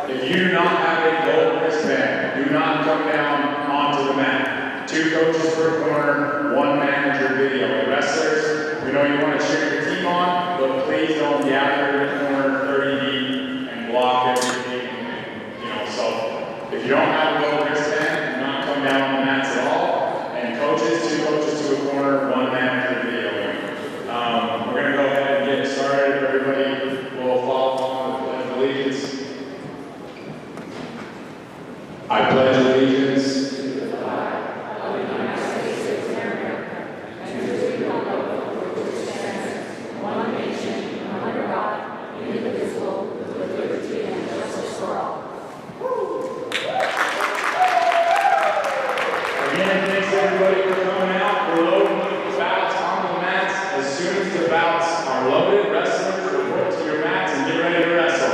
If you do not have a gold wristband, do not come down onto the mat. 2 coaches per corner, 1 manager video. The wrestlers, we know you want to cheer your team on, but please don't gather in the corner 30 deep and block everything. So if you don't have a gold wristband, do not come down on the mats at all. And coaches, 2 coaches to a corner, 1 manager video. We're going to go ahead and get started. Everybody will follow along with the Pledge of Allegiance. I pledge allegiance to the flag of the United States of America and to the republic for which it stands, one nation, under God, indivisible, with liberty and justice for all. Again, thanks everybody for coming out. We're loading the bouts onto the mats. As soon as the bouts are loaded, wrestlers report to your mats and get ready to wrestle.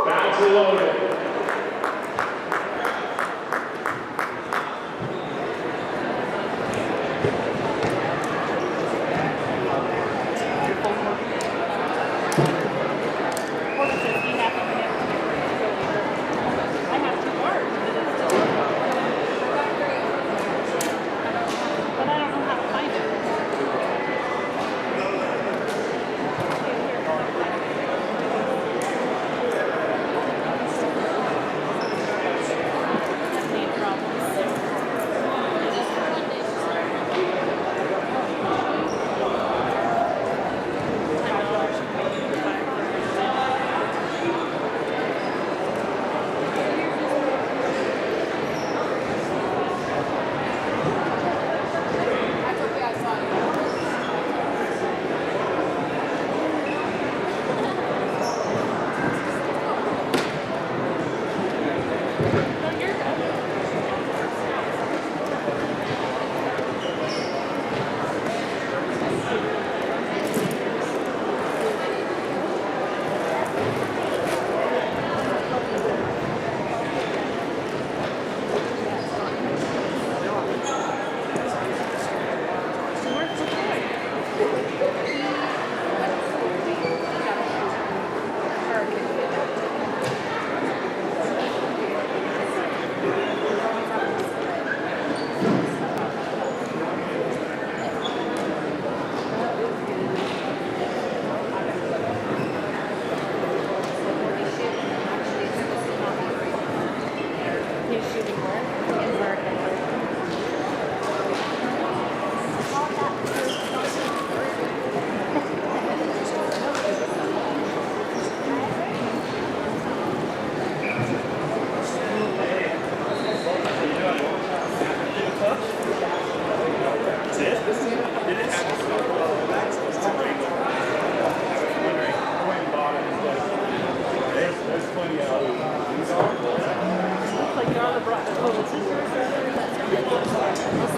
Bouts are loaded.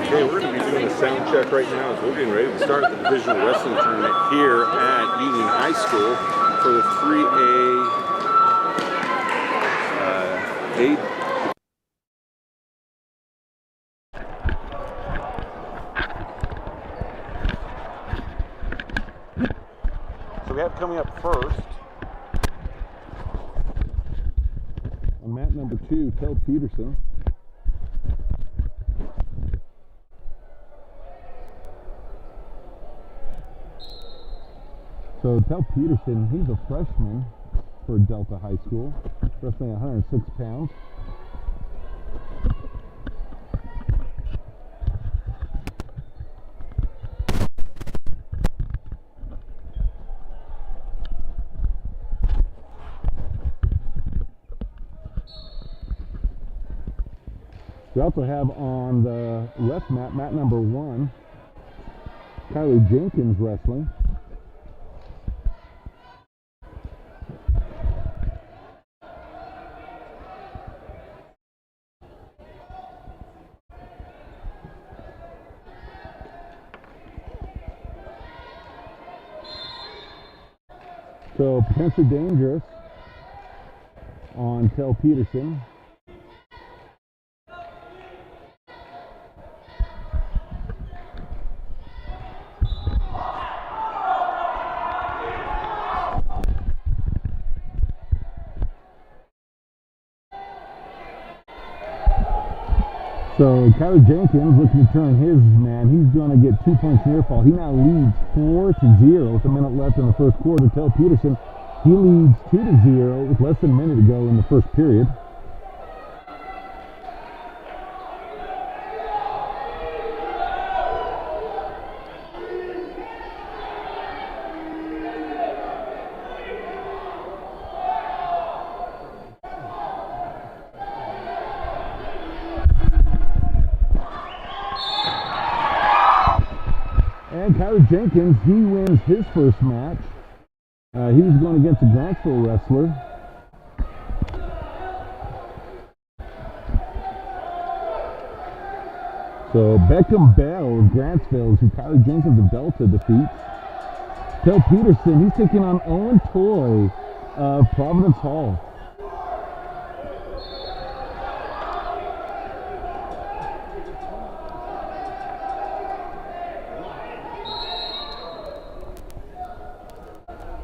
Okay, we're going to be doing a sound check right now as we're getting ready to start the Divisional Wrestling Tournament here at Union High School for the 3A So we have coming up first on mat number 2, Tel Peterson. So Tel Peterson, he's a freshman for Delta High School, wrestling 106 pounds. We also have on the left mat, mat number 1, Kylie Jenkins wrestling. So potentially dangerous on Tel Peterson. So Kyler Jenkins looking to turn his man. He's going to get 2 points near fall. He now leads 4-0 with a minute left in the first quarter. Tel Peterson, he leads 2-0 with less than a minute to go in the first period. And Kyler Jenkins, he wins his first match. He was going against a Grantsville wrestler. So Beckham Bell of Grantsville is who Kyler Jenkins of Delta defeats. Tel Peterson, he's taking on Owen Toy of Providence Hall.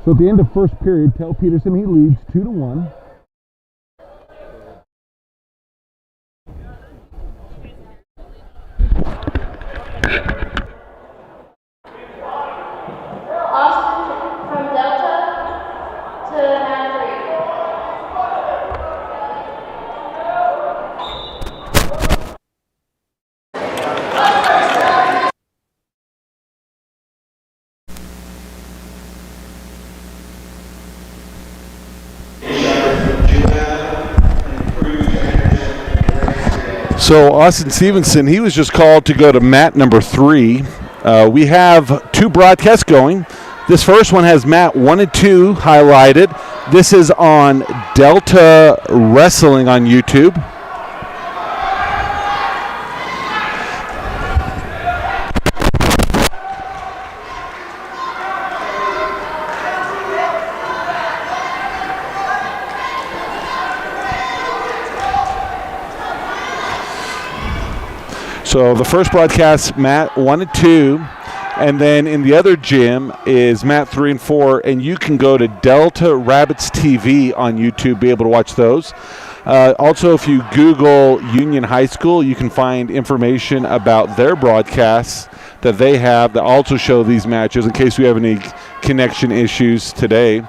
So at the end of first period, Tel Peterson, he leads 2-1. Austin from Delta to mat 3. So Austin Stevenson, he was just called to go to mat number 3. We have 2 broadcasts going. This first one has mat 1 and 2 highlighted. This is on Delta Wrestling on YouTube. So the first broadcast, mat 1 and 2, and then in the other gym is mat 3 and 4, and you can go to Delta Rabbits TV on YouTube, be able to watch those. Also, if you Google Union High School, you can find information about their broadcasts that they have that also show these matches in case we have any connection issues today.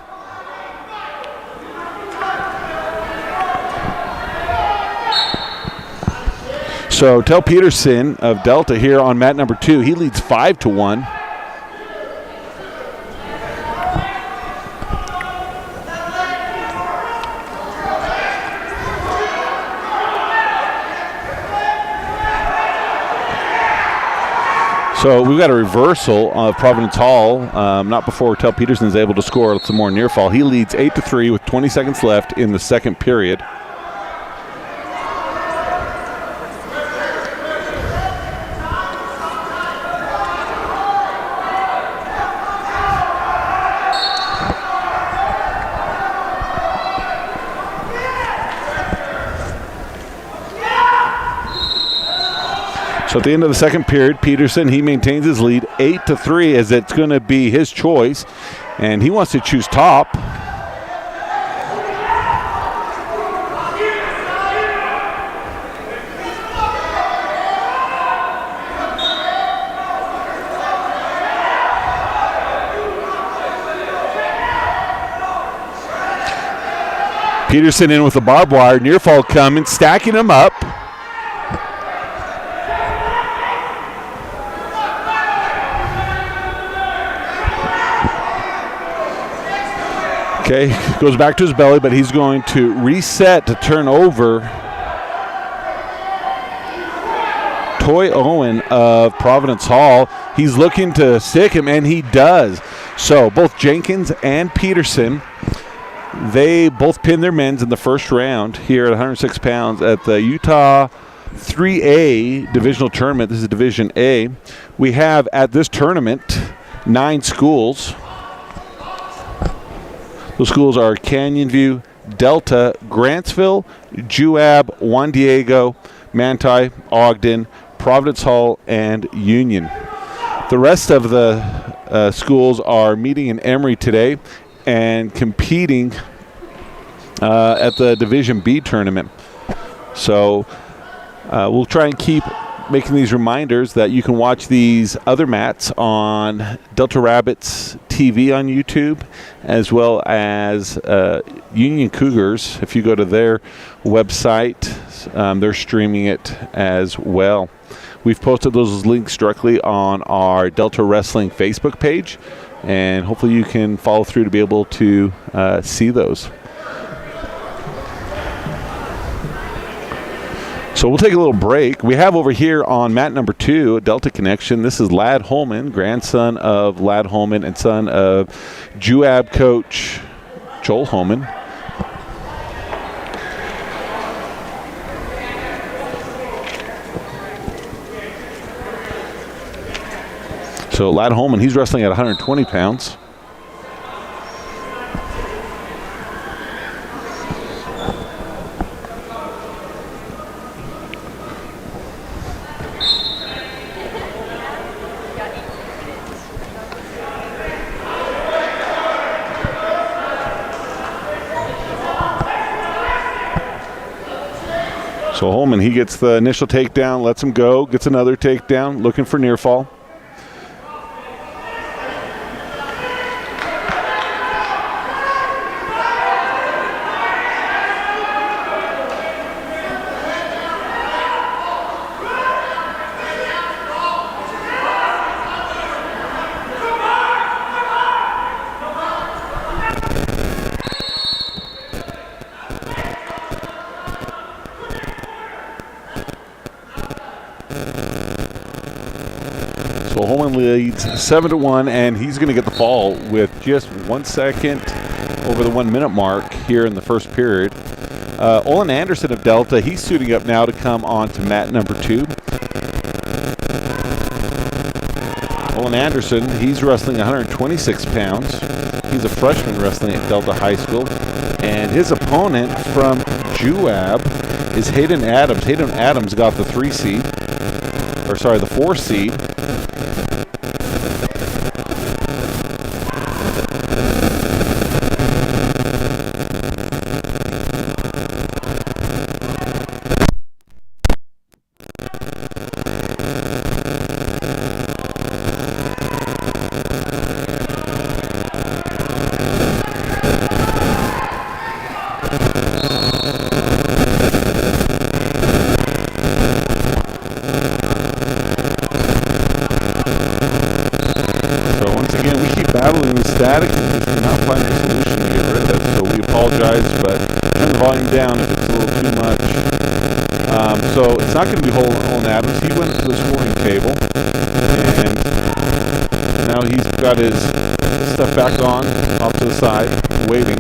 So Tel Peterson of Delta here on mat number 2. He leads 5-1. So we've got a reversal of Providence Hall, not before Tel Peterson is able to score some more near fall. He leads 8-3 with 20 seconds left in the second period. So at the end of the second period, Peterson, he maintains his lead 8-3 as it's going to be his choice, and he wants to choose top. Peterson in with the barbed wire, near fall coming, stacking him up. Okay, goes back to his belly, but he's going to reset to turn over Toy Owen of Providence Hall. He's looking to stick him, and he does. So both Jenkins and Peterson, they both pinned their men's in the first round here at 106 pounds at the Utah 3A Divisional Tournament. This is Division A. We have at this tournament 9 schools. Those schools are Canyon View, Delta, Grantsville, Juab, Juan Diego, Manti, Ogden, Providence Hall, and Union. The rest of the schools are meeting in Emory today and competing at the Division B tournament. So We'll try and keep making these reminders that you can watch these other mats on Delta Rabbits TV on YouTube, as well as Union Cougars. If you go to their website, they're streaming it as well. We've posted those links directly on our Delta Wrestling Facebook page, and hopefully you can follow through to be able to see those. So we'll take a little break. We have over here on mat number 2, Delta Connection. This is Ladd Holman, grandson of Ladd Holman and son of JUAB coach Joel Holman. So Ladd Holman, he's wrestling at 120 pounds. So Holman, he gets the initial takedown, lets him go, gets another takedown, looking for near fall. So Holman leads 7-1, and he's going to get the fall with just 1 second over the 1 minute mark here in the first period. Olin Anderson of Delta, he's suiting up now to come on to mat number 2. Olin Anderson, he's wrestling 126 pounds. He's a freshman wrestling at Delta High School. And his opponent from JUAB is Hayden Adams. Hayden Adams got the 4 seed. Battling the static and just cannot find a solution to get rid of it. So we apologize, but turn the volume down if it's a little too much. So it's not going to be Olin Adams. He went to the scoring table, and now he's got his stuff back on, off to the side, waiting.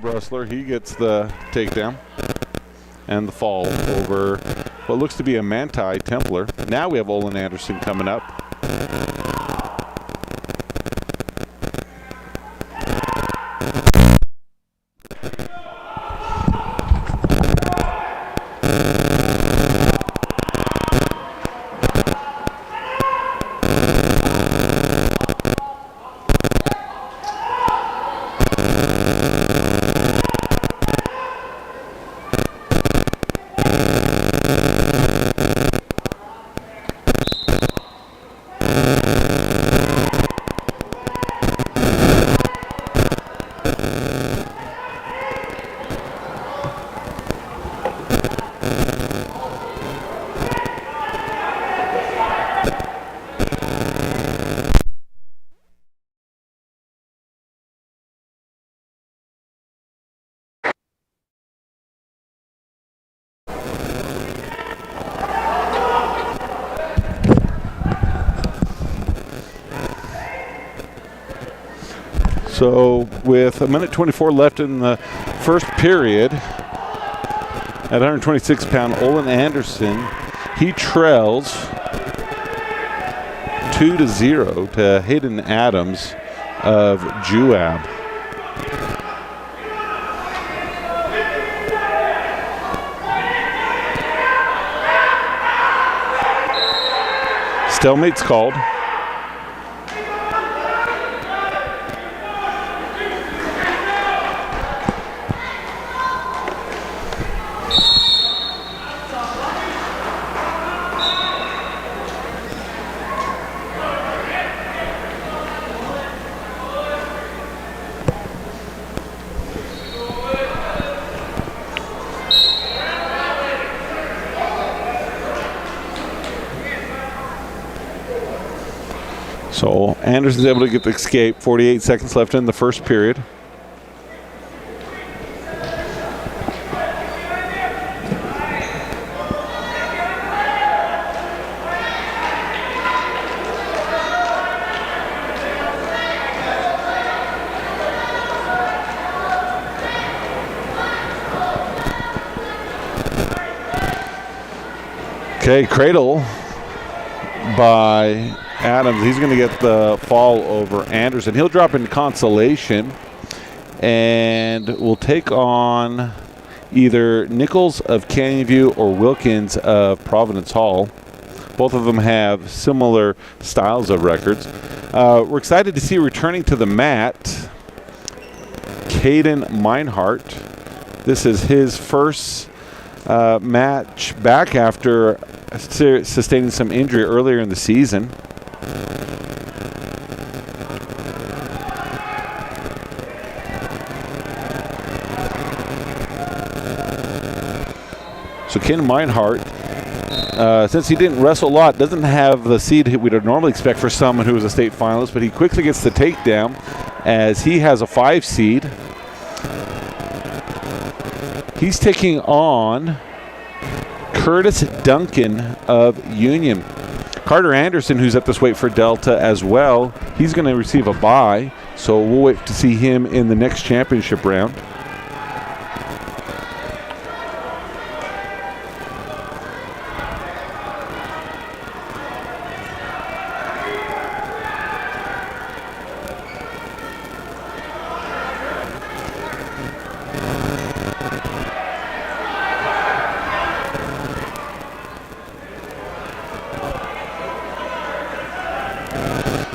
Wrestler, he gets the takedown and the fall over what looks to be a Manti Templar. Now we have Olin Anderson coming up. So with 1:24 left in the first period, at 126-pound Olin Anderson, he trails 2-0 to Hayden Adams of Juab. Stalemate's called. So Anderson's able to get the escape. 48 seconds left in the first period. Okay, cradle by Adams. He's going to get the fall over Anderson. He'll drop in consolation and will take on either Nichols of Canyon View or Wilkins of Providence Hall. Both of them have similar styles of records. We're excited to see returning to the mat Caden Meinhardt. This is his first match back after sustaining some injury earlier in the season. So Ken Meinhardt, since he didn't wrestle a lot, doesn't have the seed we'd normally expect for someone who was a state finalist, but he quickly gets the takedown as he has a 5 seed. He's taking on Curtis Duncan of Union. Carter Anderson, who's at this weight for Delta as well, he's going to receive a bye, so we'll wait to see him in the next championship round.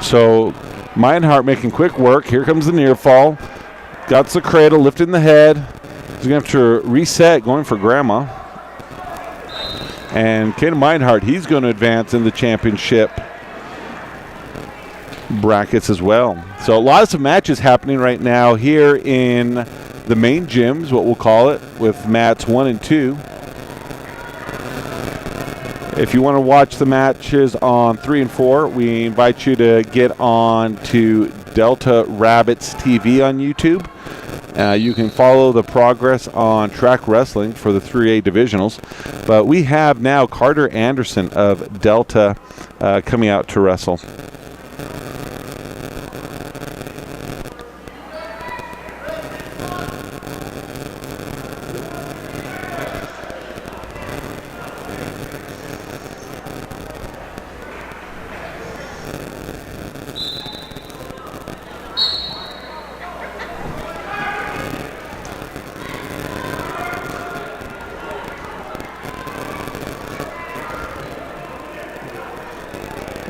So Meinhardt making quick work. Here comes the near fall. Got the cradle, lifting the head. He's going to have to reset, going for grandma. And Caden Meinhardt, he's going to advance in the championship brackets as well. So lots of matches happening right now here in the main gyms, what we'll call it, with mats 1 and 2. If you want to watch the matches on 3 and 4, we invite you to get on to Delta Rabbits TV on YouTube. You can follow the progress on track wrestling for the 3A divisionals. But we have now Carter Anderson of Delta coming out to wrestle.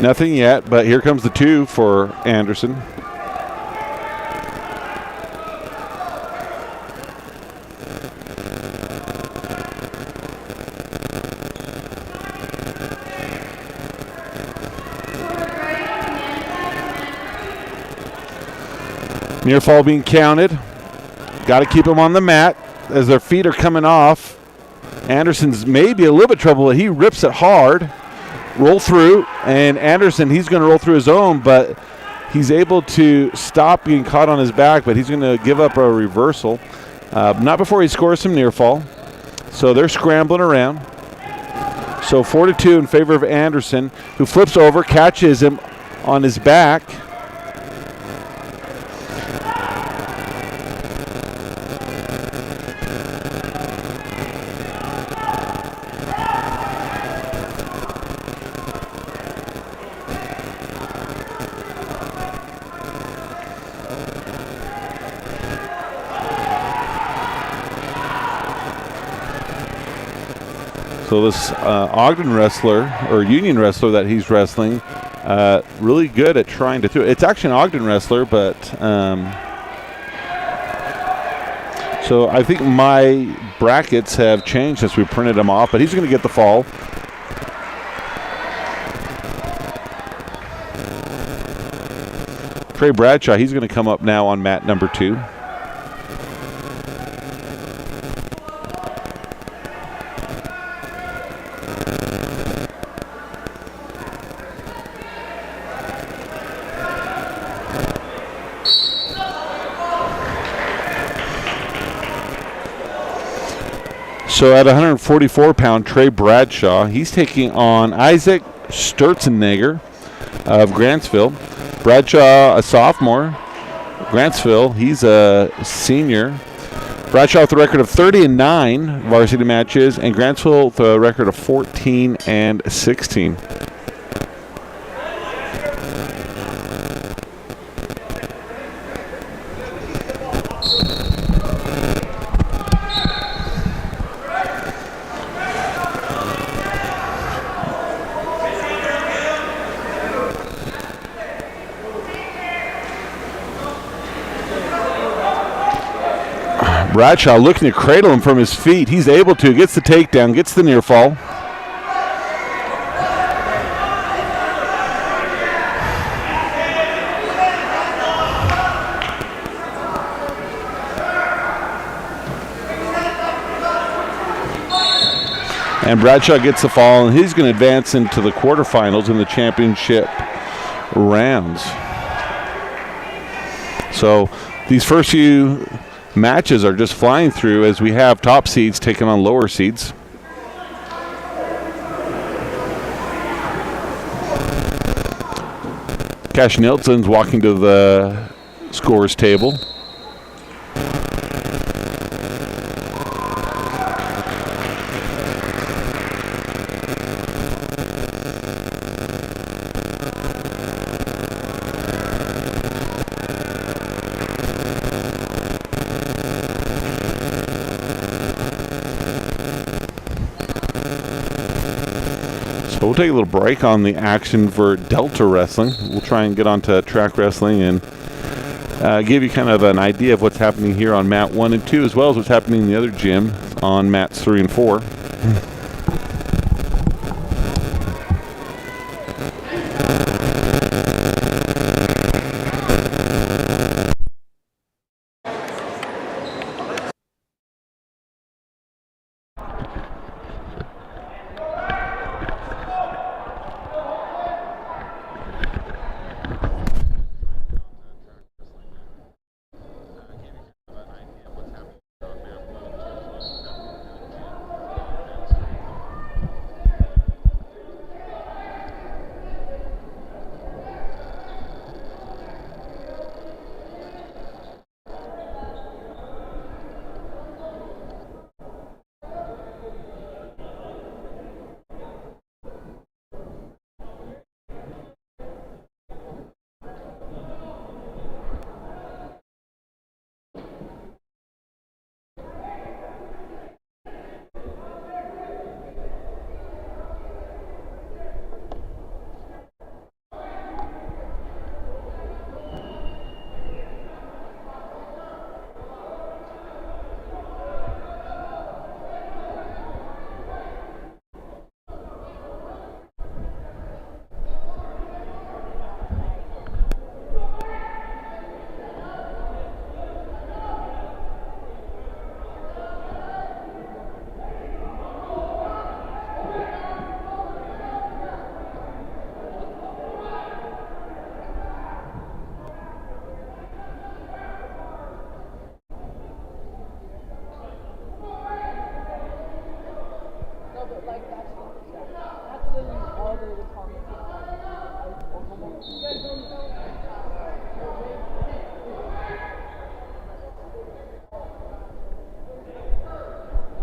Nothing yet, but here comes the 2 for Anderson. Near fall being counted. Got to keep him on the mat as their feet are coming off. Anderson's maybe a little bit trouble, but he rips it hard. Roll through, and Anderson, he's going to roll through his own, but he's able to stop being caught on his back, but he's going to give up a reversal. Not before he scores some near fall. So they're scrambling around. So 4-2 in favor of Anderson, who flips over, catches him on his back. So this Ogden wrestler, or Union wrestler that he's wrestling, really good at trying to throw. It's actually an Ogden wrestler, but so I think my brackets have changed since we printed them off, but he's going to get the fall. Trey Bradshaw, he's going to come up now on mat number 2. So at 144-pound, Trey Bradshaw, he's taking on Isaac Sturzenegger of Grantsville. Bradshaw, a sophomore. Grantsville, he's a senior. Bradshaw with a record of 30-9 varsity matches, and Grantsville with a record of 14-16. Bradshaw looking to cradle him from his feet. He's able to. Gets the takedown. Gets the near fall. And Bradshaw gets the fall, and he's going to advance into the quarterfinals in the championship rounds. So these first few matches are just flying through as we have top seeds taking on lower seeds. Cash Nelson's walking to the scores table. So we'll take a little break on the action for Delta Wrestling. We'll try and get onto track wrestling and give you kind of an idea of what's happening here on mat 1 and 2, as well as what's happening in the other gym on mats 3 and 4.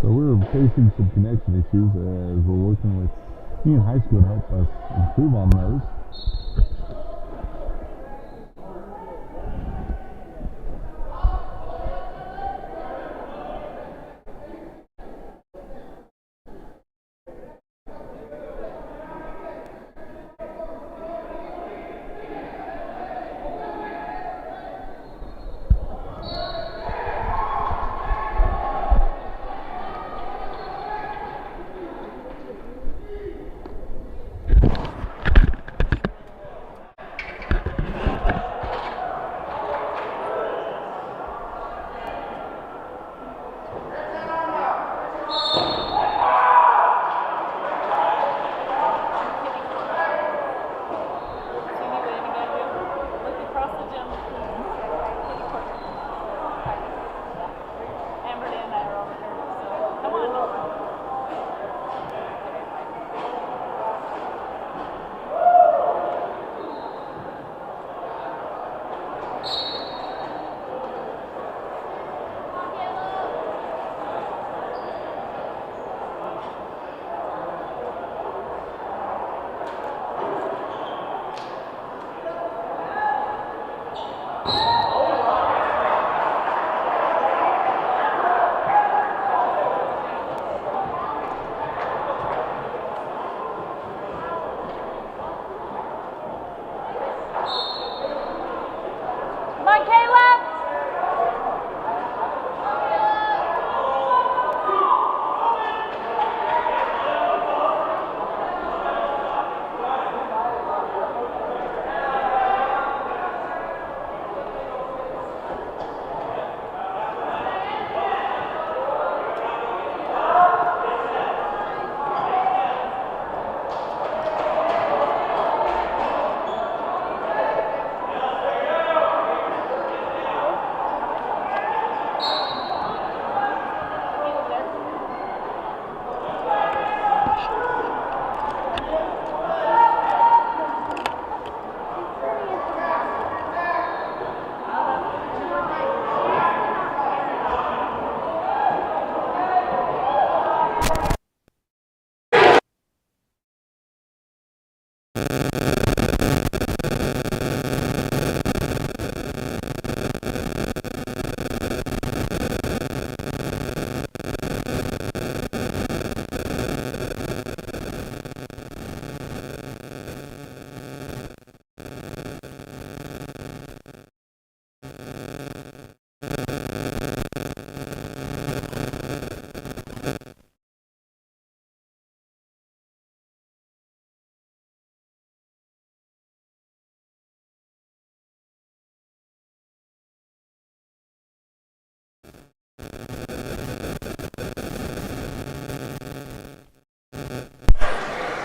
So we're facing some connection issues as we're working with Union High School to help us improve on those.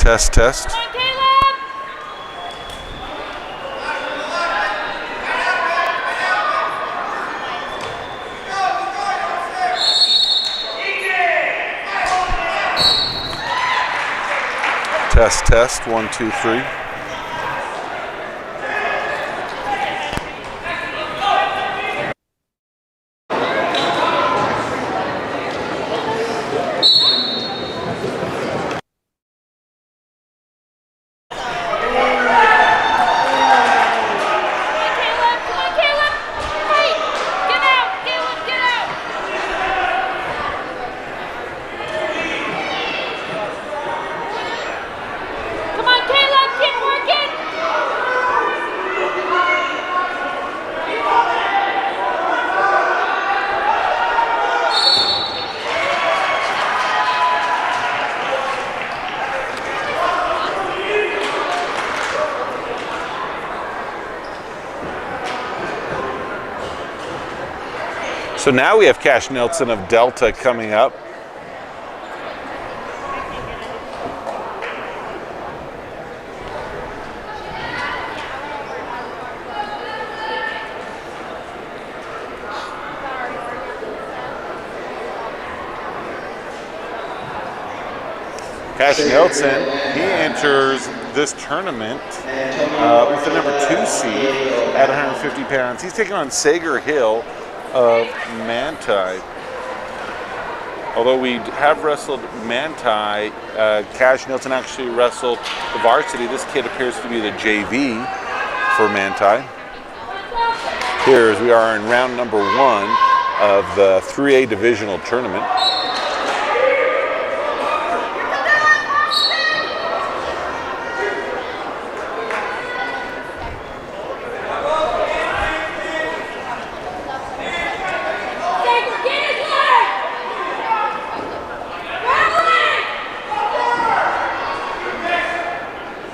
Test, test. Come on, Caleb! Test, test. 1, 2, 3. So now we have Cash Nelson of Delta coming up. Cash Nelson, he enters this tournament with the number 2 seed at 150 pounds. He's taking on Sager Hill of Manti. Although we have wrestled Manti, Cash Nelson actually wrestled the varsity. This kid appears to be the JV for Manti. Here as we are in round number 1 of the 3A Divisional tournament.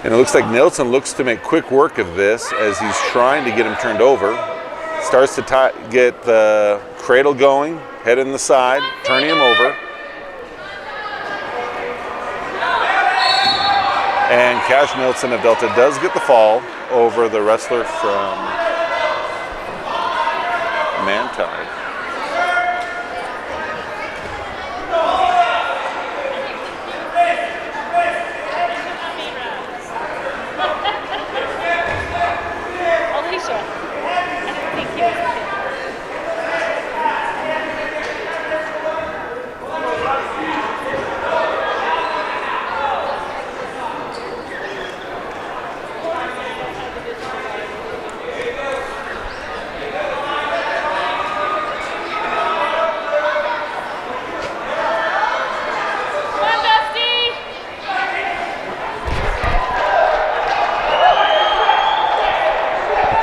And it looks like Nelson looks to make quick work of this as he's trying to get him turned over. Starts to get the cradle going, head in the side, turning him over. And Cash Nelson of Delta does get the fall over the wrestler from Manti.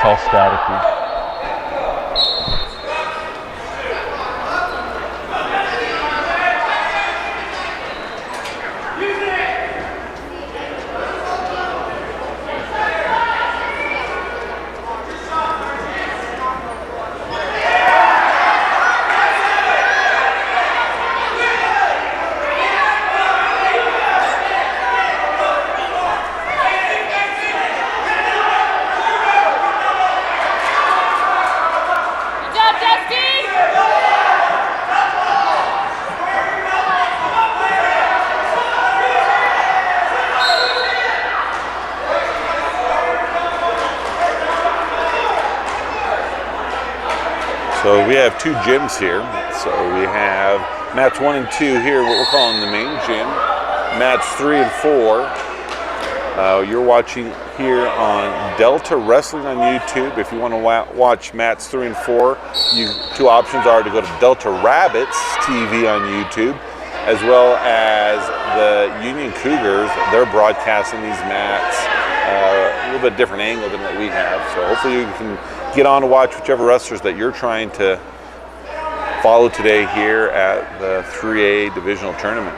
All staticky. So we have 2 gyms here. So we have mats 1 and 2 here, what we're calling the main gym. Mats 3 and 4. You're watching here on Delta Wrestling on YouTube. If you want to watch mats 3 and 4, 2 options are to go to Delta Rabbits TV on YouTube, as well as the Union Cougars. They're broadcasting these mats a little bit different angle than what we have. So hopefully you can get on to watch whichever wrestlers that you're trying to follow today here at the 3A Divisional Tournament.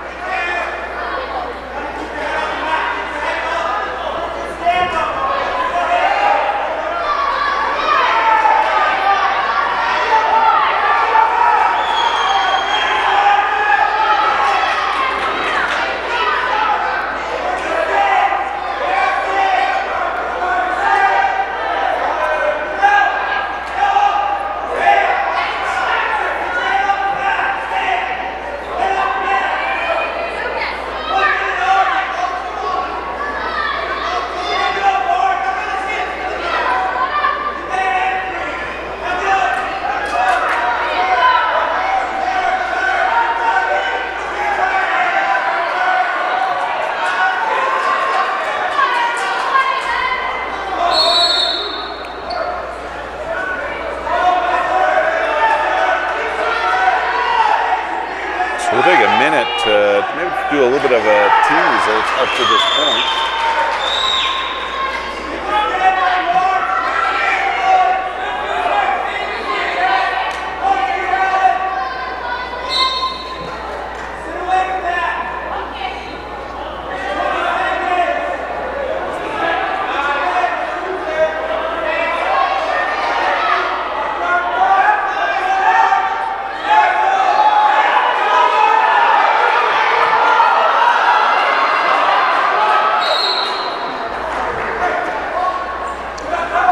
do a little bit of a team results up to this point.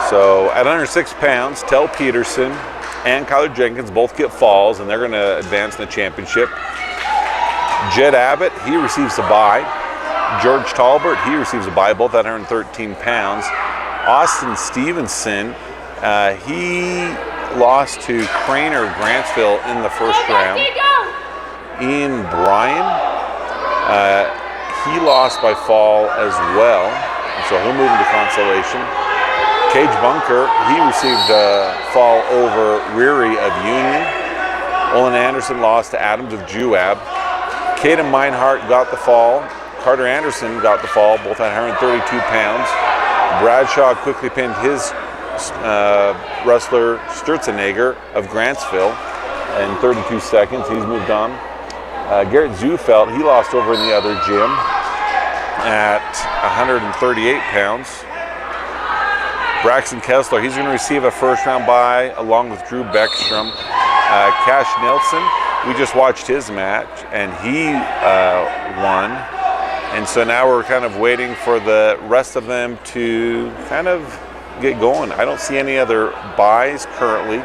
So at under 6 pounds, Tell Peterson and Kyler Jenkins both get falls, and they're going to advance in the championship. Jed Abbott, he receives a bye. George Talbert, he receives a bye, both at 113 pounds. Austin Stevenson, he lost to Craner of Grantsville in the first round. Ian Bryan, he lost by fall as well, so he'll move into consolation. Cage Bunker, he received a fall over Weary of Union. Olin Anderson lost to Adams of Juab. Caden Meinhardt got the fall. Carter Anderson got the fall, both at 132 pounds. Bradshaw quickly pinned his wrestler Sturzenegger of Grantsville in 32 seconds. He's moved on. Garrett Zufelt, he lost over in the other gym at 138 pounds. Braxton Kessler, he's going to receive a first-round bye along with Drew Beckstrom. Cash Nelson, we just watched his match, and he won. And so now we're kind of waiting for the rest of them to kind of get going. I don't see any other byes currently.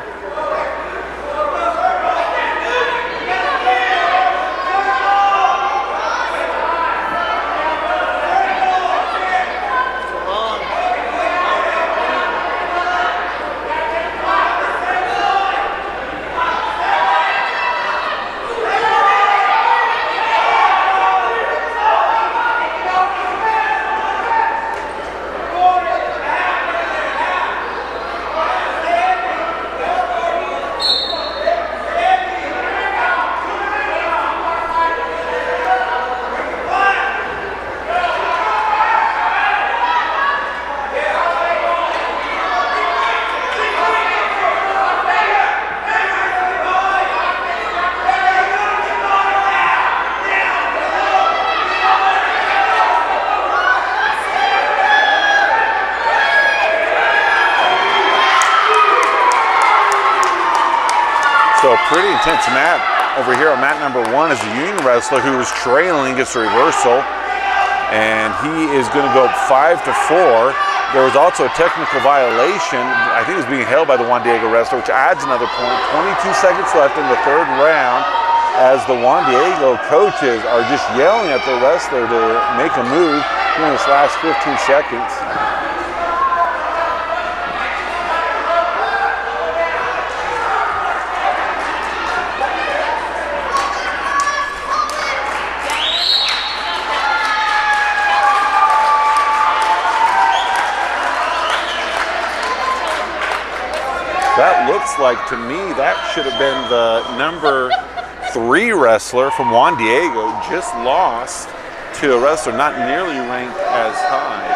So pretty intense mat over here on mat number 1 is the Union wrestler who was trailing, gets a reversal, and he is going to go 5-4. There was also a technical violation. I think it was being held by the Juan Diego wrestler, which adds another point. 22 seconds left in the third round as the Juan Diego coaches are just yelling at the wrestler to make a move in this last 15 seconds. That looks like, to me, that should have been the number 3 wrestler from Juan Diego, just lost to a wrestler not nearly ranked as high.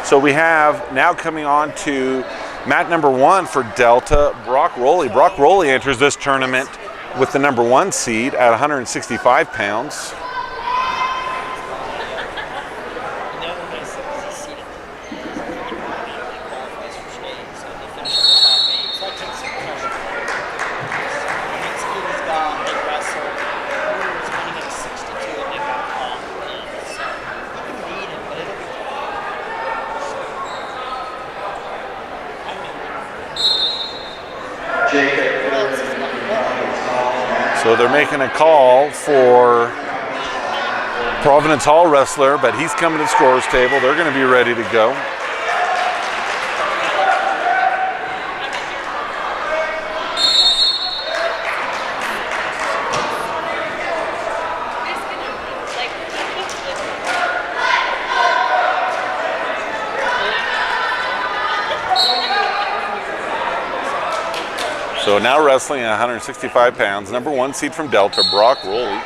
So we have now coming on to mat number 1 for Delta, Brock Rowley. Brock Rowley enters this tournament with the number 1 seed at 165 pounds. So they're making a call for Providence Hall wrestler, but he's coming to the scorer's table. They're going to be ready to go. So now wrestling at 165 pounds, number 1 seed from Delta, Brock Rowley.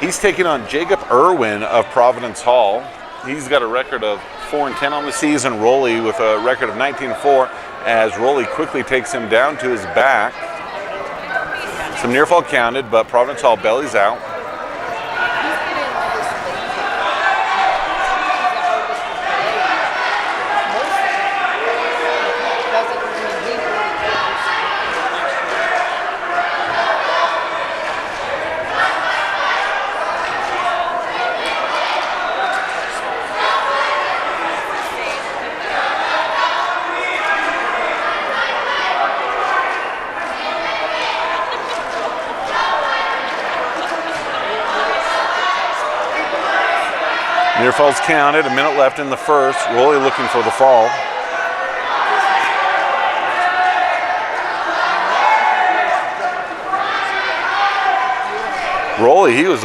He's taking on Jacob Irwin of Providence Hall. He's got a record of 4-10 on the season. Rolly with a record of 19-4 as Rolly quickly takes him down to his back. Some near fall counted, but Providence Hall bellies out. Near falls counted, a minute left in the first. Rolly looking for the fall. Rolly, he was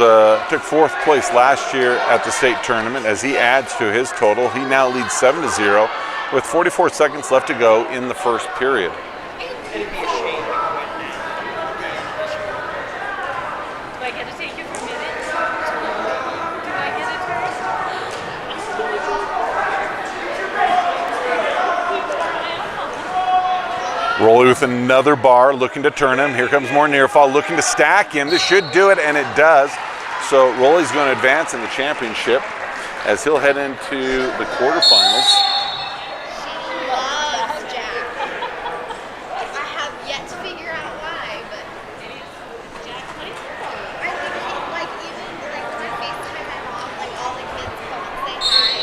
took fourth place last year at the state tournament. As he adds to his total, he now leads 7-0 with 44 seconds left to go in the first period. Rolly with another bar, looking to turn him. Here comes more near fall, looking to stack him. This should do it, and it does. So Rolly's going to advance in the championship as he'll head into the quarterfinals. She loves Jack. I have yet to figure out why, but I think he, like, even like when I FaceTime my mom, like all the kids come and say hi.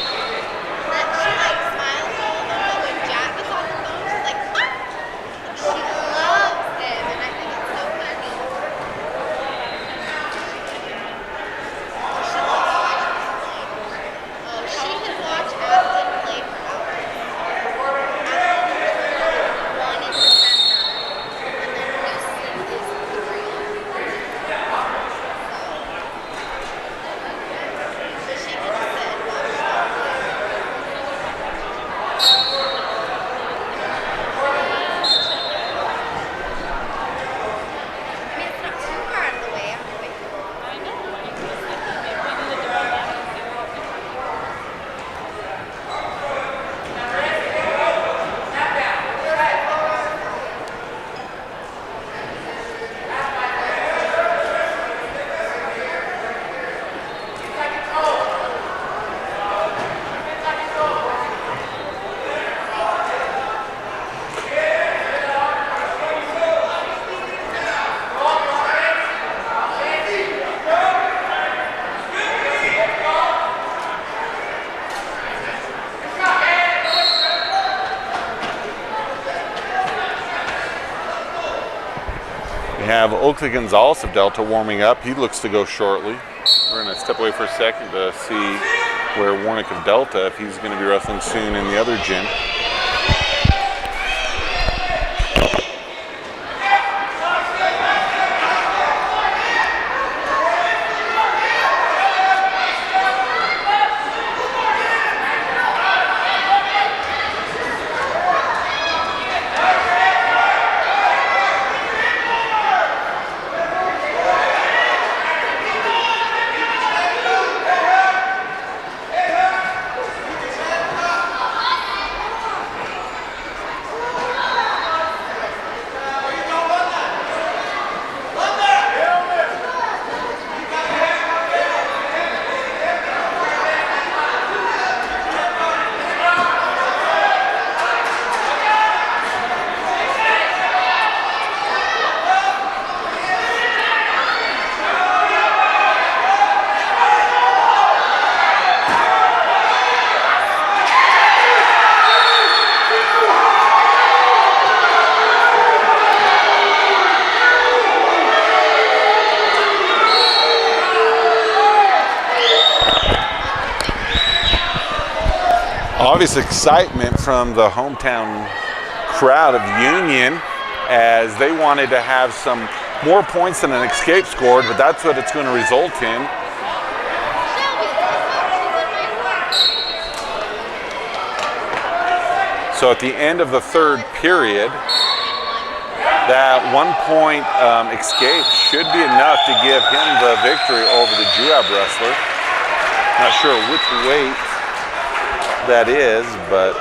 That she like smiles a little bit, but when Jack is on the phone, she's like, ah! She loves him, and I think it's so funny. She loves watching him play. Oh, she has watched Aston play for hours. Aston won in December, and then Houston is 3. So she can sit and watch them I mean, it's not too far out of the way. I'm quick. We have Oakley Gonzalez of Delta warming up. He looks to go shortly. We're going to step away for a second to see where Warnick of Delta, if he's going to be wrestling soon in the other gym. Obvious excitement from the hometown crowd of Union as they wanted to have some more points than an escape scored, but that's what it's going to result in. So at the end of the third period, That 1-point escape should be enough to give him the victory over the Juab wrestler. Not sure which weight that is, but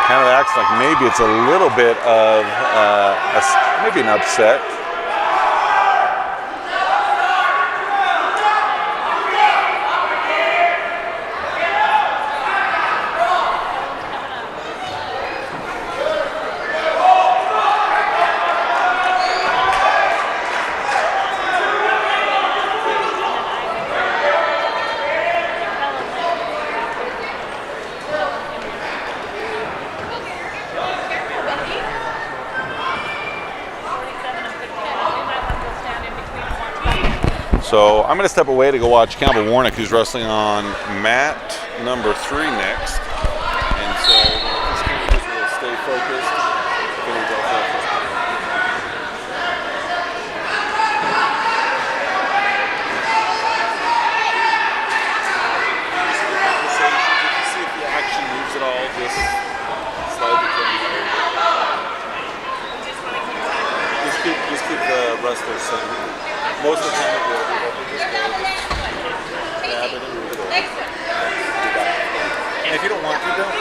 kind of acts like maybe it's a little bit of maybe an upset. So I'm going to step away to go watch Campbell Warnick, who's wrestling on mat number 3 next. And so this game will stay focused. See if the action moves at all. Just slide the camera. Just keep the wrestlers centered. Most of the time it will be, but we just grab it and move it over. And if you don't want to, don't.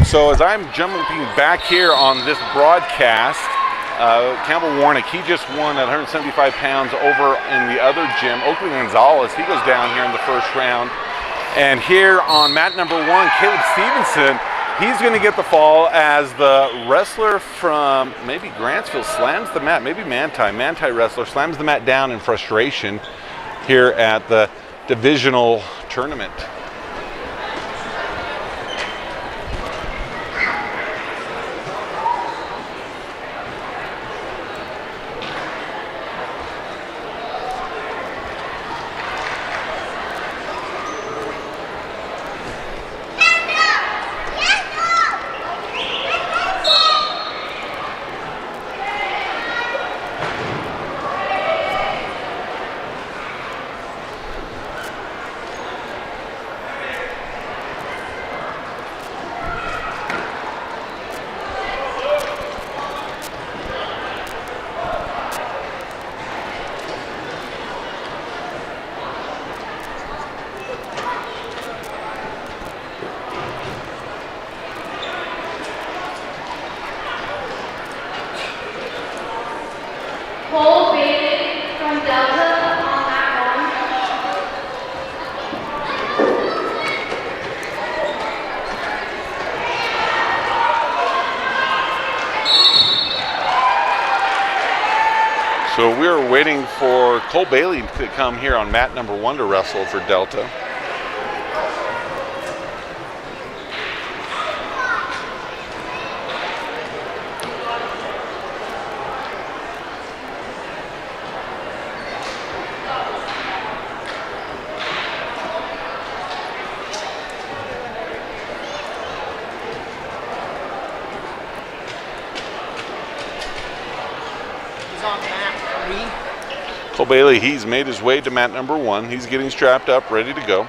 So as I'm jumping back here on this broadcast, Campbell Warnick, he just won at 175 pounds over in the other gym. Oakley Gonzalez, he goes down here in the first round. And here on mat number 1, Caleb Stevenson, he's going to get the fall as the wrestler from maybe Grantsville slams the mat, maybe Manti wrestler, slams the mat down in frustration here at the divisional tournament. Cole Bailey from Delta on mat 1. So we're waiting for Cole Bailey to come here on mat number 1 to wrestle for Delta. Cole Bailey, he's made his way to mat number 1. He's getting strapped up, ready to go.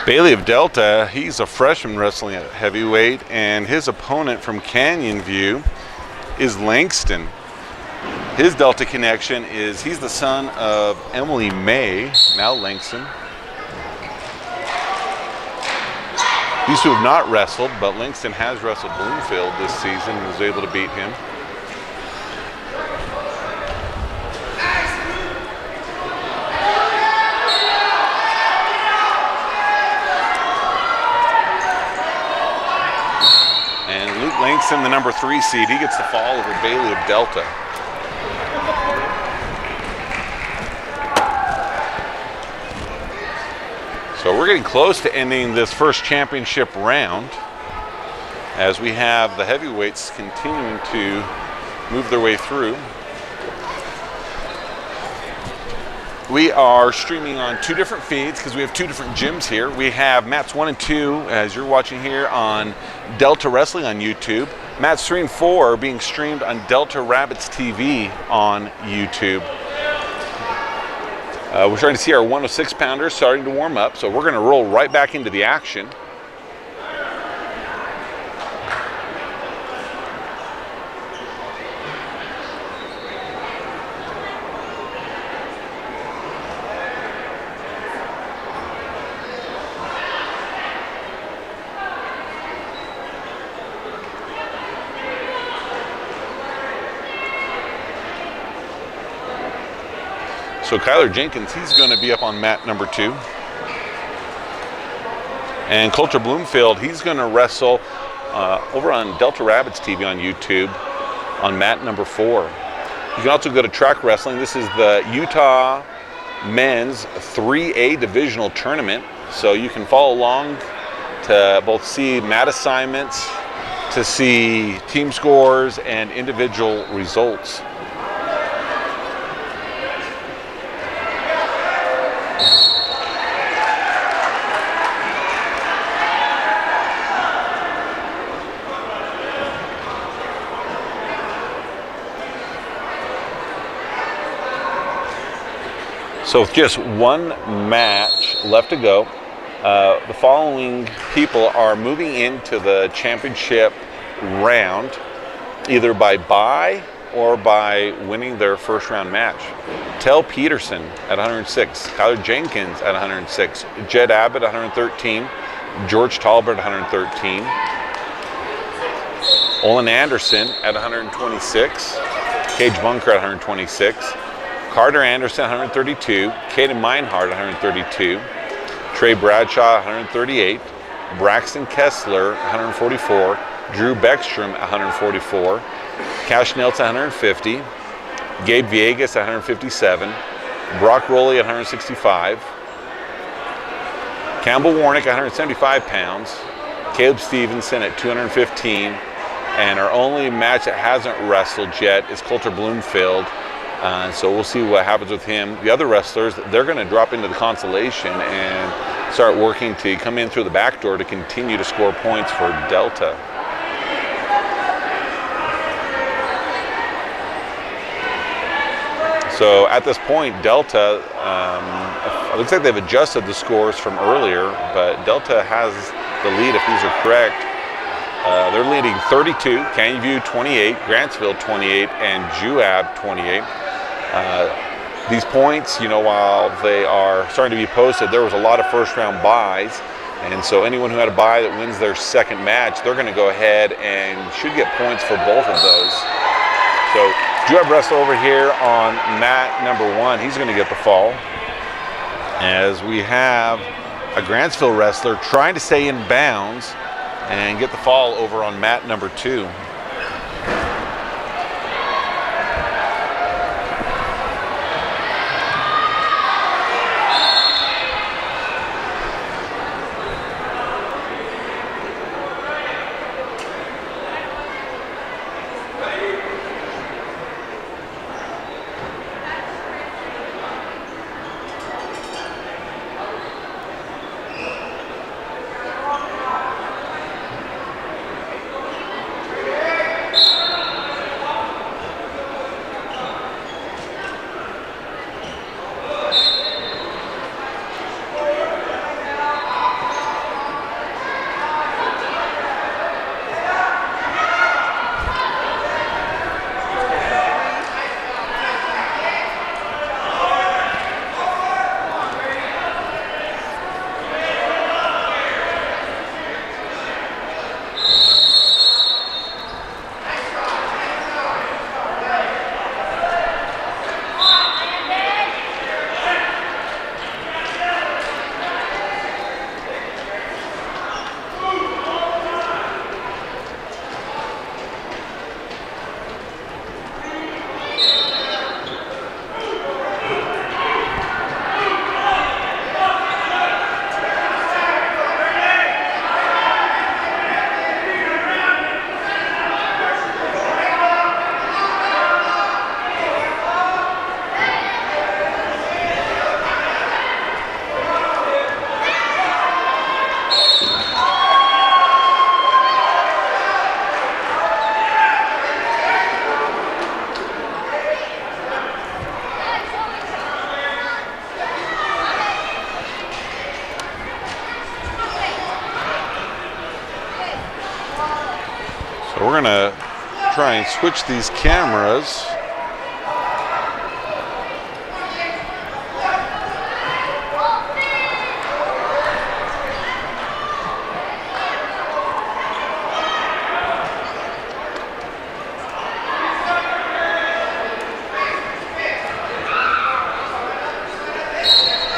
Bailey of Delta, he's a freshman wrestling at heavyweight, and his opponent from Canyon View is Langston. His Delta connection is he's the son of Emily May, now Langston. These two have not wrestled, but Langston has wrestled Bloomfield this season and was able to beat him. And Luke Langston, the number 3 seed, he gets the fall over Bailey of Delta. So we're getting close to ending this first championship round as we have the heavyweights continuing to move their way through. We are streaming on 2 different feeds because we have 2 different gyms here. We have mats 1 and 2, as you're watching here, on Delta Wrestling on YouTube. Mats 3 and 4 are being streamed on Delta Rabbits TV on YouTube. We're starting to see our 106 pounders starting to warm up, so we're going to roll right back into the action. So Kyler Jenkins, he's going to be up on mat number 2. And Coulter Bloomfield, he's going to wrestle over on Delta Rabbits TV on YouTube on mat number 4. You can also go to track wrestling. This is the Utah Men's 3A Divisional Tournament. So you can follow along to both see mat assignments, to see team scores and individual results. So with just one match left to go, the following people are moving into the championship round, either by bye or by winning their first round match. Tell Peterson at 106, Kyler Jenkins at 106, Jed Abbott at 113, George Talbert at 113, Olin Anderson at 126, Cage Bunker at 126, Carter Anderson 132, Caden Meinhardt 132, Trey Bradshaw 138, Braxton Kessler 144, Drew Beckstrom 144, Cash Nelson 150, Gabe Villegas 157, Brock Rowley 165, Campbell Warnick 175 pounds, Caleb Stevenson at 215, and our only match that hasn't wrestled yet is Coulter Bloomfield. So we'll see what happens with him. The other wrestlers, they're going to drop into the consolation and start working to come in through the back door to continue to score points for Delta. So at this point, Delta, it looks like they've adjusted the scores from earlier, but Delta has the lead if these are correct. They're leading 32, Canyon View 28, Grantsville 28, and Juab 28. These points, while they are starting to be posted, there was a lot of first round buys, and so anyone who had a buy that wins their second match, they're going to go ahead and should get points for both of those. So Juab wrestler over here on mat number 1, he's going to get the fall. As we have a Grantsville wrestler trying to stay in bounds and get the fall over on mat number 2. We're going to try and switch these cameras.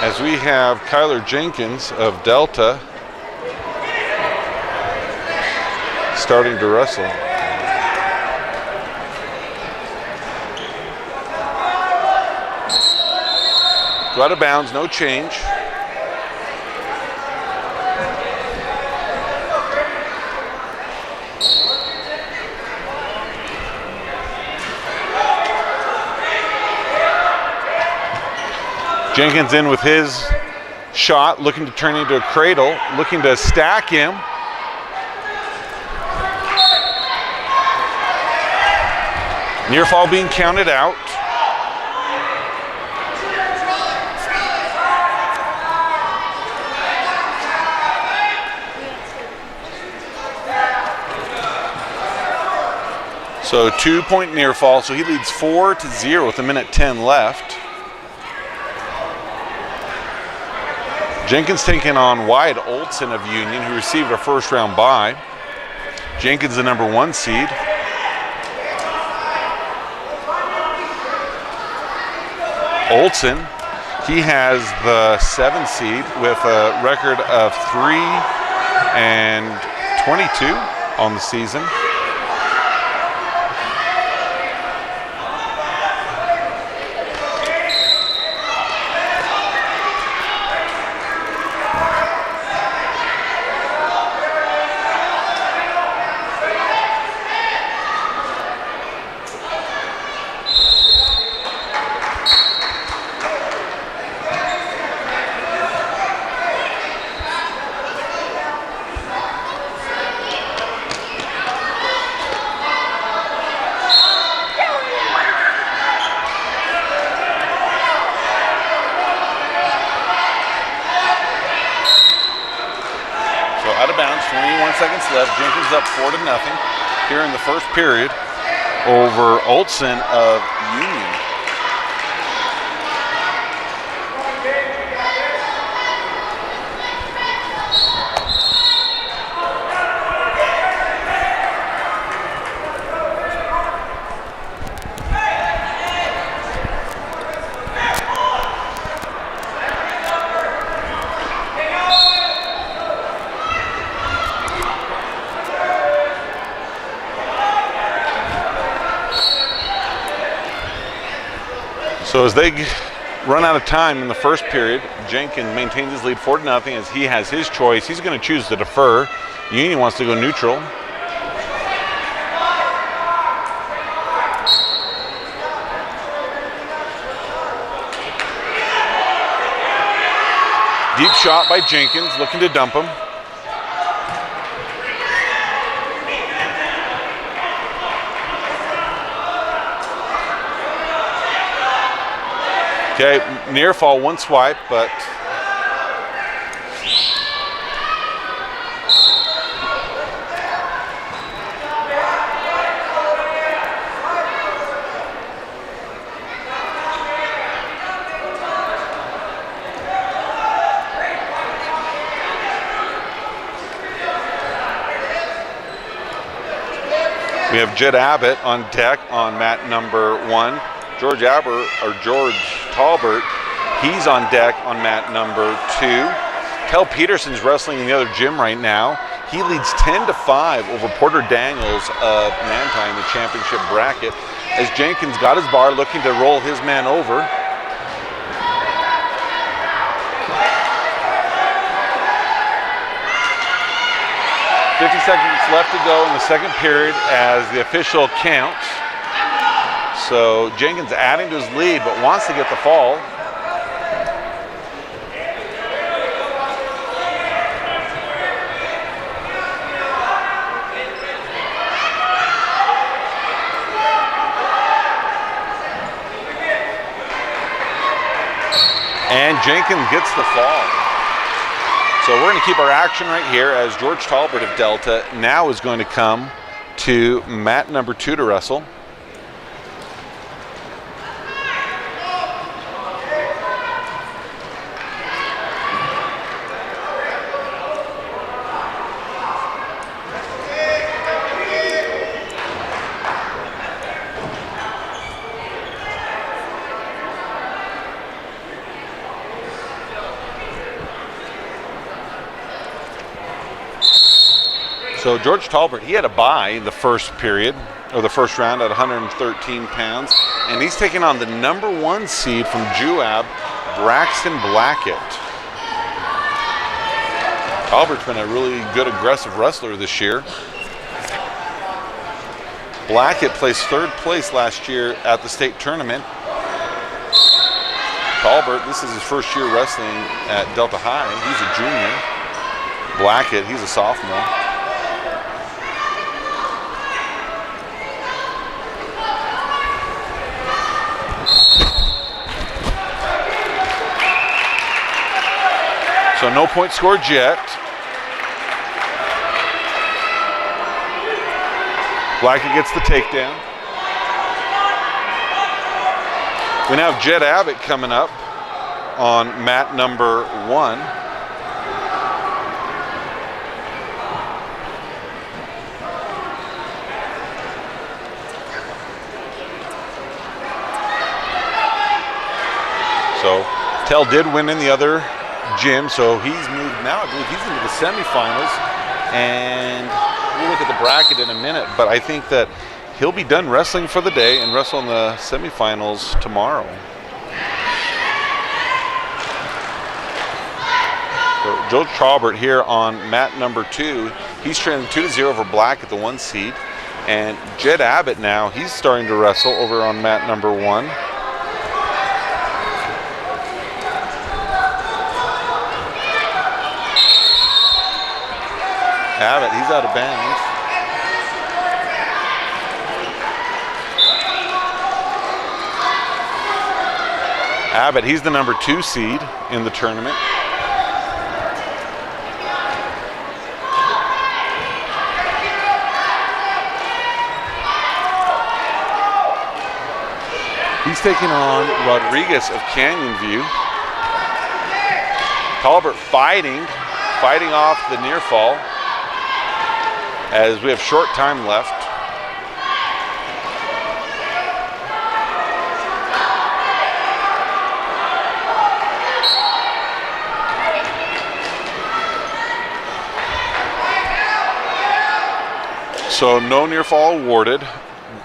As we have Kyler Jenkins of Delta starting to wrestle. Go out of bounds, no change. Jenkins in with his shot, looking to turn into a cradle, looking to stack him. Near fall being counted out. So 2-point near fall. So he leads 4-0 with 1:10 left. Jenkins taking on Wyatt Olson of Union, who received a first-round bye. Jenkins, the number 1 seed. Olson, he has the 7 seed with a record of 3-22 on the season. Out of bounds, 21 seconds left. Jenkins up 4-0 here in the first period over Olson of Union. So as they run out of time in the first period, Jenkins maintains his lead 4-0 as he has his choice. He's going to choose to defer. Union wants to go neutral. Deep shot by Jenkins, looking to dump him. Okay, near fall, 1 swipe, but we have Jed Abbott on deck on mat number 1. George Talbert, he's on deck on mat number 2. Kel Peterson's wrestling in the other gym right now. He leads 10-5 over Porter Daniels of Manti in the championship bracket as Jenkins got his bar looking to roll his man over. Seconds left to go in the second period as the official counts. So Jenkins adding to his lead but wants to get the fall. And Jenkins gets the fall. So we're going to keep our action right here as George Talbert of Delta now is going to come to mat number 2 to wrestle. So George Talbert, he had a bye in the first period, or the first round at 113 pounds, and he's taking on the number 1 seed from Juab, Braxton Blackett. Talbert's been a really good aggressive wrestler this year. Blackett placed 3rd place last year at the state tournament. Talbert, this is his first year wrestling at Delta High. He's a junior. Blackett, he's a sophomore. So no point scored yet. Blackett gets the takedown. We now have Jed Abbott coming up on mat number 1. So Tell did win in the other gym, so he's moved now. I believe he's into the semifinals, and we'll look at the bracket in a minute, but I think that he'll be done wrestling for the day and wrestle in the semifinals tomorrow. So Joe Traubert here on mat number 2. He's trailing 2-0 over Black at the 1 seed. And Jed Abbott now, he's starting to wrestle over on mat number 1. Abbott, he's out of bounds. Abbott, he's the number 2 seed in the tournament. He's taking on Rodriguez of Canyon View. Talbert fighting off the near fall as we have short time left. So no near fall awarded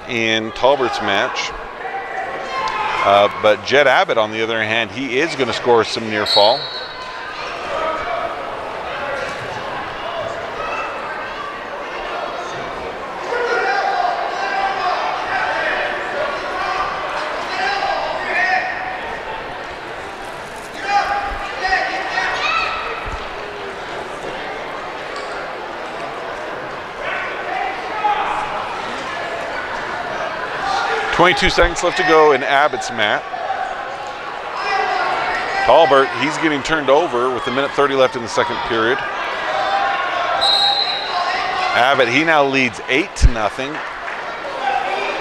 in Talbert's match. But Jed Abbott, on the other hand, he is going to score some near fall. .22 seconds left to go in Abbott's mat. Talbert, he's getting turned over with 1:30 left in the second period. Abbott, he now leads 8-0.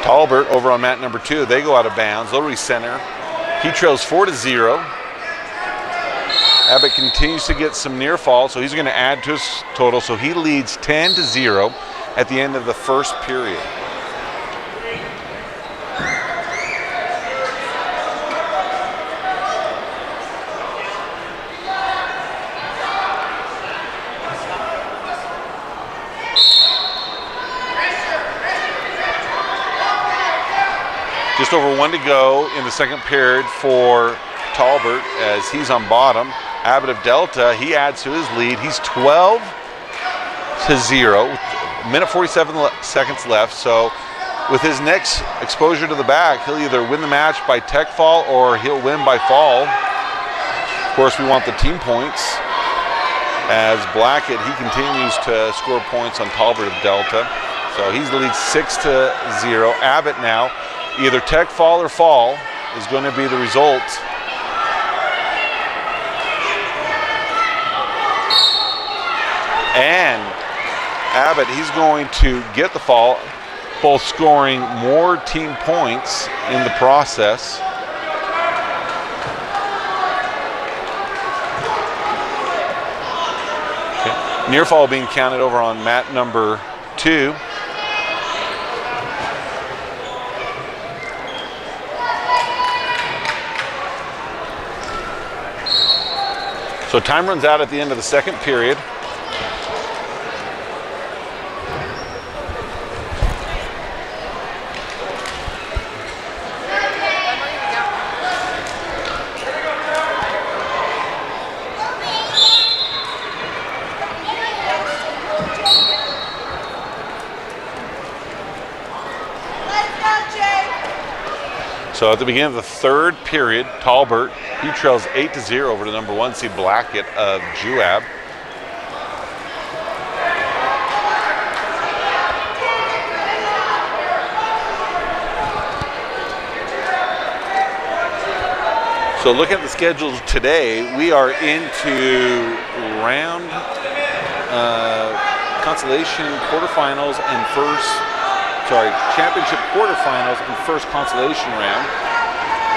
Talbert over on mat number 2, they go out of bounds. They'll recenter. He trails 4-0. Abbott continues to get some near fall, so he's going to add to his total. So he leads 10-0 at the end of the first period. Just over 1 to go in the second period for Talbert as he's on bottom. Abbott of Delta, he adds to his lead. He's 12-0, 1:47 seconds left. So with his next exposure to the back, he'll either win the match by tech fall or he'll win by fall. Of course, we want the team points. As Blackett, he continues to score points on Talbert of Delta. So he's the lead 6-0. Abbott now, either tech fall or fall is going to be the result. And Abbott, he's going to get the fall, both scoring more team points in the process. Okay. Near fall being counted over on mat number 2. So time runs out at the end of the second period. So at the beginning of the third period, Talbert, he trails 8-0 over the number 1 seed Blackett of Juab. So looking at the schedule today, we are into round consolation quarterfinals and first championship quarterfinals and first consolation round.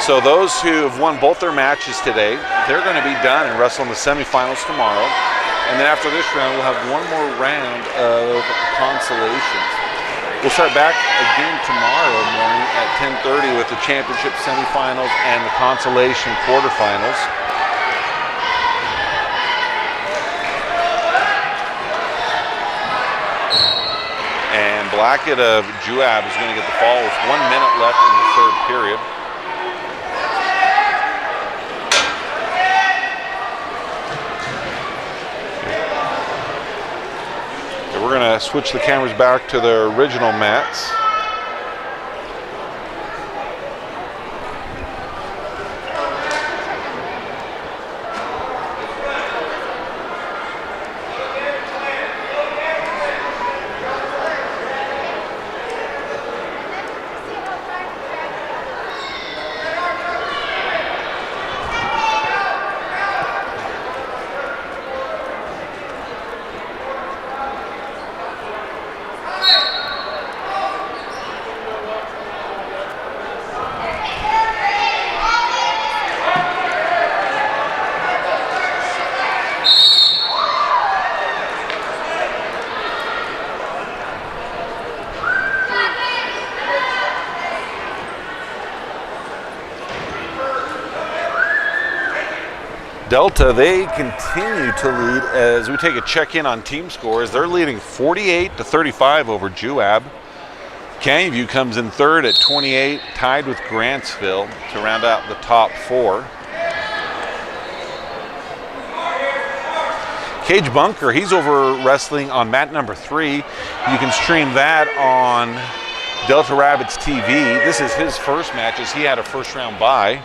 So those who have won both their matches today, they're going to be done and wrestle in the semifinals tomorrow. And then after this round, we'll have one more round of consolations. We'll start back again tomorrow morning at 10:30 with the championship semifinals and the consolation quarterfinals. And Blackett of Juab is going to get the fall with 1 minute left in the third period. We're going to switch the cameras back to the original mats. Delta, they continue to lead as we take a check-in on team scores. They're leading 48-35 over Juab. Canyon View comes in third at 28, tied with Grantsville to round out the top four. Cage Bunker, he's over wrestling on mat number 3. You can stream that on Delta Rabbits TV. This is his first match as he had a first round bye.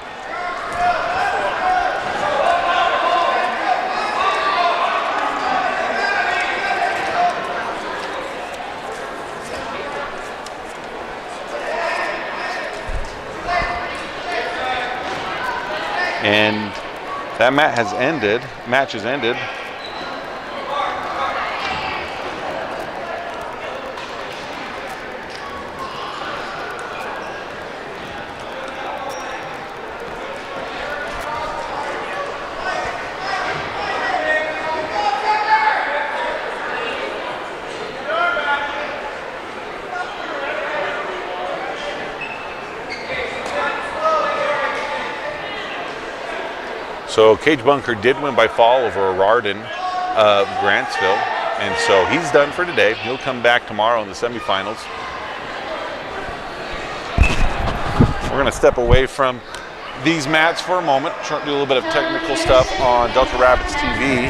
And that match has ended. So Cage Bunker did win by fall over Rardin of Grantsville, and so he's done for today. He'll come back tomorrow in the semifinals. We're going to step away from these mats for a moment, do a little bit of technical stuff on Delta Rabbits TV.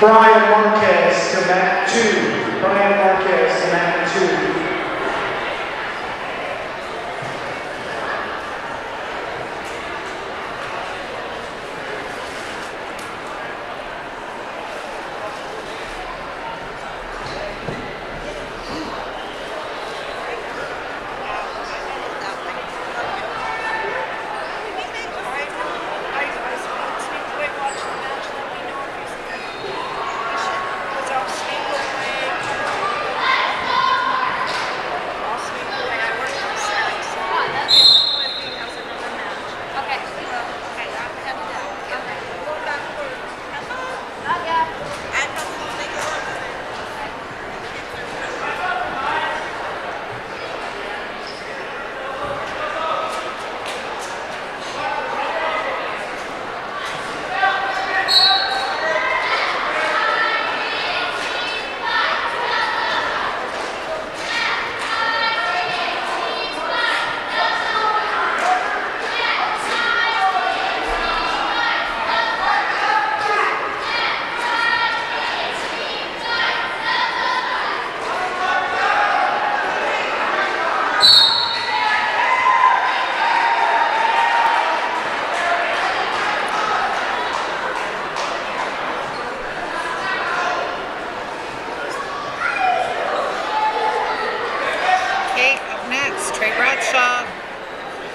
Brian Marquez to mat 2. Brian Marquez to mat 2.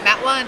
Mat 1.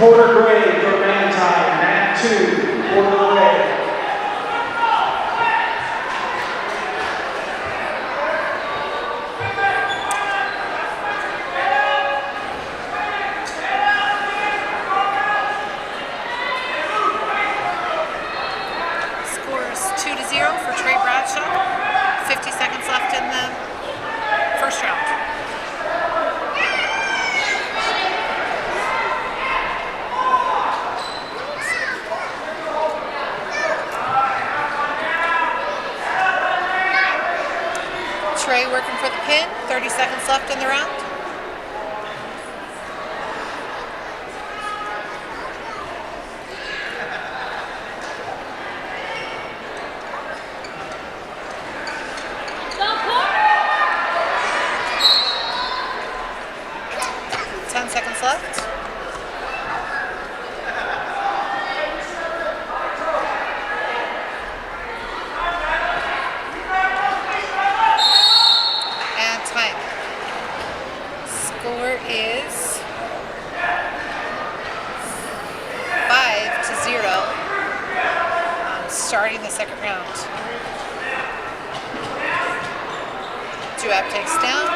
Porter Gray for Manti, mat 2. Porter Gray. Scores 2-0 for Trey Bradshaw. 50 seconds left in the first round. Trey working for the pin. 30 seconds left in the round. Seconds left. And time. Score is 5-0. Starting the second round. Duap takes down.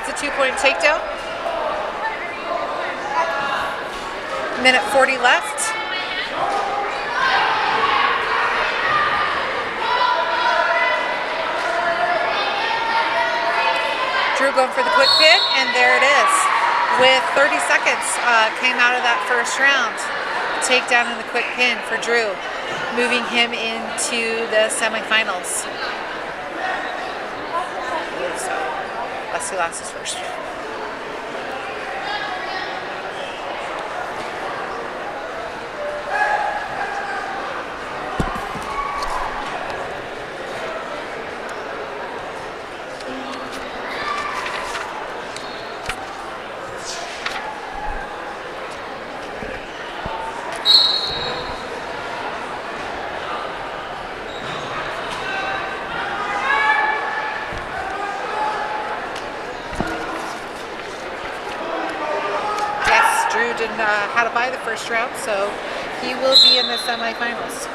gets a 2-point takedown. Minute 40 left. Drew going for the quick pin, and there it is. With 30 seconds came out of that first round. Takedown and the quick pin for Drew, moving him into the semifinals. So let's see Lass's first. Didn't how to buy the first round, so he will be in the semifinals.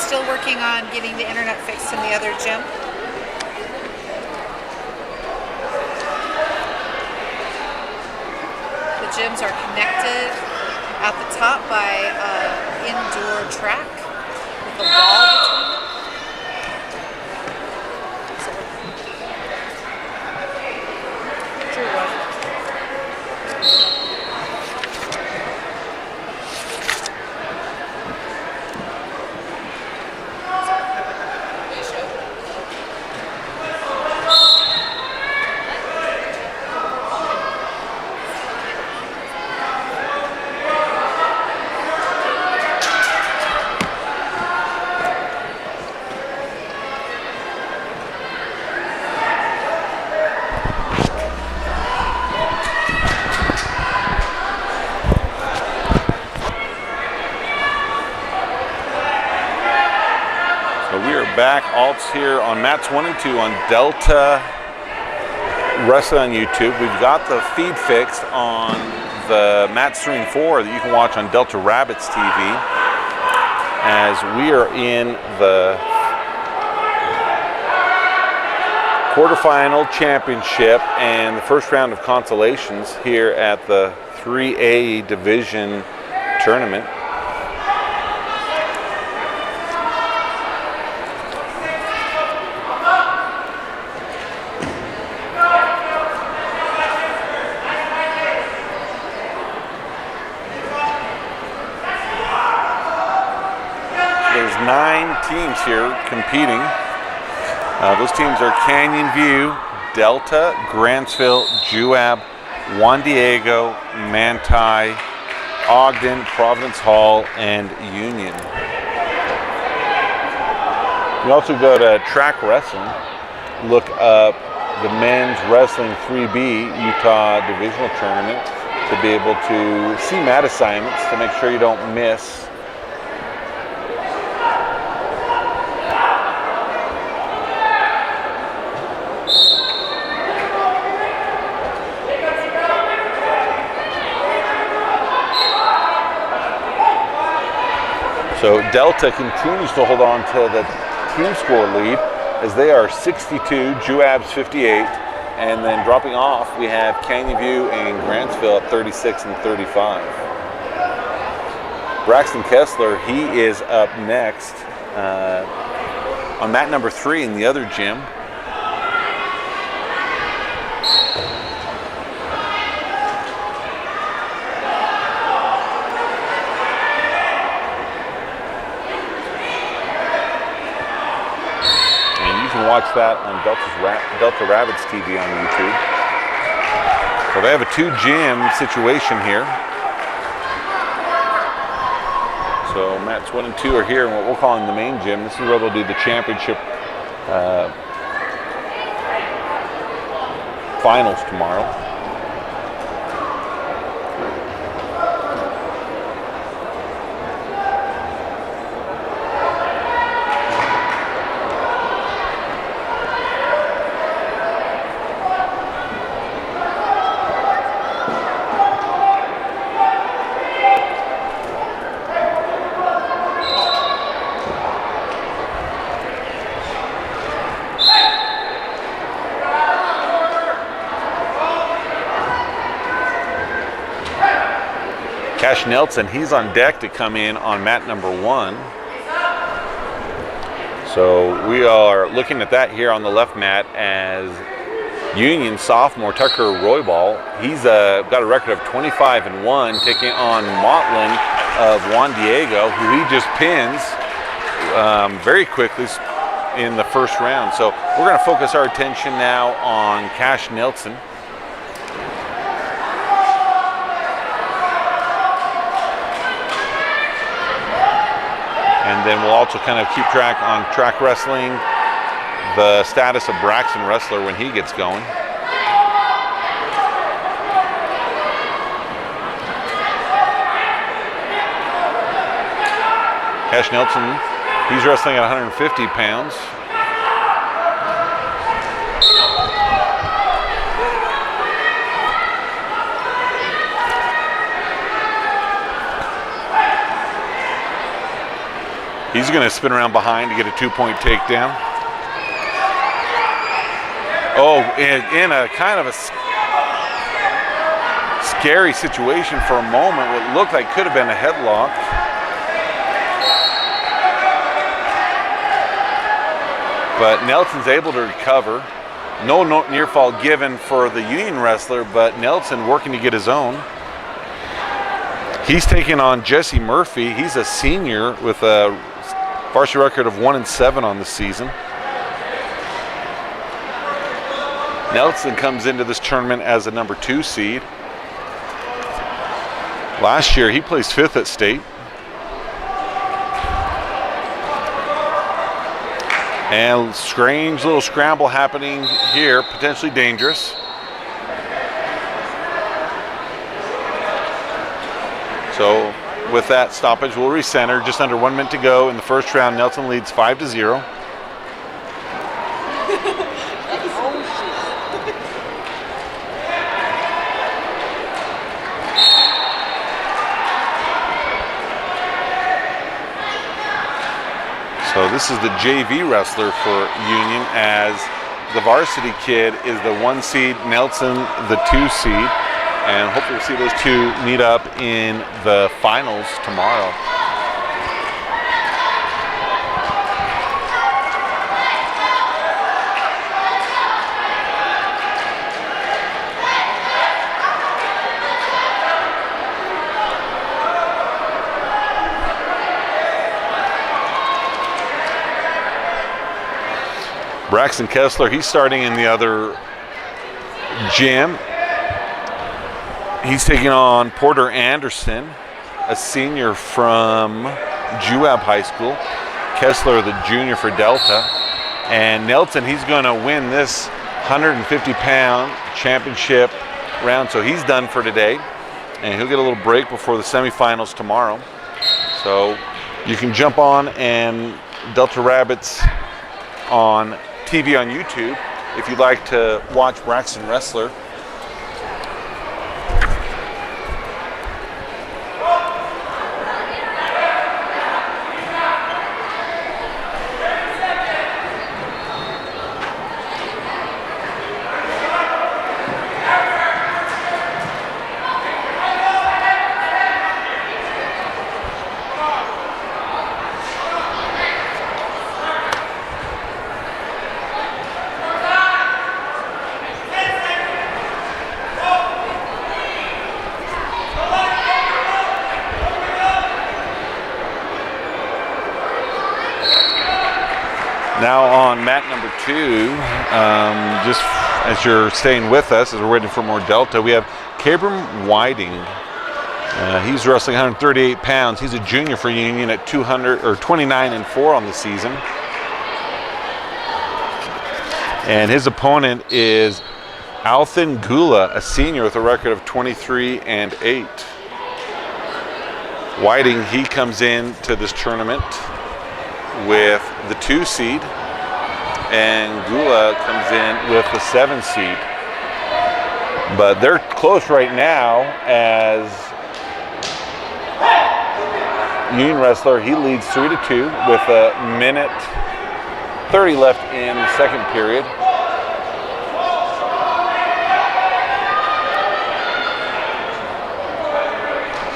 Still working on getting the internet fixed in the other gym. The gyms are connected at the top by an indoor track with a wall between them. Drew won. Back alts here on Mats 1 and 2 on Delta Wrestling on YouTube. We've got the feed fixed on the Mats 3 and 4 that you can watch on Delta Rabbits TV, as we are in the quarterfinal championship and the first round of consolations here at the 3A division tournament. There's 9 teams here competing. Those teams are Canyon View, Delta, Grantsville, Juab, Juan Diego, Manti, Ogden, Providence Hall, and Union. You also go to Track Wrestling, look up the Men's Wrestling 3B Utah Divisional Tournament to be able to see mat assignments to make sure you don't miss. So Delta continues to hold on to the team score lead as they are 62, Juab's 58, and then dropping off we have Canyon View and Grantsville at 36 and 35. Braxton Kessler, he is up next on mat number 3 in the other gym. Watch that on Delta Rabbits TV on YouTube. So they have a 2-gym situation here. So Mats 1 and 2 are here in what we're calling the main gym. This is where they'll do the championship finals tomorrow. Cash Nelson, he's on deck to come in on mat number 1. So we are looking at that here on the left mat as Union sophomore Tucker Roybal. He's got a record of 25-1, taking on Motlin of Juan Diego, who he just pins very quickly in the first round. So we're going to focus our attention now on Cash Nelson. And then we'll also kind of keep track on track wrestling, the status of Braxton Wrestler when he gets going. Cash Nelson, he's wrestling at 150 pounds. He's going to spin around behind to get a 2-point takedown. Oh, in a kind of a scary situation for a moment. What looked like could have been a headlock. But Nelson's able to recover. No near fall given for the Union wrestler, but Nelson working to get his own. He's taking on Jesse Murphy. He's a senior with a varsity record of 1-7 on the season. Nelson comes into this tournament as a number 2 seed. Last year he placed 5th at state. And strange little scramble happening here, potentially dangerous. So with that stoppage, we'll recenter. Just under 1 minute to go in the first round. Nelson leads 5-0. So this is the JV wrestler for Union, as the varsity kid is the 1 seed, Nelson the 2 seed. And hopefully we'll see those two meet up in the finals tomorrow. Braxton Kessler, he's starting in the other gym. He's taking on Porter Anderson, a senior from Juab High School. Kessler, the junior for Delta. And Nelson, he's going to win this 150-pound championship round. So he's done for today. And he'll get a little break before the semifinals tomorrow. So you can jump on and Delta Rabbits on TV on YouTube if you'd like to watch Braxton Wrestler. Now on mat number 2, just as you're staying with us, as we're waiting for more Delta, we have Cabram Whiting. He's wrestling 138 pounds. He's a junior for Union at 29-4 on the season. And his opponent is Althan Gula, a senior with a record of 23-8. Whiting, he comes in to this tournament with the 2 seed, and Gula comes in with the 7 seed. But they're close right now, as Union wrestler, he leads 3-2 with a minute 30 left in the second period.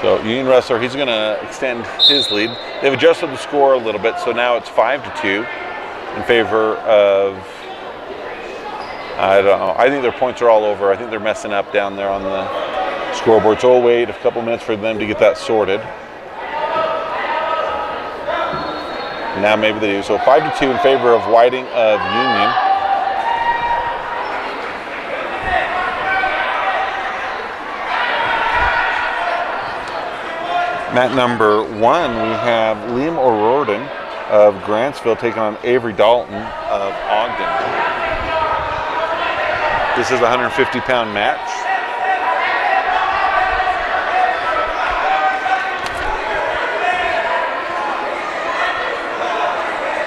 So Union Wrestler, he's going to extend his lead. They've adjusted the score a little bit, so now it's 5-2 in favor of, I don't know. I think their points are all over. I think they're messing up down there on the scoreboard. So we'll wait a couple minutes for them to get that sorted. Now maybe they do. So 5-2 in favor of Whiting of Union. Mat number 1, we have Liam O'Riordan of Grantsville taking on Avery Dalton of Ogden. This is a 150-pound match.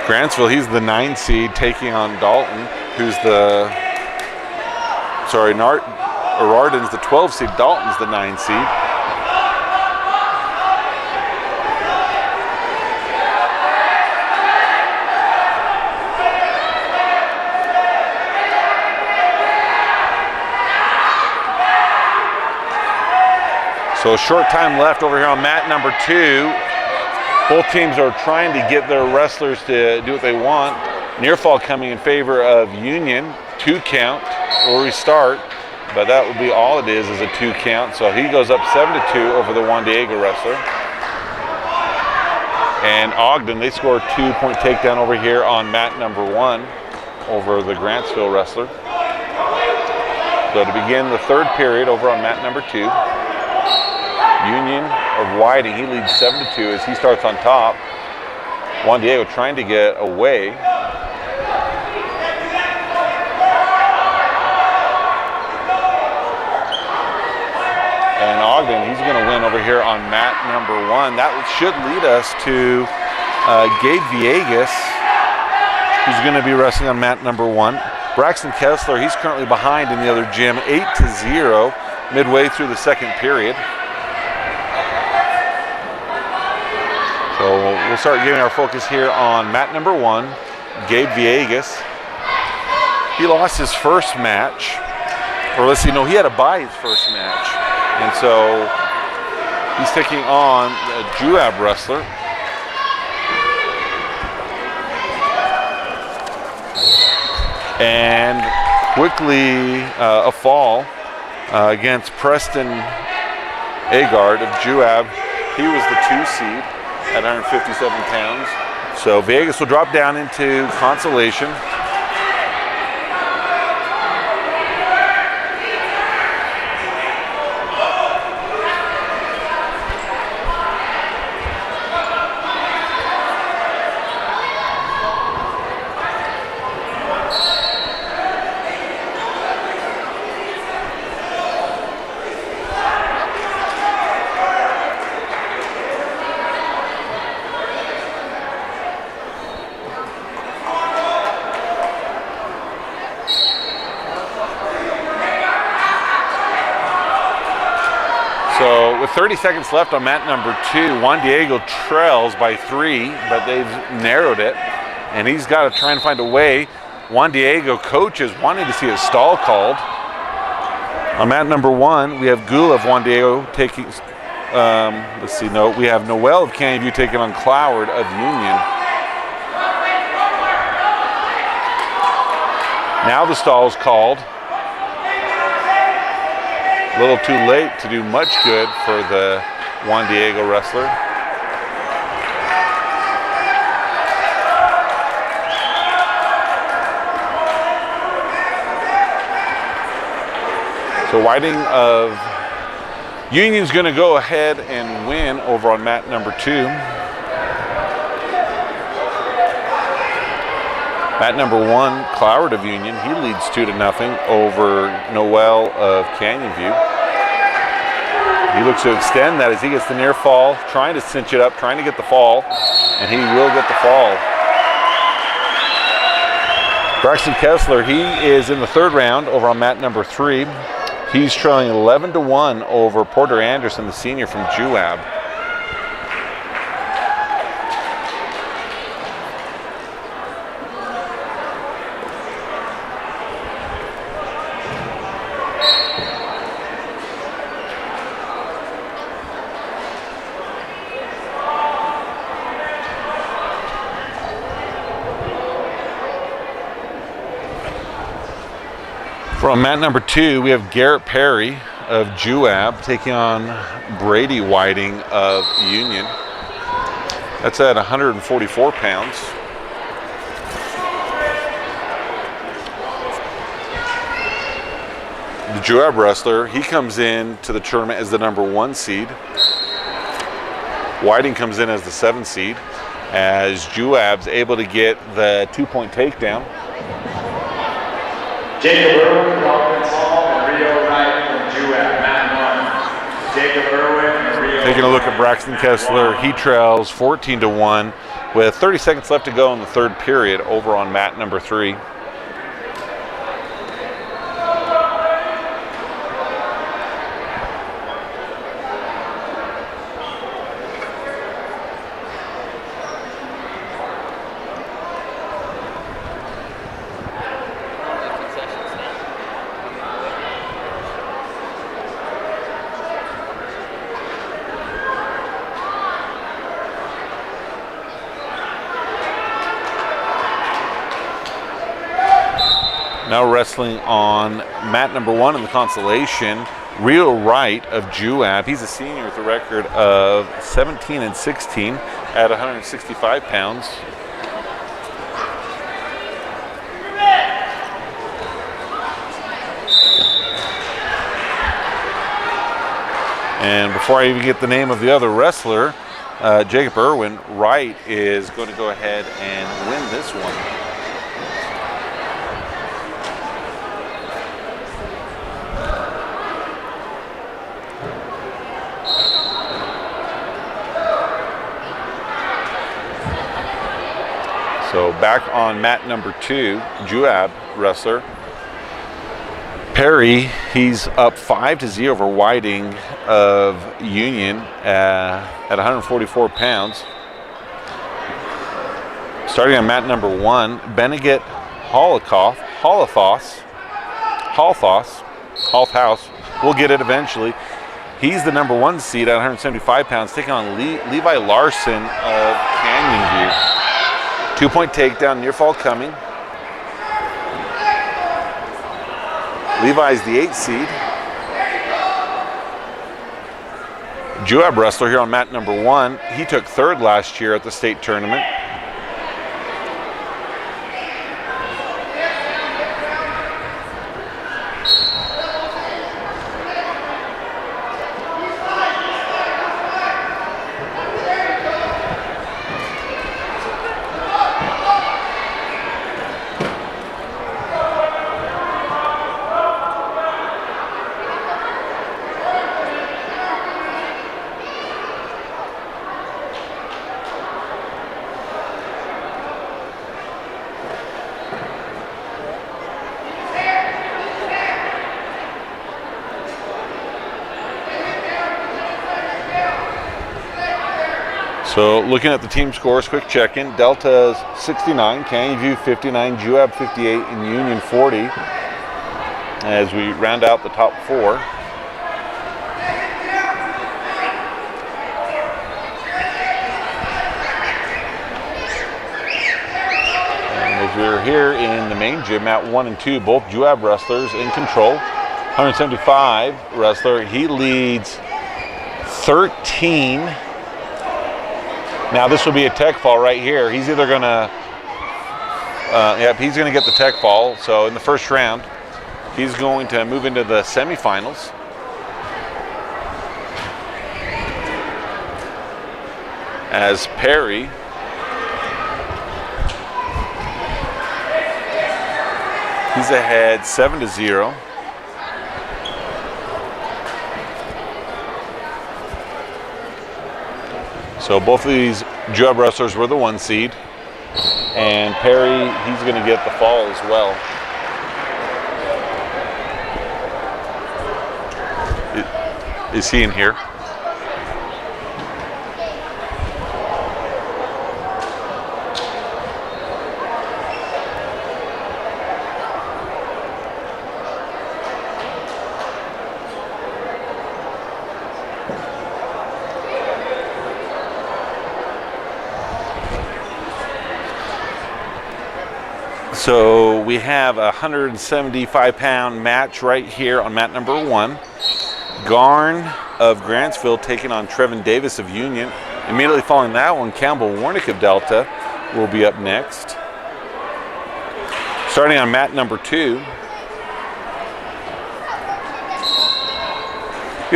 Grantsville, he's the 9 seed taking on Dalton, who's the, O'Riordan's the 12 seed, Dalton's the 9 seed. So a short time left over here on mat number 2. Both teams are trying to get their wrestlers to do what they want. Near fall coming in favor of Union. 2 count will restart, but that will be all it is a 2 count. So he goes up 7-2 over the Juan Diego wrestler. And Ogden, they score a 2-point takedown over here on mat number 1 over the Grantsville wrestler. So to begin the 3rd period over on mat number 2. Union of Whiting, he leads 7-2 as he starts on top. Juan Diego trying to get away. And Ogden, he's going to win over here on mat number 1. That should lead us to Gabe Villegas, who's going to be wrestling on mat number 1. Braxton Kessler, he's currently behind in the other gym, 8-0, midway through the 2nd period. So we'll start getting our focus here on mat number 1, Gabe Villegas. He lost his first match, or let's see, no, he had to buy his first match. And so he's taking on a Juab wrestler. And quickly a fall against Preston Agard of Juab. He was the 2 seed. At 157 pounds. So Vegas will drop down into consolation. So with 30 seconds left on mat number 2, Juan Diego trails by 3, but they've narrowed it, and he's got to try and find a way. Juan Diego coaches wanting to see a stall called. On mat number 1, we have Gula of Juan Diego taking, we have Noel of Canyon View taking on Cloward of Union. Now the stall is called. A little too late to do much good for the Juan Diego wrestler. So Whiting of Union's going to go ahead and win over on mat number 2. Mat number 1, Cloward of Union, he leads 2-0 over Noel of Canyon View. He looks to extend that as he gets the near fall, trying to cinch it up, trying to get the fall, and he will get the fall. Braxton Kessler, he is in the 3rd round over on mat number 3. He's trailing 11-1 over Porter Anderson, the senior from Juab. From mat number 2, we have Garrett Perry of Juab taking on Brady Whiting of Union. That's at 144 pounds. The Juab wrestler, he comes in to the tournament as the number 1 seed. Whiting comes in as the 7 seed, as Juab's able to get the 2-point takedown. Jacob Irwin, Providence Hall, and Rio Wright from Juab, mat 1. Jacob Irwin and Rio. Taking a look at Braxton Kessler, he trails 14-1 with 30 seconds left to go in the 3rd period over on mat number 3. Now wrestling on mat number 1 in the consolation, Rio Wright of Juab. He's a senior with a record of 17-16 at 165 pounds. And before I even get the name of the other wrestler, Jacob Irwin, Wright is going to go ahead and win this one. So back on mat number 2, Juab wrestler Perry, he's up 5-0 over Whiting of Union at 144 pounds. Starting on mat number 1, Benedict Holthhouse, we'll get it eventually. He's the number 1 seed at 175 pounds, taking on Levi Larson of Canyon View. 2-point takedown, near fall coming. Levi's the 8th seed. Juab wrestler here on mat number 1. He took 3rd last year at the state tournament. So looking at the team scores, quick check-in. Delta's 69, Canyon View 59, Juab 58, and Union 40 as we round out the top 4. And as we're here in the main gym, mat 1 and 2, both Juab wrestlers in control. 175 wrestler, he leads 13. Now this will be a tech fall right here. He's either gonna, he's gonna get the tech fall. So in the first round, he's going to move into the semifinals. As Perry he's ahead 7-0. So both of these Juab wrestlers were the 1 seed, and Perry, he's going to get the fall as well. Is he in here? So we have a 175-pound match right here on mat number 1. Garn of Grantsville taking on Trevin Davis of Union. Immediately following that one, Campbell Warnick of Delta will be up next. Starting on mat number 2, we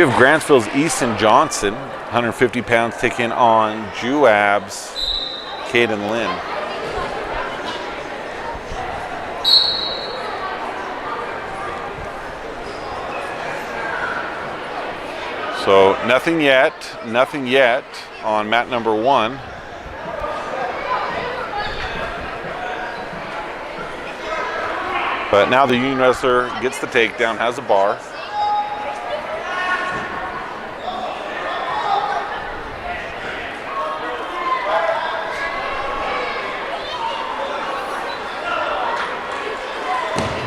have Grantsville's Easton Johnson, 150 pounds, taking on Juab's Caden Lynn. So nothing yet on mat number 1. But now the Union wrestler gets the takedown, has a bar.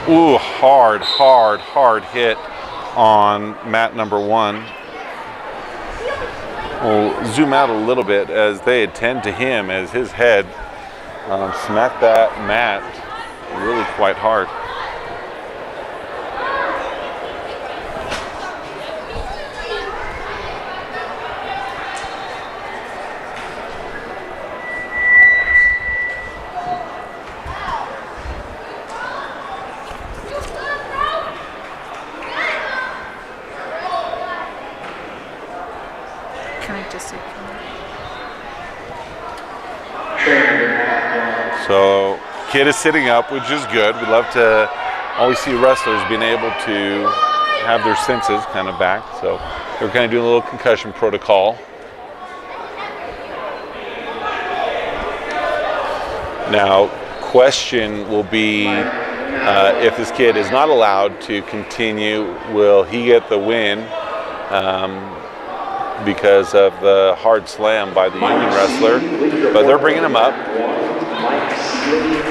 Ooh, hard hit on mat number 1. We'll zoom out a little bit as they attend to him as his head smacked that mat really quite hard. Can I just say? So kid is sitting up, which is good. We love to always see wrestlers being able to have their senses kind of back. So they're kind of doing a little concussion protocol. Now, question will be if this kid is not allowed to continue, will he get the win because of the hard slam by the Union wrestler? But they're bringing him up.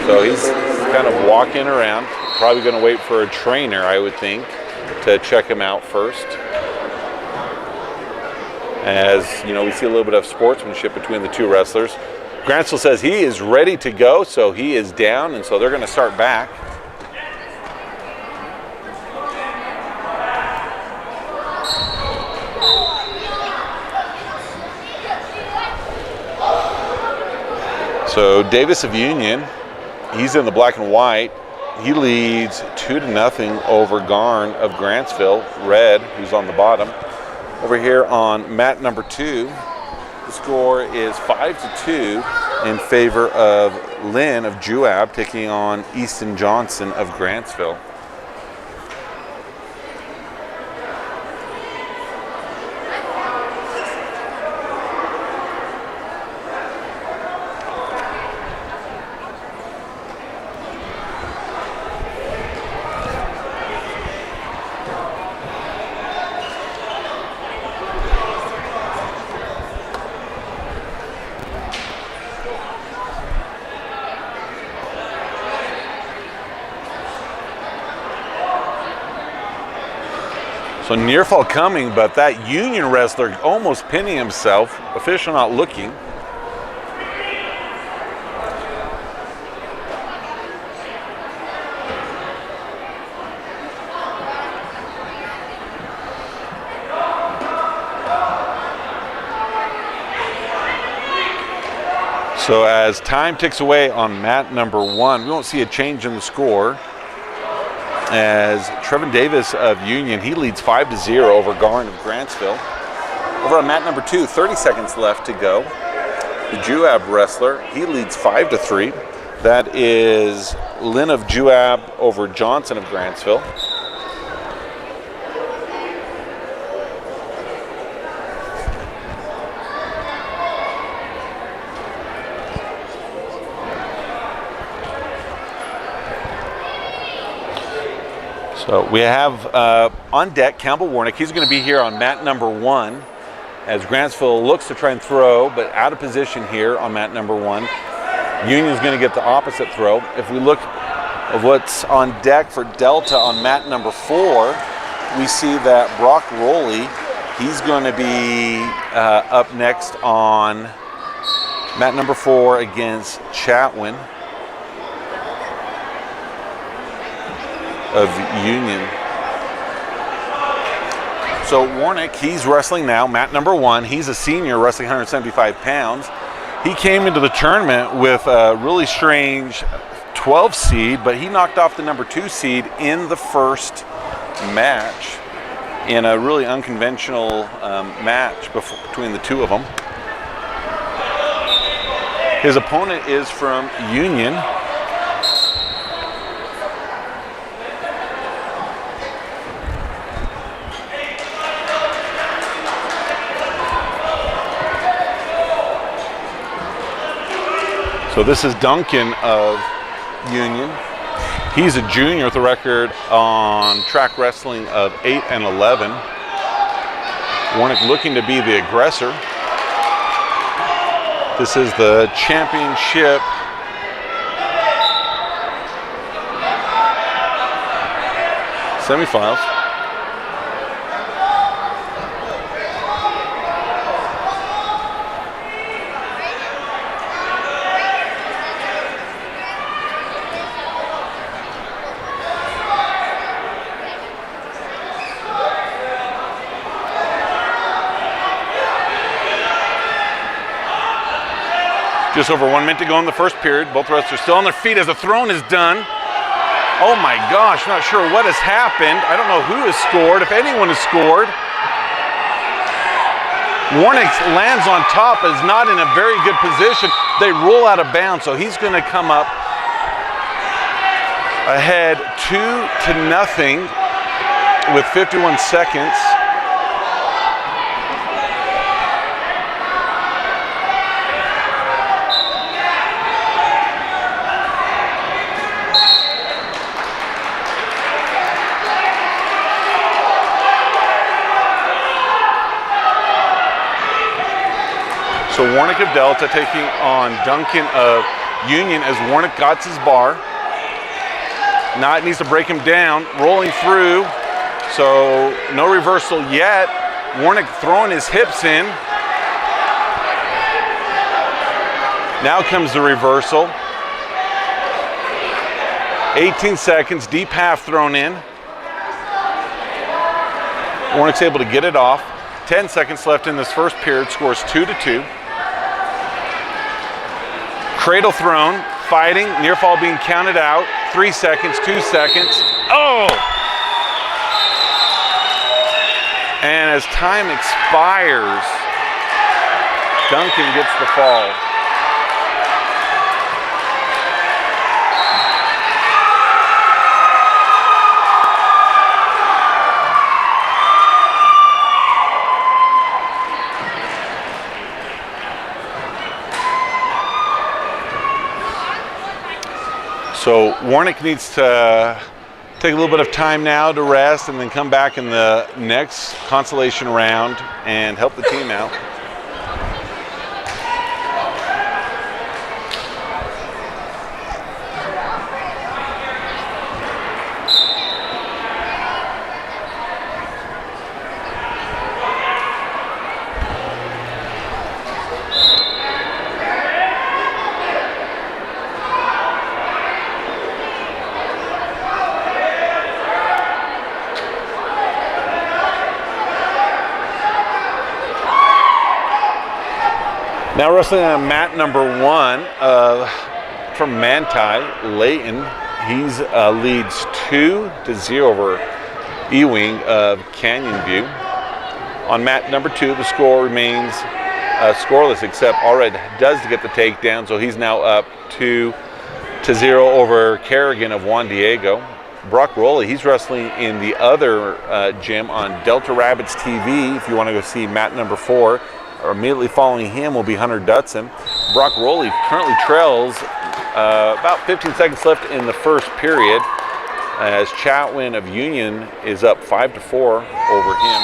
So he's kind of walking around, probably going to wait for a trainer, I would think, to check him out first. As you know, we see a little bit of sportsmanship between the two wrestlers. Grantsville says he is ready to go, so he is down, and so they're going to start back. So Davis of Union, he's in the black and white. He leads 2-0 over Garn of Grantsville, red, who's on the bottom. Over here on mat number 2, the score is 5-2 in favor of Lynn of Juab taking on Easton Johnson of Grantsville. So near fall coming, but that Union wrestler almost pinning himself, official not looking. So as time ticks away on mat number 1, we won't see a change in the score. As Trevin Davis of Union, he leads 5-0 over Garn of Grantsville. Over on mat number 2, 30 seconds left to go. The Juab wrestler, he leads 5-3. That is Lynn of Juab over Johnson of Grantsville. So we have on deck Campbell Warnick. He's going to be here on mat number 1 as Grantsville looks to try and throw, but out of position here on mat number 1. Union's going to get the opposite throw. If we look at what's on deck for Delta on mat number 4, we see that Brock Rowley, he's going to be up next on mat number 4 against Chatwin. of Union. So Warnick, he's wrestling now, mat number 1. He's a senior wrestling 175 pounds. He came into the tournament with a really strange 12 seed, but he knocked off the number 2 seed in the first match in a really unconventional match between the two of them. His opponent is from Union. So this is Duncan of Union. He's a junior with a record on track wrestling of 8-11. Warnick looking to be the aggressor. This is the championship semifinals. Just over 1 minute to go in the first period. Both wrestlers still on their feet as the throne is done. Oh my gosh, not sure what has happened. I don't know who has scored, if anyone has scored. Warnick lands on top, is not in a very good position. They roll out of bounds, so he's going to come up ahead 2-0 with 51 seconds. So Warnick of Delta taking on Duncan of Union as Warnick got his bar. Now it needs to break him down, rolling through. So no reversal yet. Warnick throwing his hips in. Now comes the reversal. 18 seconds, deep half thrown in. Warnick's able to get it off. 10 seconds left in this first period, scores 2-2. Cradle thrown, fighting, near fall being counted out. 3 seconds, 2 seconds. Oh! And as time expires, Duncan gets the fall. So Warnick needs to take a little bit of time now to rest and then come back in the next consolation round and help the team out. Now wrestling on mat number 1 from Manti, Layton. He's leads 2-0 over Ewing of Canyon View. On mat number 2, the score remains scoreless, except Allred does get the takedown, so he's now up 2-0 over Kerrigan of Juan Diego. Brock Rowley, he's wrestling in the other gym on Delta Rabbits TV. If you want to go see mat number 4. Or immediately following him will be Hunter Dutson. Brock Rowley currently trails about 15 seconds left in the first period as Chatwin of Union is up 5-4 over him.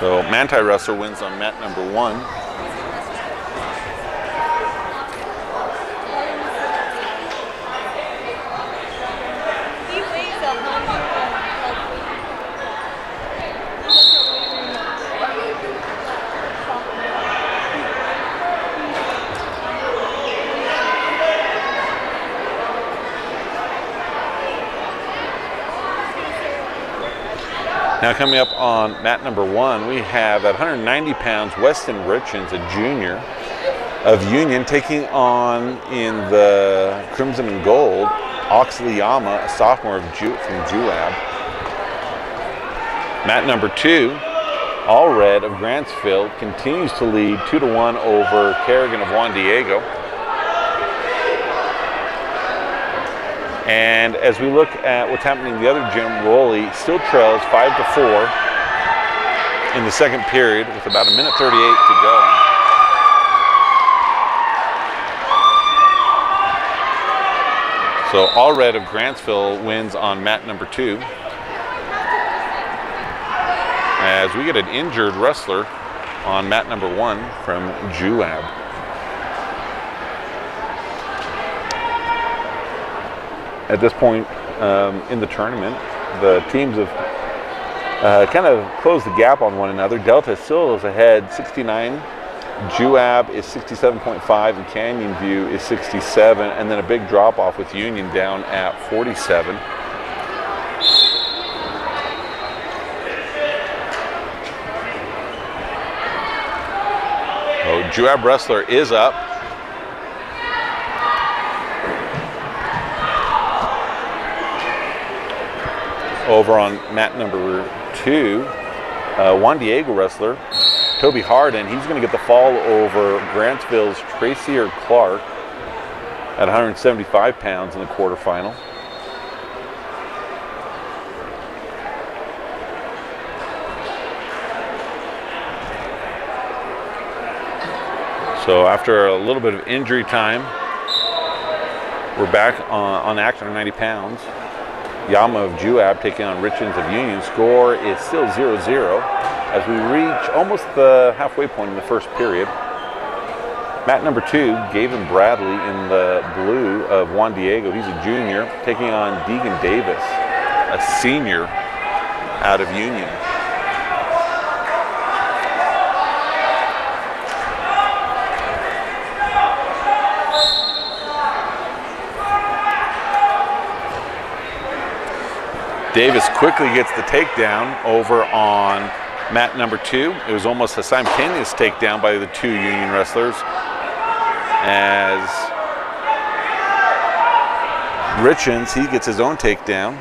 So Manti Wrestler wins on mat number 1. Now coming up on mat number 1, we have at 190 pounds, Weston Richens, a junior of Union, taking on in the crimson and gold, Oxley Yama, a sophomore from Juab. Mat number 2, All Red of Grantsville, continues to lead 2-1 over Kerrigan of Juan Diego. And as we look at what's happening in the other gym, Rowley still trails 5-4 in the second period with about 1:38 to go. So All Red of Grantsville wins on mat number 2. As we get an injured wrestler on mat number 1 from Juab. At this point in the tournament, the teams have kind of closed the gap on one another. Delta still is ahead 69. Juab is 67.5 and Canyon View is 67, and then a big drop off with Union down at 47. So Juab wrestler is up. Over on mat number 2, Juan Diego wrestler Toby Harden, he's going to get the fall over Grantsville's Tracier Clark at 175 pounds in the quarterfinal. So after a little bit of injury time, we're back on action at 90 pounds. Yama of Juab taking on Richens of Union. Score is still 0-0 as we reach almost the halfway point in the first period. Mat number 2, Gavin Bradley in the blue of Juan Diego. He's a junior taking on Deegan Davis, a senior out of Union. Davis quickly gets the takedown over on mat number 2. It was almost a simultaneous takedown by the 2 Union wrestlers, as Richens, he gets his own takedown,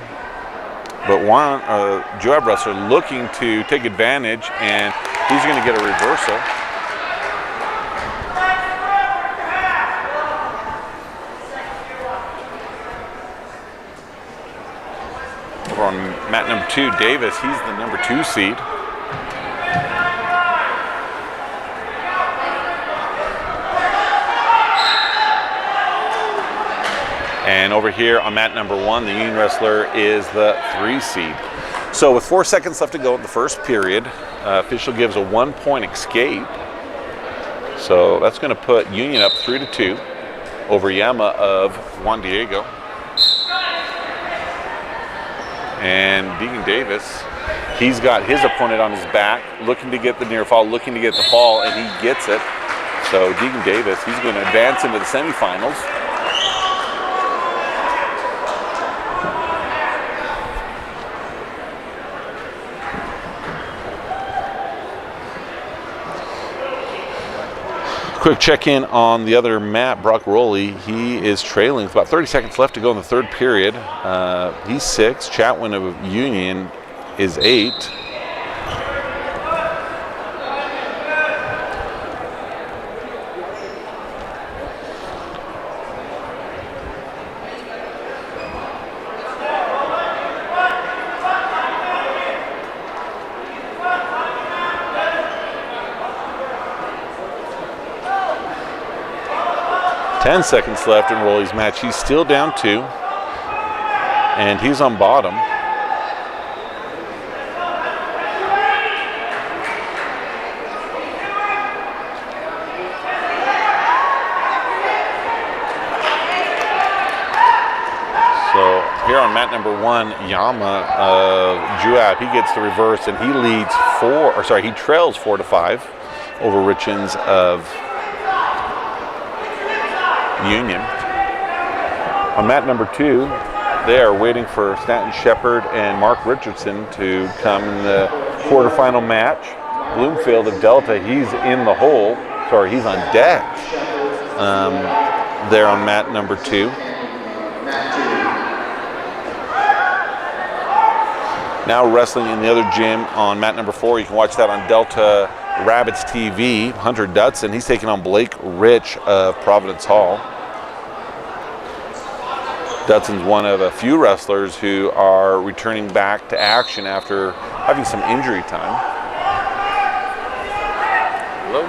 but one Juab wrestler looking to take advantage, and he's going to get a reversal. Over on mat number 2, Davis, he's the number 2 seed. And over here on mat number 1, the Union wrestler is the 3 seed. So with 4 seconds left to go in the first period, official gives a 1-point escape. So that's going to put Union up 3-2 over Yama of Juan Diego. And Deegan Davis, he's got his opponent on his back, looking to get the near fall, looking to get the fall, and he gets it. So Deegan Davis, he's going to advance into the semifinals. Quick check-in on the other mat, Brock Rowley. He is trailing with about 30 seconds left to go in the third period. He's 6. Chatwin of Union is 8. Ten seconds left in Rowley's match. He's still down 2, and he's on bottom. So here on mat number 1, Yama of Juab, he gets the reverse, and he leads he trails 4-5 over Richens of Union. On mat number 2, They are waiting for Stanton Shepard and Mark Richardson to come in the quarterfinal match. Bloomfield of Delta, he's in the hole. Sorry, he's on deck. There on mat number 2. Now wrestling in the other gym on mat number 4. You can watch that on Delta Rabbits TV. Hunter Dutson, he's taking on Blake Rich of Providence Hall. Dutson's one of a few wrestlers who are returning back to action after having some injury time. Hello,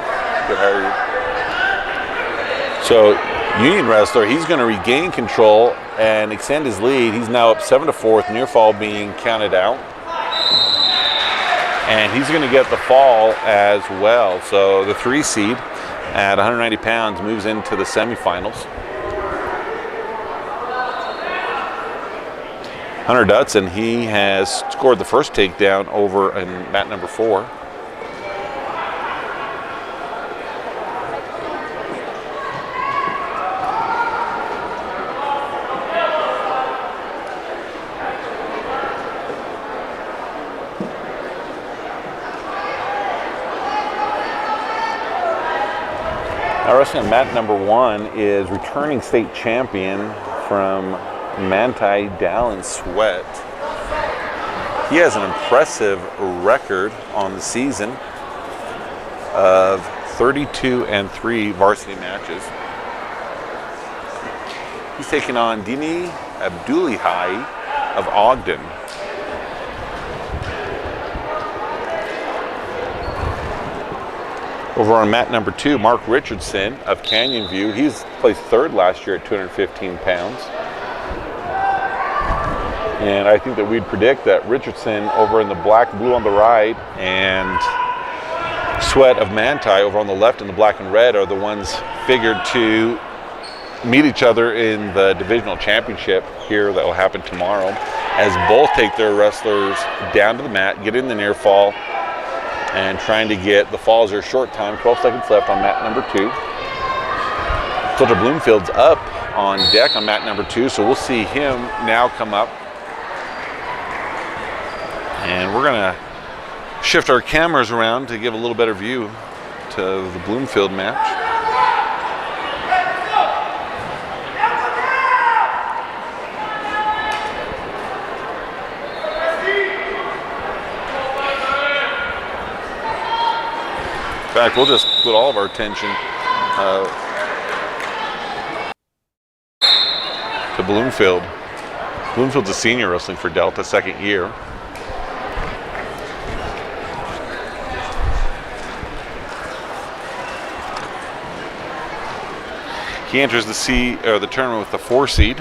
good, how are you? So, Union wrestler, he's going to regain control and extend his lead. He's now up 7-4 with near fall being counted out. And he's going to get the fall as well. So the 3 seed at 190 pounds moves into the semifinals. Hunter Dutson, he has scored the first takedown over in mat number 4. Now wrestling mat number 1 is returning state champion from Manti, Dallin Sweat. He has an impressive record on the season of 32-3 varsity matches. He's taking on Dini Abdullahi of Ogden. Over on mat number 2, Mark Richardson of Canyon View. He's placed 3rd last year at 215 pounds. And I think that we'd predict that Richardson over in the black and blue on the right and Sweat of Manti over on the left in the black and red are the ones figured to meet each other in the divisional championship here that will happen tomorrow, as both take their wrestlers down to the mat, get in the near fall, and trying to get the falls are a short time, 12 seconds left on mat number 2. Filter Bloomfield's up on deck on mat number 2, so we'll see him now come up. And we're gonna shift our cameras around to give a little better view to the Bloomfield match. In fact, we'll just put all of our attention to Bloomfield. Bloomfield's a senior wrestling for Delta, 2nd year. He enters the tournament with the 4 seed.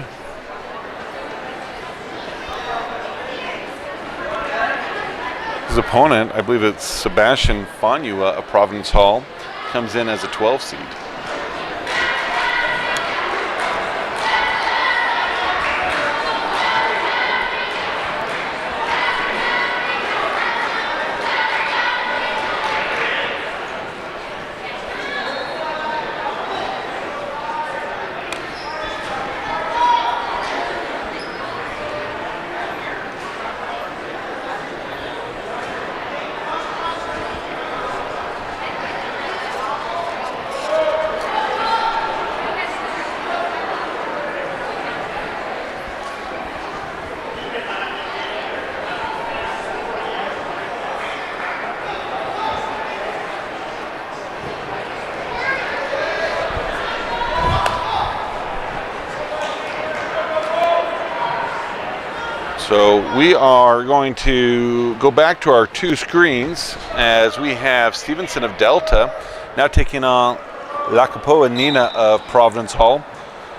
His opponent, I believe it's Sebastian Fanua of Providence Hall, comes in as a 12 seed. So we are going to go back to our 2 screens as we have Stevenson of Delta now taking on Lacapoa Nina of Providence Hall.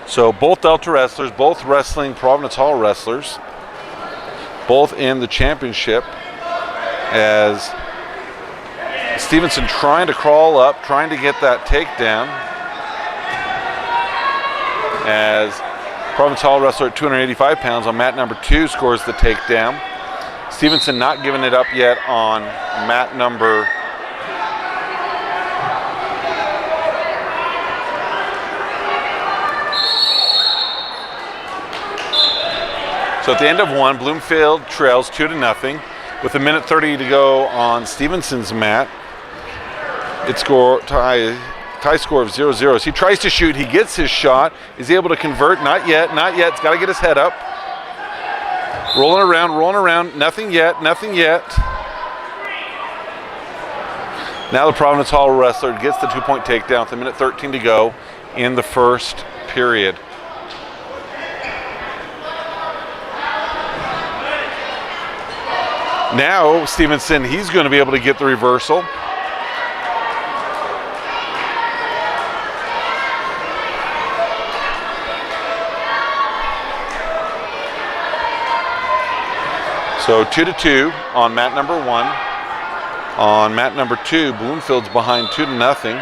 So both Delta wrestlers, both wrestling Providence Hall wrestlers, both in the championship, as Stevenson trying to crawl up, trying to get that takedown, as Providence Hall wrestler at 285 pounds on mat number 2 scores the takedown. Stevenson not giving it up yet on mat number 2. So at the end of one, Bloomfield trails 2-0 with 1:30 to go on Stevenson's mat. It's tie score of 0-0. He tries to shoot. He gets his shot. Is he able to convert? Not yet. Not yet. He's got to get his head up. Rolling around. Nothing yet. Now the Providence Hall wrestler gets the 2-point takedown with 1:13 to go in the first period. Now Stevenson, he's going to be able to get the reversal. So 2-2 on mat number 1. On mat number 2, Bloomfield's behind 2-0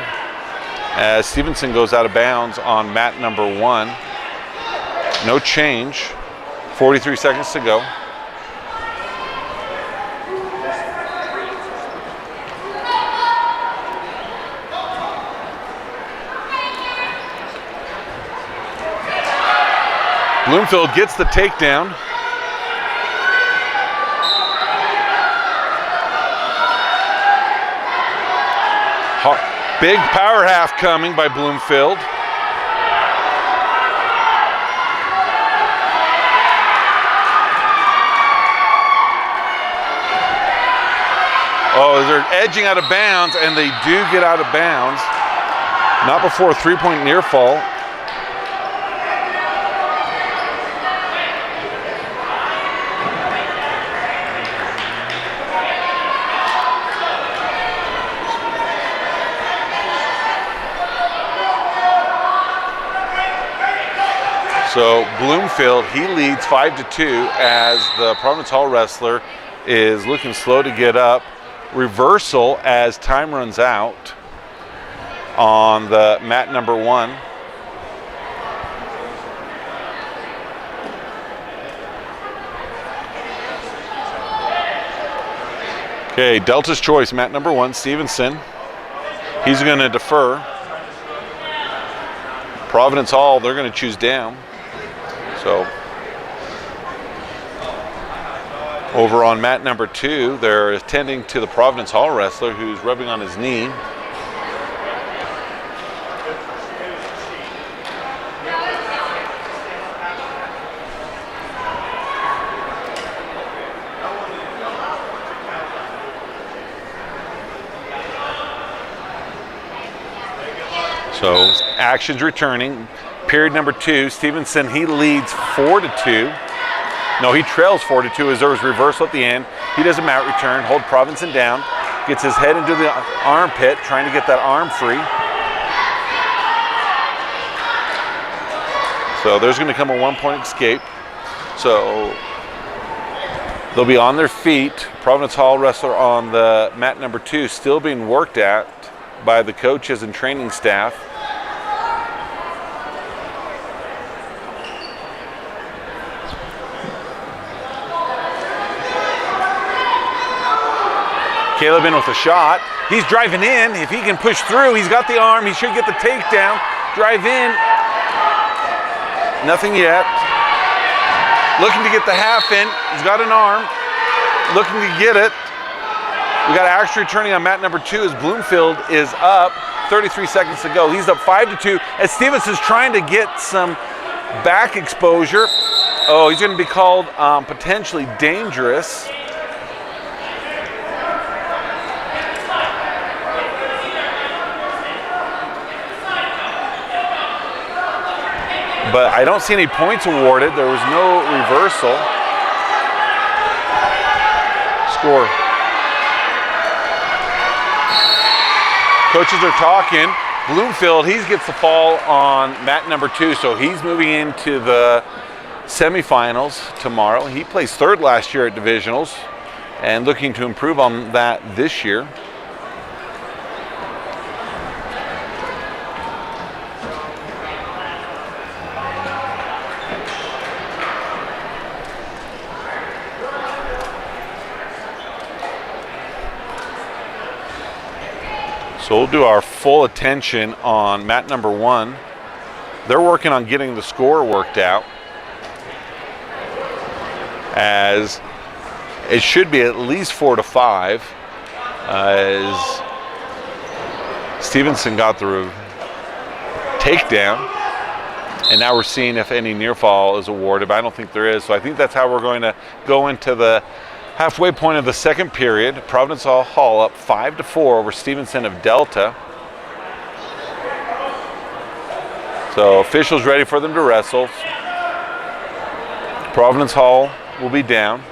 as Stevenson goes out of bounds on mat number 1. No change. 43 seconds to go. Bloomfield gets the takedown. Big power half coming by Bloomfield. Oh, they're edging out of bounds, and they do get out of bounds. Not before a 3-point near fall. So Bloomfield, he leads 5-2 as the Providence Hall wrestler is looking slow to get up. Reversal as time runs out on the mat number 1. Okay, Delta's choice, mat number 1, Stevenson. He's going to defer. Providence Hall, they're going to choose down. So over on mat number 2, they're attending to the Providence Hall wrestler who's rubbing on his knee. So action's returning. Period number 2, Stevenson, he leads 4-2. No, he trails 4-2 as there was reversal at the end. He does a mat return, hold Providence down, gets his head into the armpit, trying to get that arm free. So there's going to come a 1-point escape. So they'll be on their feet. Providence Hall wrestler on the mat number 2 still being worked at by the coaches and training staff. Caleb in with a shot. He's driving in. If he can push through, he's got the arm. He should get the takedown. Drive in. Nothing yet. Looking to get the half in. He's got an arm. Looking to get it. We got action returning on mat number 2 as Bloomfield is up. 33 seconds to go. He's up 5-2 as Stevenson's trying to get some back exposure. Oh, he's going to be called potentially dangerous. But I don't see any points awarded. There was no reversal. Score. Coaches are talking. Bloomfield, he gets the fall on mat number 2, so he's moving into the semifinals tomorrow. He placed 3rd last year at Divisionals and looking to improve on that this year. So we'll do our full attention on mat number 1. They're working on getting the score worked out. as it should be at least 4-5 as Stevenson got the takedown. And now we're seeing if any near fall is awarded, but I don't think there is. So I think that's how we're going to go into the halfway point of the second period. Providence Hall up 5-4 over Stevenson of Delta. So officials ready for them to wrestle. Providence Hall will be down.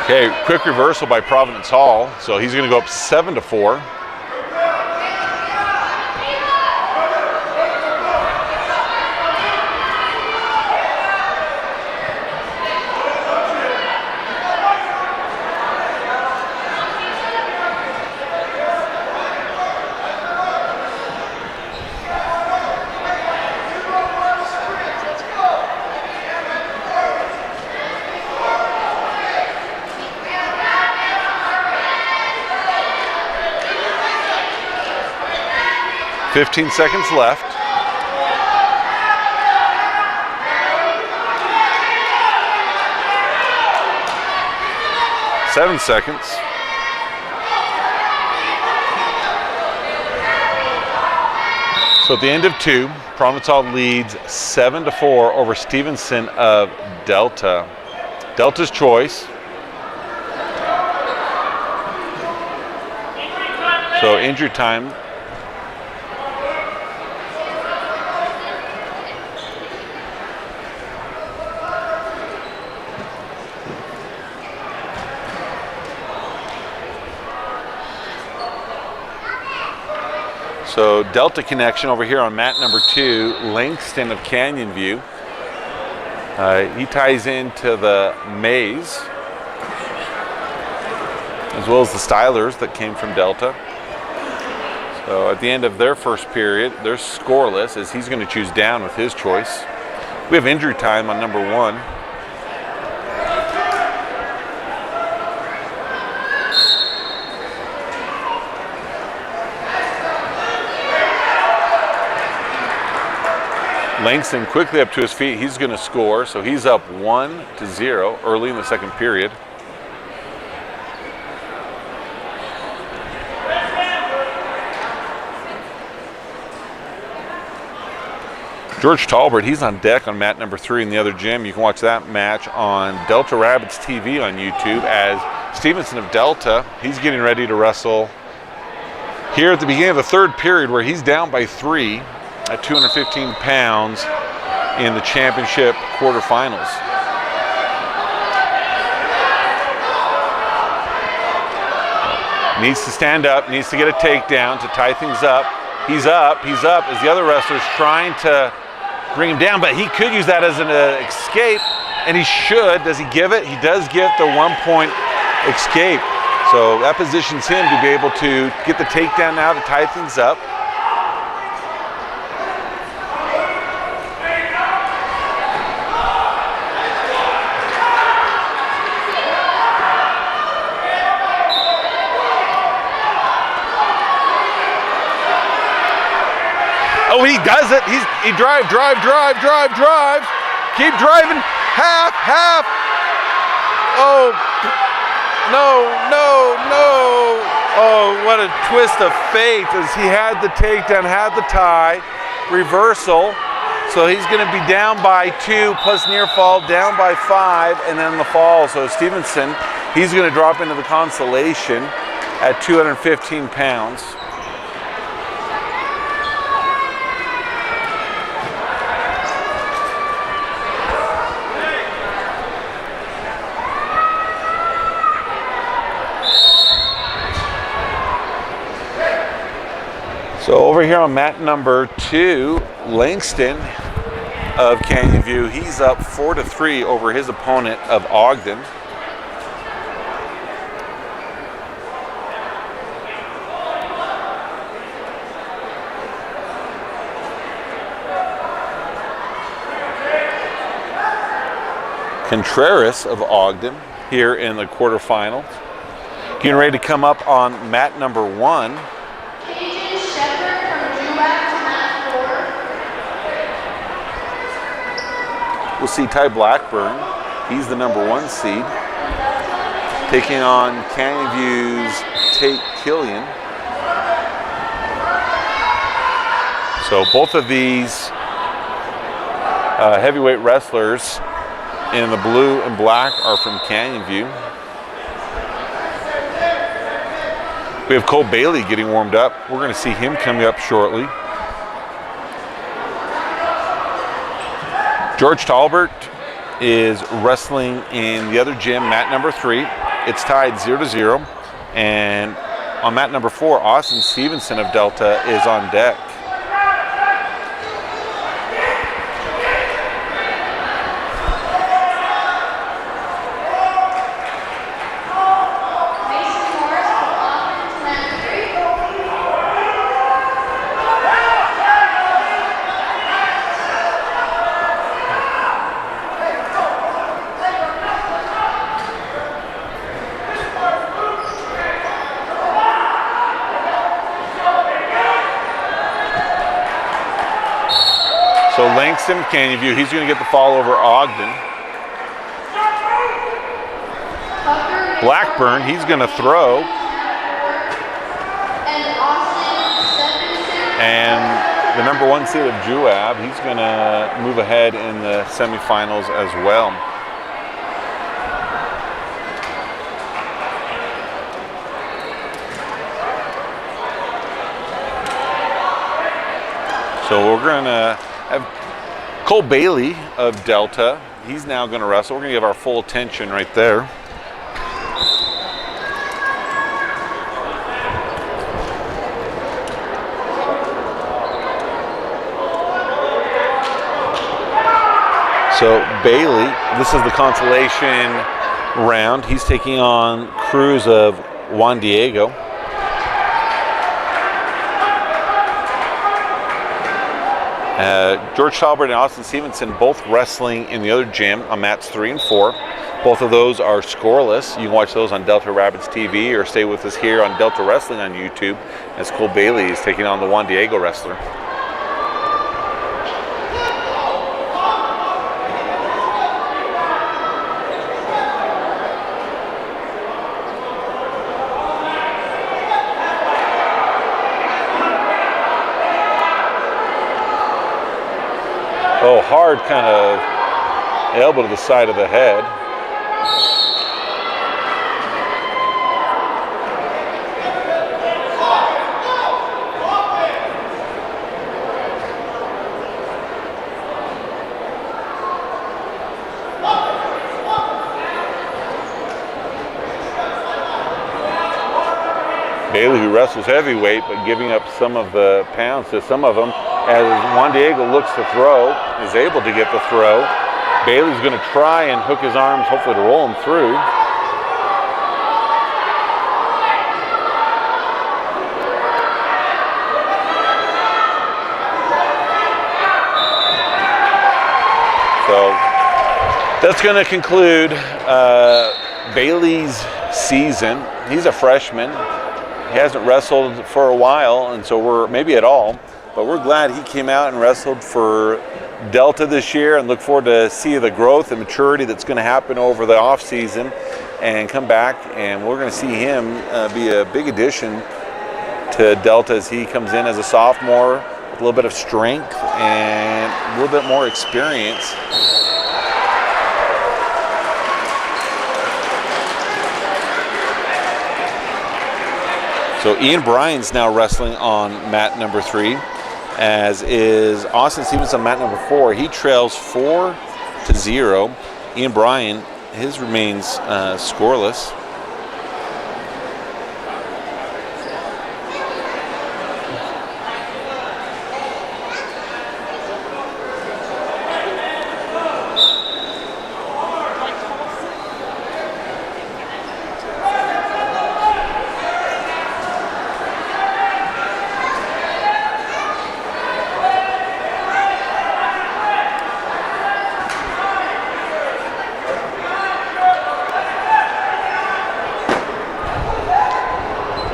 Okay, quick reversal by Providence Hall. So he's going to go up 7-4. Fifteen seconds left. Seven seconds. So at the end of two, Providence Hall leads 7-4 over Stevenson of Delta. Delta's choice. So injury time. So Delta connection over here on mat number 2, Langston of Canyon View. He ties into the maze, as well as the Stylers that came from Delta. So at the end of their first period, they're scoreless as he's going to choose down with his choice. We have injury time on number 1. Langston quickly up to his feet. He's going to score, so he's up 1-0 early in the second period. George Talbert, he's on deck on mat number 3 in the other gym. You can watch that match on Delta Rabbits TV on YouTube as Stevenson of Delta, he's getting ready to wrestle here at the beginning of the third period where he's down by 3 at 215 pounds in the championship quarterfinals. Needs to stand up, needs to get a takedown to tie things up. He's up as the other wrestler's trying to bring him down, but he could use that as an escape, and he should. Does he give it? He does get the 1-point escape. So that positions him to be able to get the takedown now to tie things up. Oh, he does it. He drive. Keep driving. Half. Oh, no. Oh, what a twist of fate as he had the takedown, had the tie, reversal. So he's going to be down by 2 plus near fall, down by 5, and then the fall. So Stevenson, he's going to drop into the consolation at 215 pounds. So over here on mat number 2, Langston of Canyon View, he's up 4-3 over his opponent of Ogden. Contreras of Ogden here in the quarterfinals. Getting ready to come up on mat number 1. Cajun Shepherd from Juab to mat 4. We'll see Ty Blackburn. He's the number 1 seed. Taking on Canyon View's Tate Killian. So both of these heavyweight wrestlers in the blue and black are from Canyon View. We have Cole Bailey getting warmed up. We're going to see him coming up shortly. George Talbert is wrestling in the other gym, mat number 3. It's tied 0-0. And on mat number 4, Austin Stevenson of Delta is on deck. So Langston of Canyon View, he's going to get the fall over Ogden. Blackburn, he's going to throw. And the number 1 seed of Juab, he's going to move ahead in the semifinals as well. So we're going to have Cole Bailey of Delta. He's now going to wrestle. We're going to give our full attention right there. So Bailey, this is the consolation round. He's taking on Cruz of Juan Diego. George Talbert and Austin Stevenson both wrestling in the other gym on mats 3 and 4. Both of those are scoreless. You can watch those on Delta Rapids TV or stay with us here on Delta Wrestling on YouTube as Cole Bailey is taking on the Juan Diego wrestler. Oh, hard kind of elbow to the side of the head. Bailey, who wrestles heavyweight, but giving up some of the pounds to some of them. As Juan Diego looks to throw, is able to get the throw. Bailey's going to try and hook his arms, hopefully to roll him through. So that's going to conclude Bailey's season. He's a freshman. He hasn't wrestled for a while, and so we're maybe at all. But we're glad he came out and wrestled for Delta this year and look forward to see the growth and maturity that's going to happen over the off season and come back, and we're going to see him be a big addition to Delta as he comes in as a sophomore with a little bit of strength and a little bit more experience. So Ian Bryan's now wrestling on mat number 3. As is Austin Stevens on mat number 4. He trails 4-0. Ian Bryan, his remains scoreless.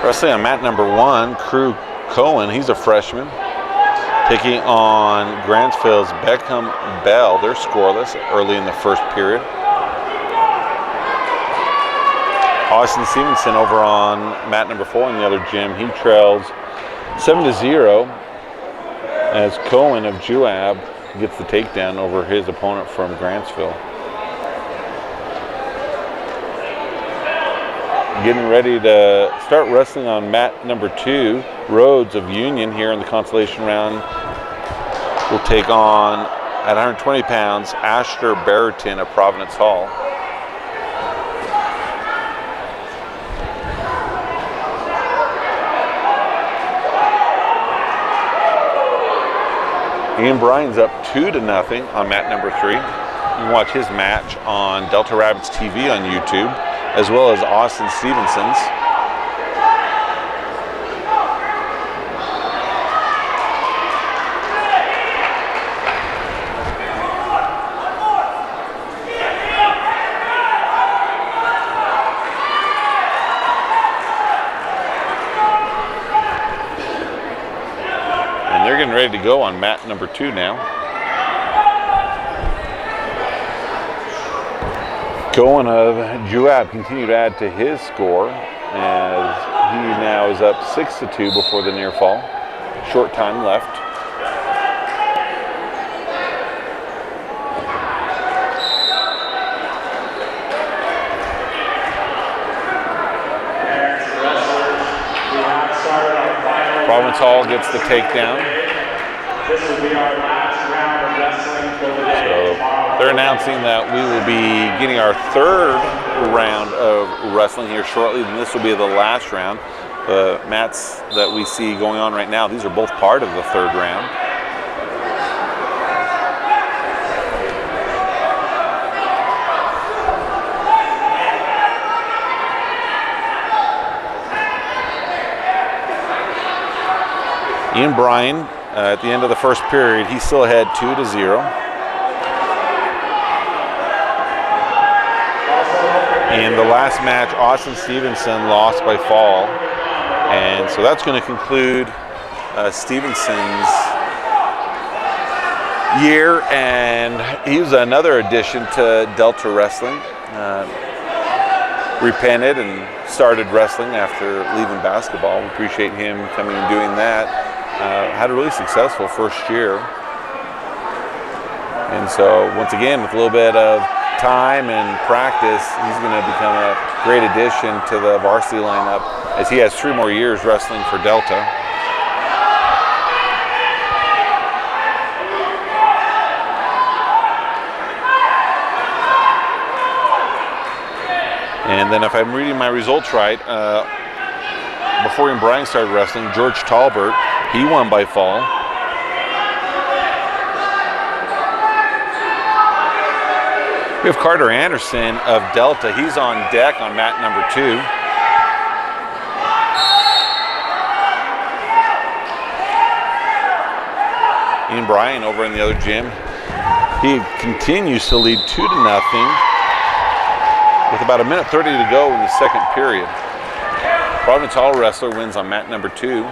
Wrestling on mat number 1, Crew Cohen. He's a freshman. Taking on Grantsville's Beckham Bell. They're scoreless early in the first period. Austin Stevenson over on mat number 4 in the other gym. He trails 7-0 as Cohen of Juab gets the takedown over his opponent from Grantsville. Getting ready to start wrestling on mat number 2, Rhodes of Union here in the consolation round will take on, at 120 pounds, Asher Barrington of Providence Hall. Ian Bryan's up 2-0 on mat number 3. You can watch his match on Delta Rabbits TV on YouTube, as well as Austin Stevenson's. And they're getting ready to go on mat number 2 now. Cohen of Juab continued to add to his score as he now is up 6-2 before the near fall. Short time left. Providence Hall gets the takedown. This will be our last round of wrestling for the day. So they're announcing that we will be getting our 3rd round of wrestling here shortly, and this will be the last round. The mats that we see going on right now, these are both part of the 3rd round. Ian Bryan, at the end of the first period, he still had 2-0. In the last match, Austin Stevenson lost by fall. And so that's going to conclude Stevenson's year. And he was another addition to Delta Wrestling. Repented and started wrestling after leaving basketball. We appreciate him coming and doing that. Had a really successful first year. And so once again, with a little bit of time and practice, he's going to become a great addition to the varsity lineup as he has 3 more years wrestling for Delta. And then if I'm reading my results right, before Ian Bryan started wrestling, George Talbert, he won by fall. We have Carter Anderson of Delta. He's on deck on mat number 2. Ian Bryan over in the other gym. He continues to lead 2-0 with about 1:30 to go in the second period. Providence Hall wrestler wins on mat number 2.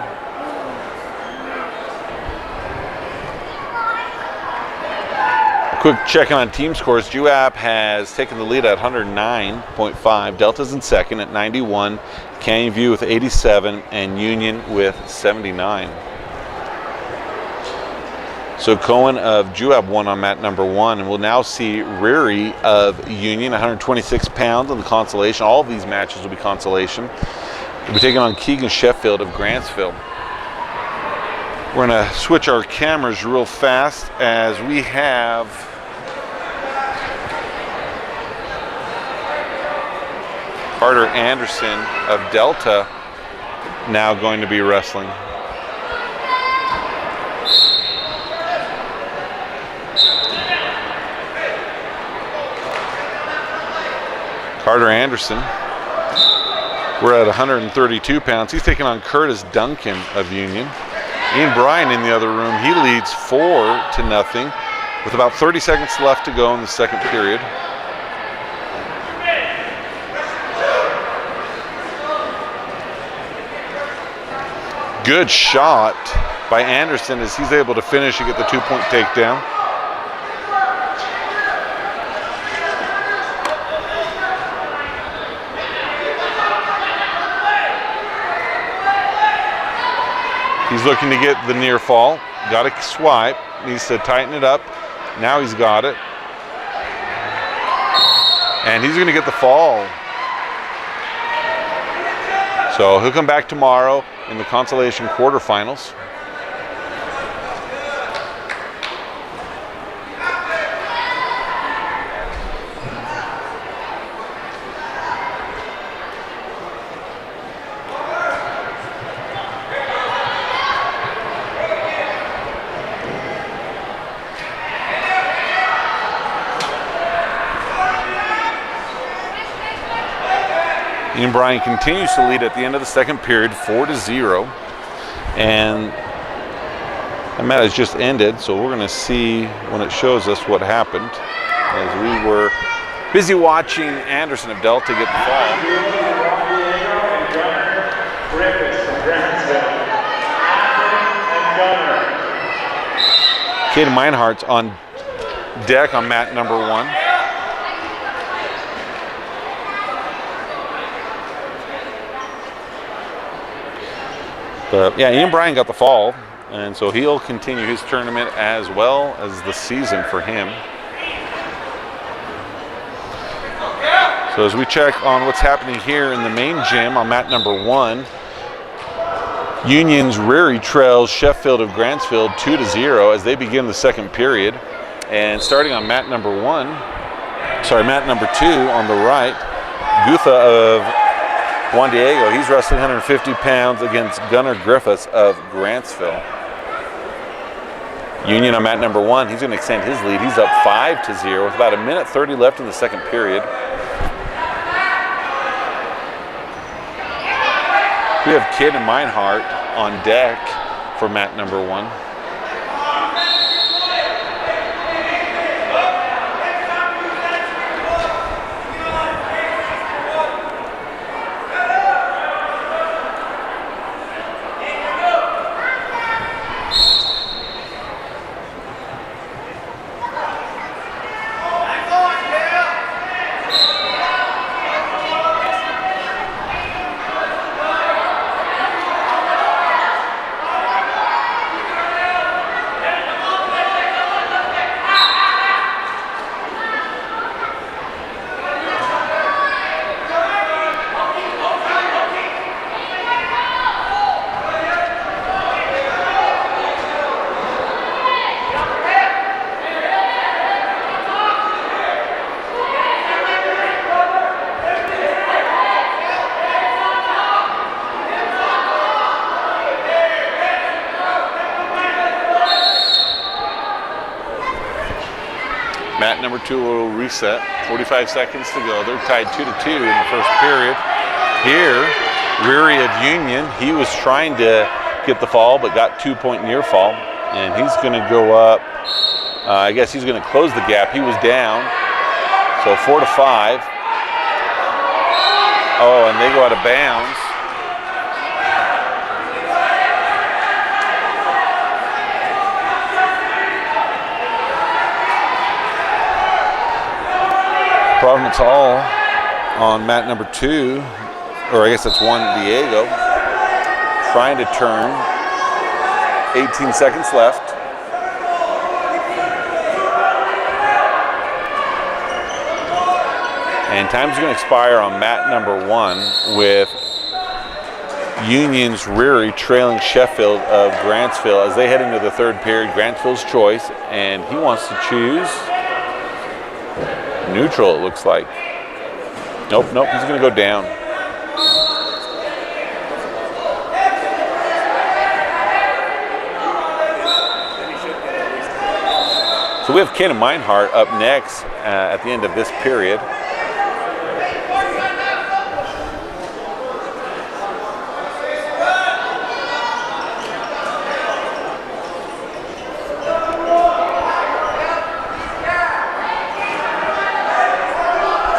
Quick check on team scores. Juab has taken the lead at 109.5. Delta's in second at 91. Canyon View with 87 and Union with 79. So Cohen of Juab won on mat number 1, and we'll now see Reary of Union, 126 pounds in the consolation. All of these matches will be consolation. We'll be taking on Keegan Sheffield of Grantsville. We're going to switch our cameras real fast as we have Carter Anderson of Delta now going to be wrestling. Carter Anderson, we're at 132 pounds. He's taking on Curtis Duncan of Union. Ian Bryan in the other room, he leads 4-0 with about 30 seconds left to go in the second period. Good shot by Anderson as he's able to finish and get the 2-point takedown. He's looking to get the near fall. Got a swipe. Needs to tighten it up. Now he's got it. And he's going to get the fall. So he'll come back tomorrow in the consolation quarterfinals. Ian Bryan continues to lead at the end of the second period, 4-0. And that match has just ended, so we're going to see when it shows us what happened as we were busy watching Anderson of Delta get the fall. Caden Meinhardt's on deck on mat number 1. But yeah, Ian Bryan got the fall, and so he'll continue his tournament as well as the season for him. So as we check on what's happening here in the main gym on mat number 1, Union's Rary trails Sheffield of Grantsfield 2-0 as they begin the second period. And starting on mat number 2 on the right, Gutha of Juan Diego, he's wrestling 150 pounds against Gunnar Griffiths of Grantsville. Union on mat number 1, he's going to extend his lead. He's up 5-0 with about 1:30 left in the second period. We have Caden Meinhardt on deck for mat number 1. Mat number 2 will reset. 45 seconds to go. They're tied 2-2 in the first period. Here, Rary of Union, he was trying to get the fall, but got 2-point near fall. And he's going to go up. I guess he's going to close the gap. He was down. So 4-5. Oh, and they go out of bounds. Provental on mat number 2, or I guess that's Juan Diego, trying to turn. 18 seconds left. And time's going to expire on mat number 1 with Union's Rary trailing Sheffield of Grantsville as they head into the third period. Grantsville's choice, and he wants to choose neutral, it looks like. Nope, he's going to go down. So we have Ken Meinhardt up next at the end of this period.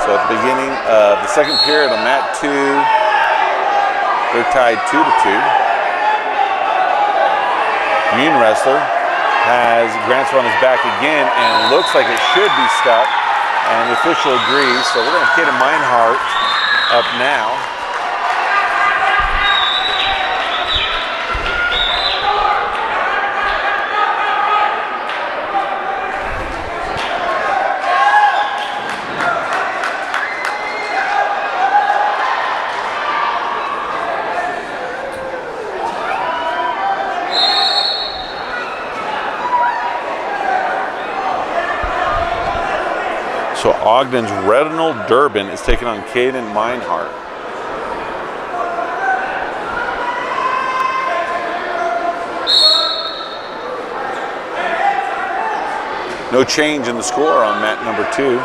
So at the beginning of the second period on mat 2, they're tied 2-2. Green wrestler has Grantsville on his back again, and looks like it should be stuck. And the official agrees, so we're going to Kaden Meinhardt up now. So Ogden's Reginald Durbin is taking on Kaden Meinhardt. No change in the score on mat number 2.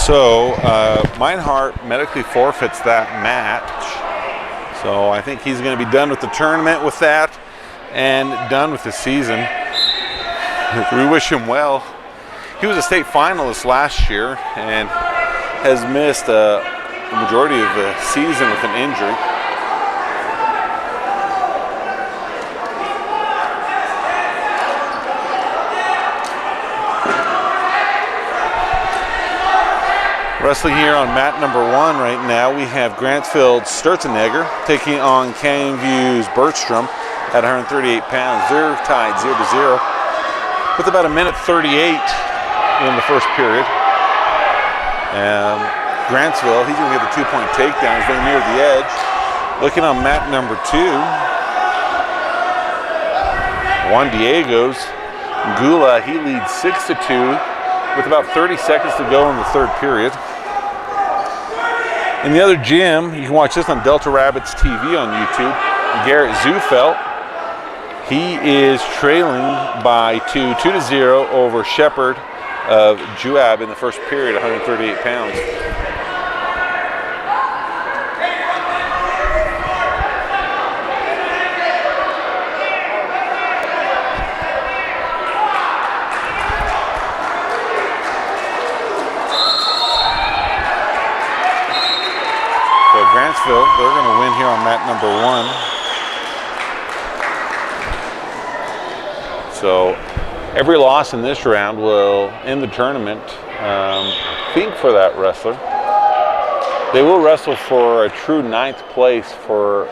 So Meinhardt medically forfeits that match. So I think he's going to be done with the tournament with that and done with the season. We wish him well. He was a state finalist last year and has missed the majority of the season with an injury. Wrestling here on mat number 1 right now, we have Grantsville Sturzenegger taking on Canyon View's Bergstrom at 138 pounds. They're tied 0-0 with about 1:38 in the first period. Grantsville, he's going to get the 2-point takedown as they near the edge. Looking on mat number 2, Juan Diego's Gula, he leads 6-2 with about 30 seconds to go in the third period. In the other gym, you can watch this on Delta Rabbits TV on YouTube. Garrett Zufelt, he is trailing by 2-0 over Shepard of Juab in the first period, 138 pounds. Grantsville, they're going to win here on mat number 1. So every loss in this round will end the tournament. Think for that wrestler. They will wrestle for a true 9th place for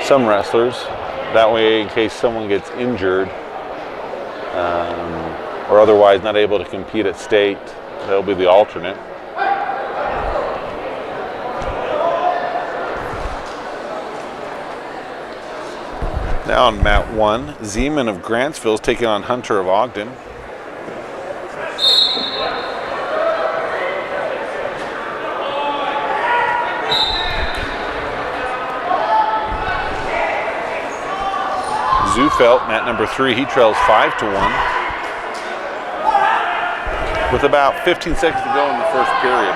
some wrestlers. That way, in case someone gets injured or otherwise not able to compete at state, they'll be the alternate. Now on mat 1, Zeman of Grantsville is taking on Hunter of Ogden. Zufelt, mat number 3, he trails 5-1. With about 15 seconds to go in the first period.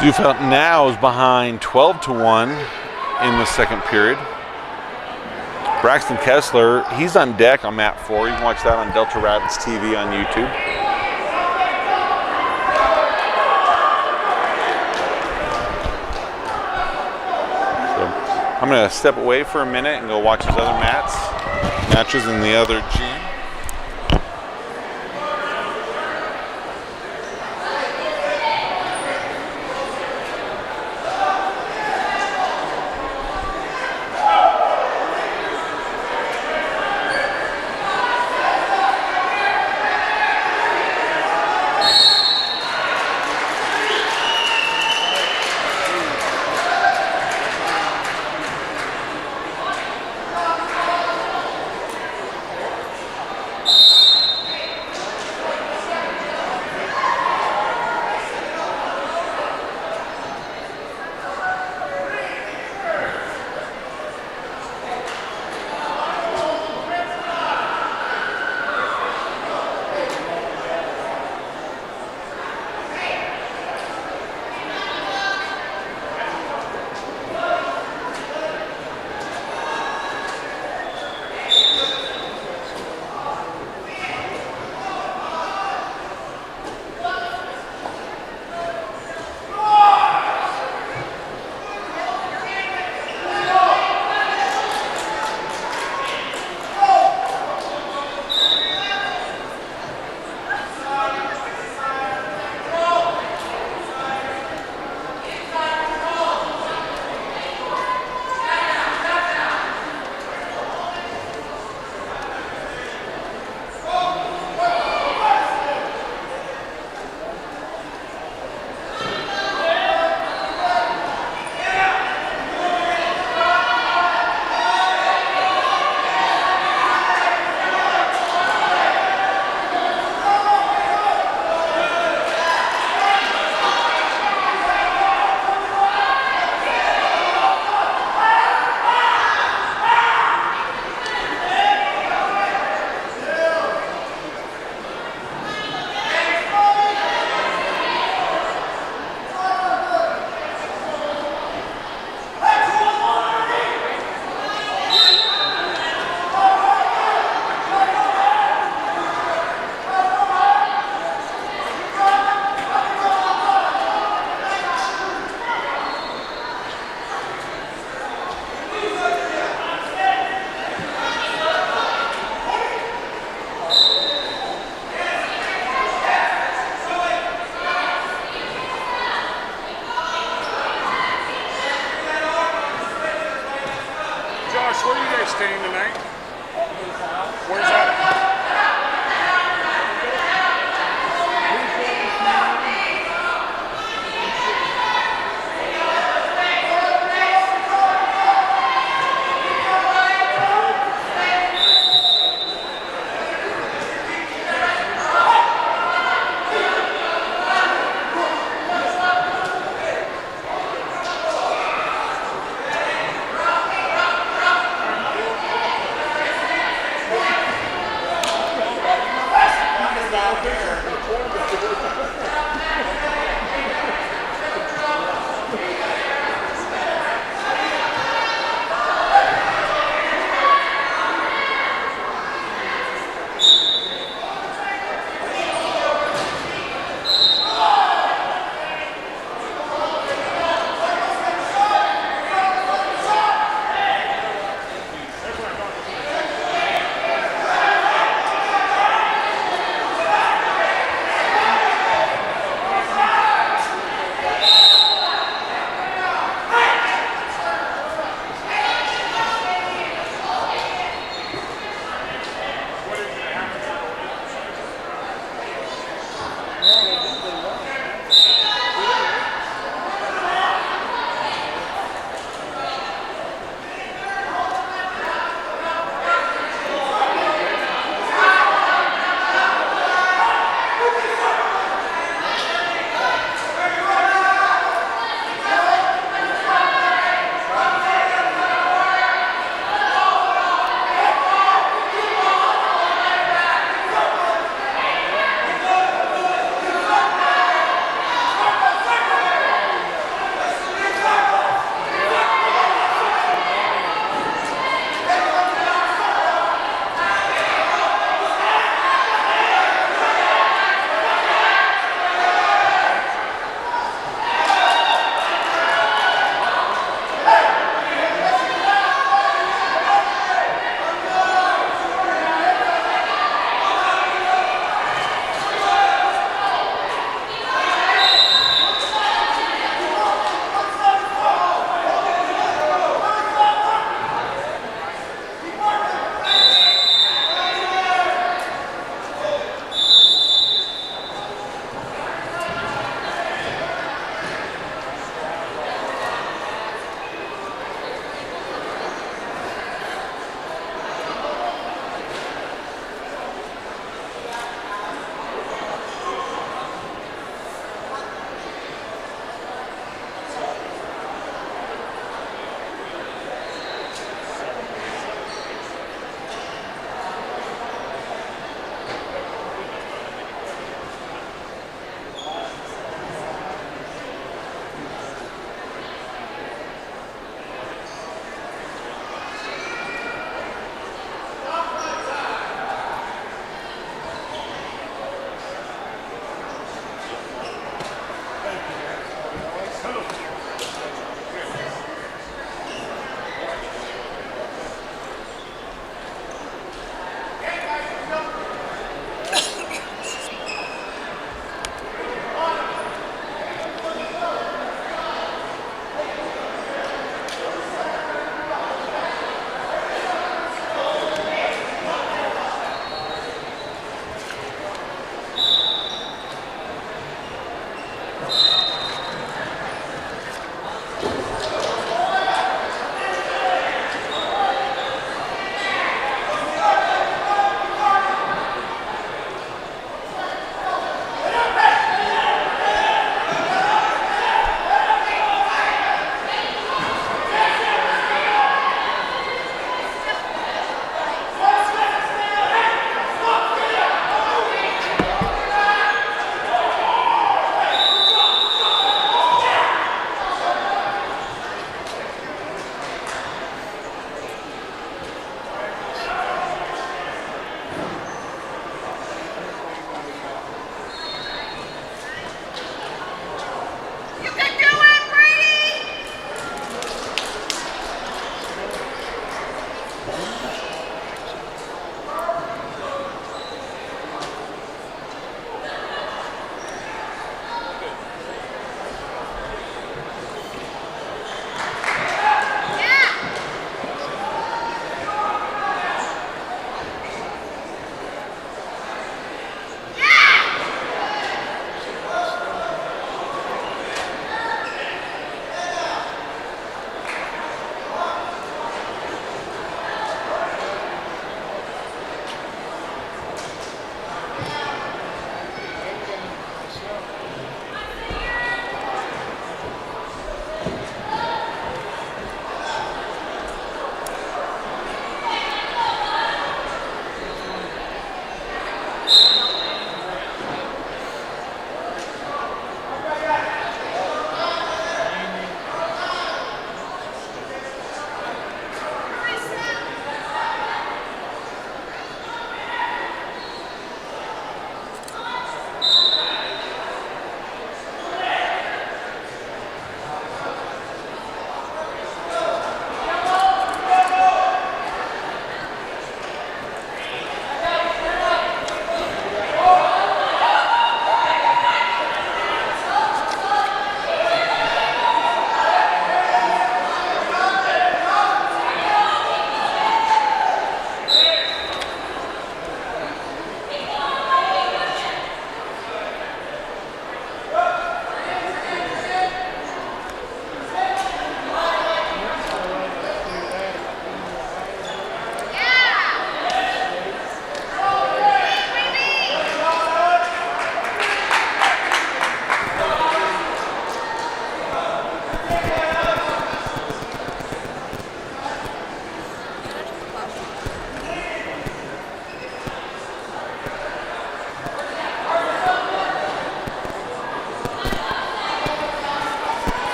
Zufelt now is behind 12-1 in the second period. Braxton Kessler, he's on deck on mat 4. You can watch that on Delta Rapids TV on YouTube. So I'm going to step away for a minute and go watch his other matches in the other gym. Where are you guys staying tonight? Where's that?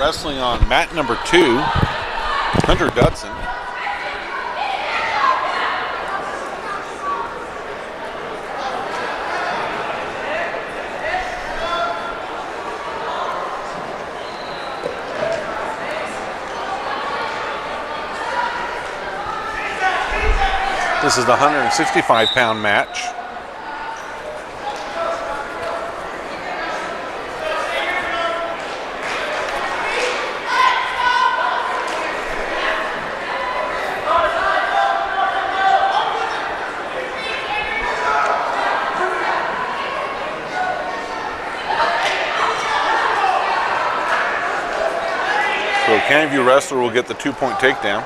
wrestling on mat number 2, Hunter Dudson. This is the 165-pound match. So County View wrestler will get the 2-point takedown.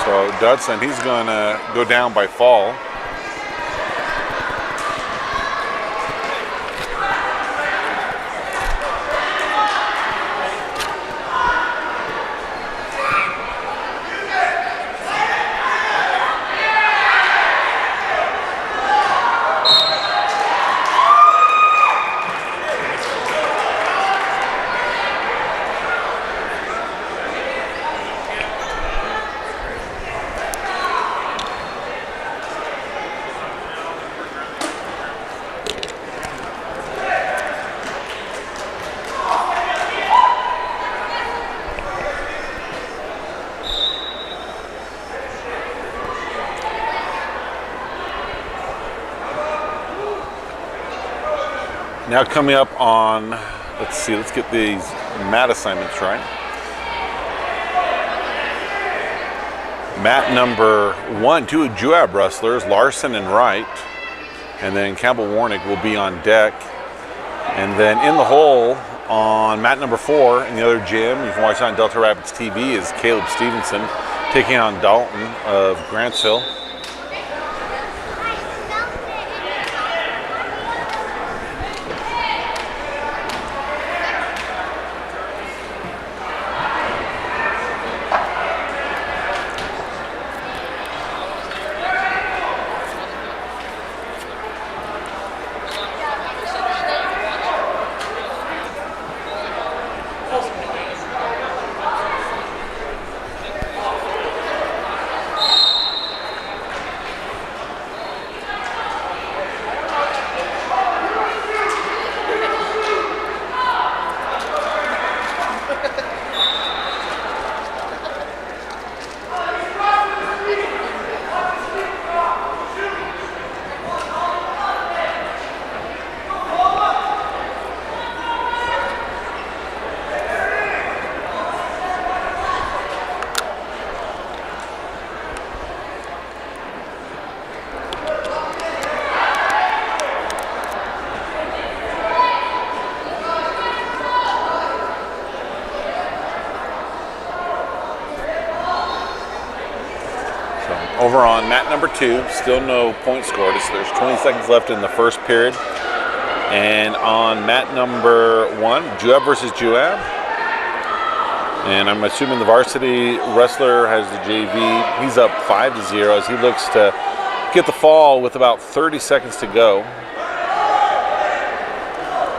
So Dudson, he's going to go down by fall. Now coming up on, let's get these mat assignments right. Mat number 1, 2 Juab wrestlers, Larson and Wright. And then Campbell Warnick will be on deck. And then in the hole on mat number 4 in the other gym, you can watch it on Delta Rapids TV, is Caleb Stevenson taking on Dalton of Grantsville. Over on mat number 2, still no point scored. So there's 20 seconds left in the first period. And on mat number 1, Juab versus Juab. And I'm assuming the varsity wrestler has the JV. He's up 5-0 as he looks to get the fall with about 30 seconds to go.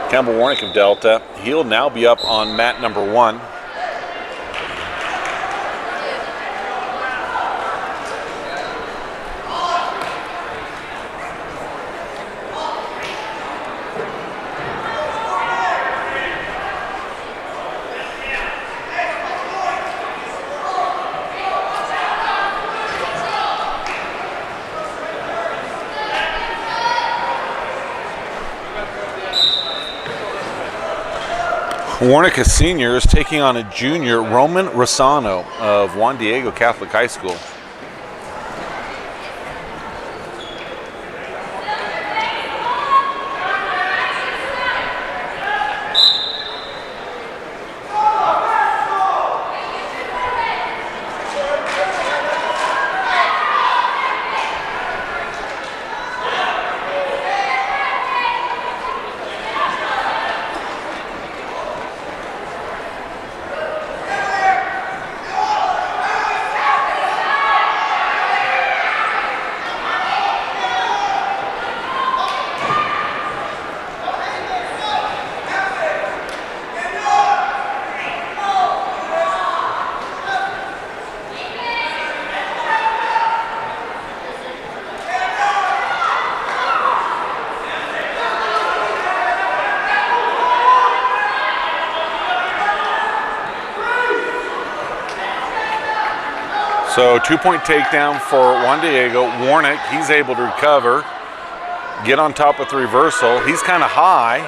Campbell Warnick of Delta, he'll now be up on mat number 1. Warnick, a senior, is taking on a junior, Roman Rossano of Juan Diego Catholic High School. So 2-point takedown for Juan Diego. Warnick, he's able to recover, get on top with the reversal. He's kind of high.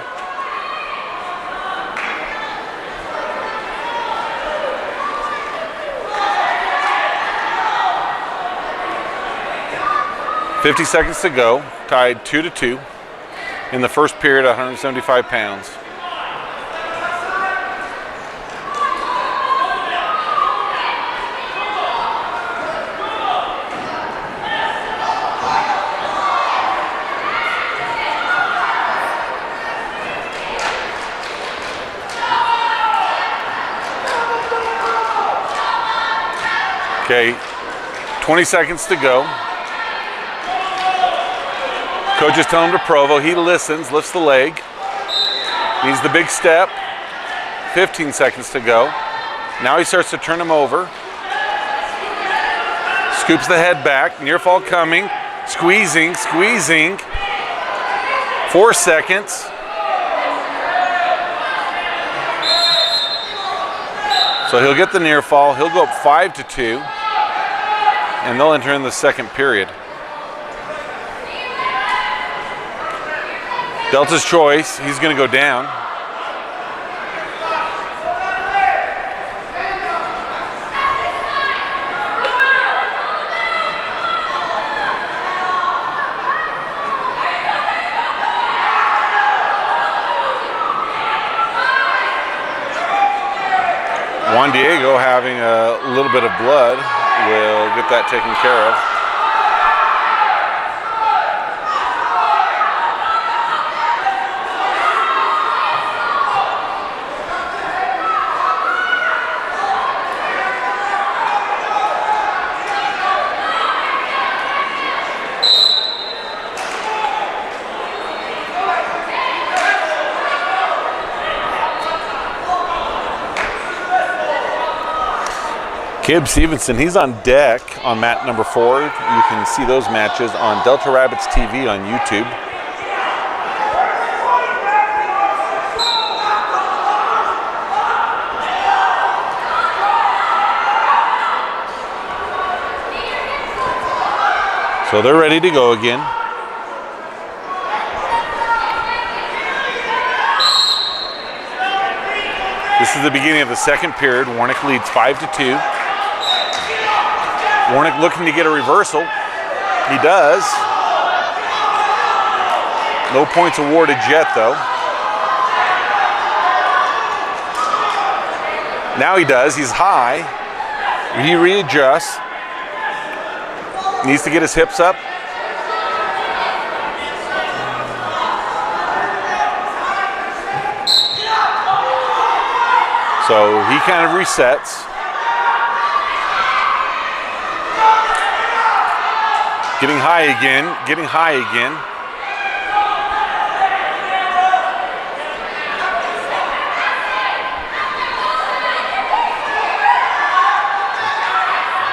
$50 seconds to go, tied 2-2 in the first period at 175 pounds. Okay, 20 seconds to go. Coach is telling him to Provo. He listens, lifts the leg. Needs the big step. 15 seconds to go. Now he starts to turn him over. Scoops the head back. Near fall coming. Squeezing, squeezing. 4 seconds. So he'll get the near fall. He'll go up 5-2. And they'll enter in the second period. Delta's choice, he's going to go down. Juan Diego, having a little bit of blood, will get that taken care of. Kib Stevenson, he's on deck on mat number 4. You can see those matches on Delta Rabbits TV on YouTube. So they're ready to go again. This is the beginning of the second period. Warnick leads 5-2. Warnick looking to get a reversal. He does. No points awarded yet, though. Now he does. He's high. He readjusts. Needs to get his hips up. So he kind of resets. Getting high again, getting high again.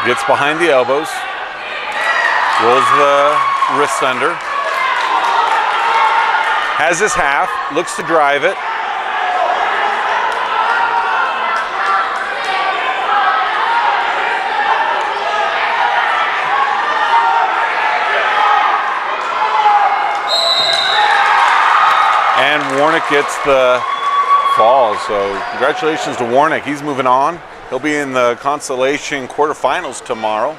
Gets behind the elbows. Rolls the wrists under. Has his half, looks to drive it. And Warnick gets the fall. So congratulations to Warnick. He's moving on. He'll be in the consolation quarterfinals tomorrow.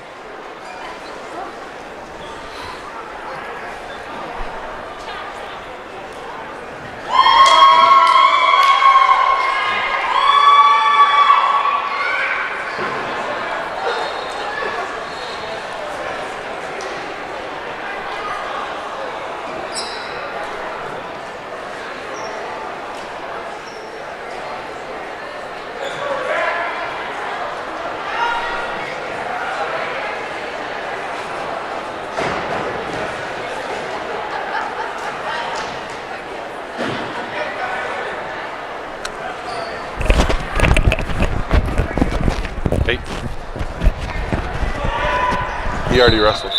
Hey. He already wrestled.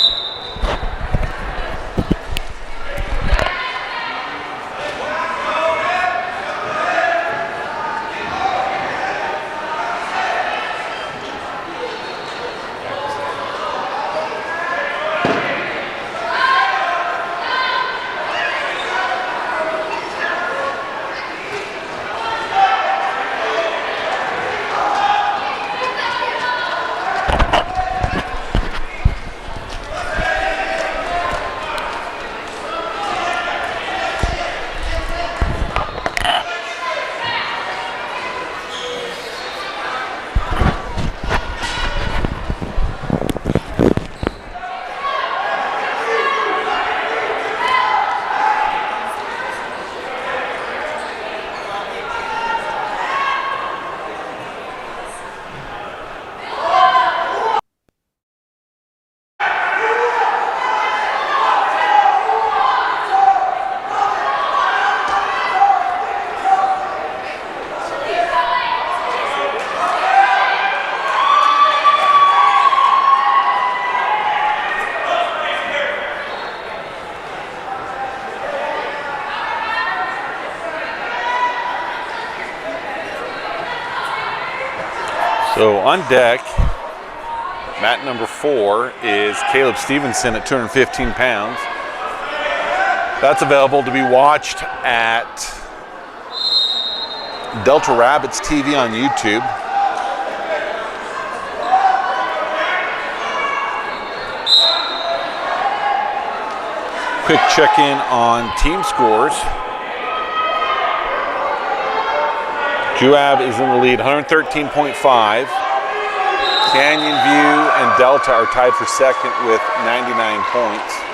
So on deck, mat number 4 is Caleb Stevenson at 215 pounds. That's available to be watched at Delta Rabbits TV on YouTube. Quick check-in on team scores. Juab is in the lead, 113.5. Canyon View and Delta are tied for second with 99 points.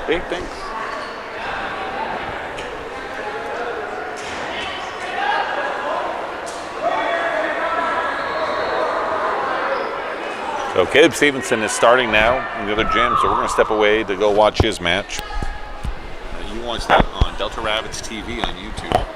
Hey, thanks. So Caleb Stevenson is starting now in the other gym, so we're going to step away to go watch his match. You can watch that on Delta Rabbits TV on YouTube.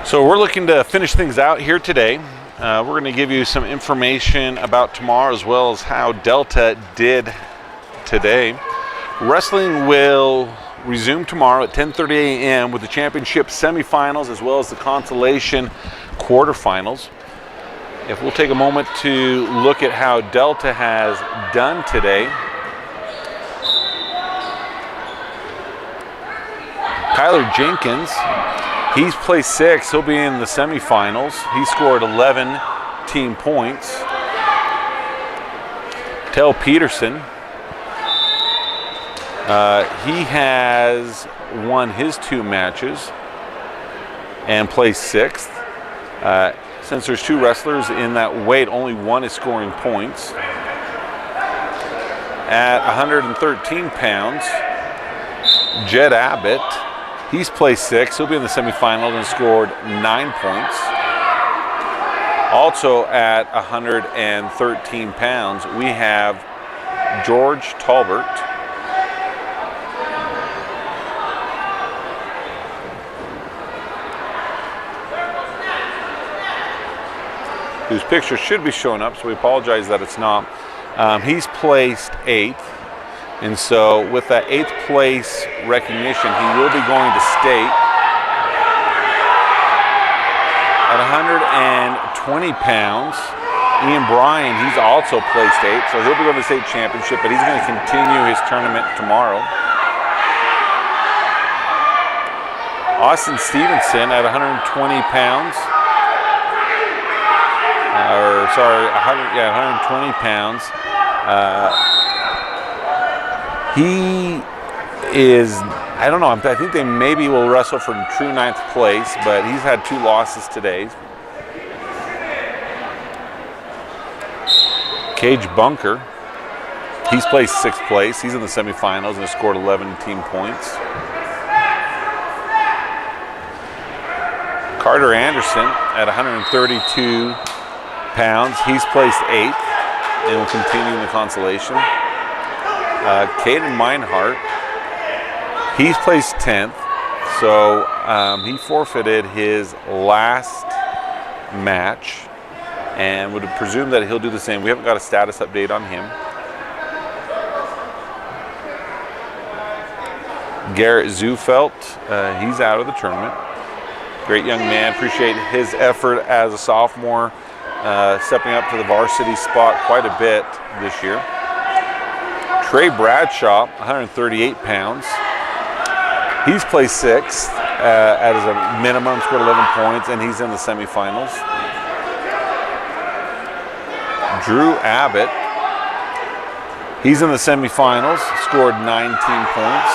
So we're looking to finish things out here today. We're going to give you some information about tomorrow as well as how Delta did today. Wrestling will resume tomorrow at 10:30 a.m. with the championship semifinals as well as the consolation quarterfinals. If we'll take a moment to look at how Delta has done today. Kyler Jenkins, he's placed 6th. He'll be in the semifinals. He scored 11 team points. Tel Peterson, he has won his 2 matches and placed 6th. Since there's 2 wrestlers in that weight, only one is scoring points. At 113 pounds, Jed Abbott, he's placed 6th. He'll be in the semifinals and scored 9 points. Also at 113 pounds, we have George Talbert. Whose picture should be showing up, so we apologize that it's not. He's placed 8th, and so with that 8th place recognition, he will be going to state. At 120 pounds, Ian Bryan, he's also placed 8th, so he'll be going to the state championship, but he's going to continue his tournament tomorrow. Austin Stevenson at 120 pounds. 120 pounds. He is, I don't know, I think they maybe will wrestle for true 9th place, but he's had 2 losses today. Cage Bunker, he's placed 6th place. He's in the semifinals and has scored 11 team points. Carter Anderson at 132 pounds. He's placed 8th and will continue in the consolation. Caden Meinhardt, he's placed 10th, so he forfeited his last match and would presume that he'll do the same. We haven't got a status update on him. Garrett Zufelt, he's out of the tournament. Great young man, appreciate his effort as a sophomore. Stepping up to the varsity spot quite a bit this year. Trey Bradshaw, 138 pounds. He's placed 6th as a minimum, scored 11 points, and he's in the semifinals. Drew Abbott, he's in the semifinals, scored 19 points.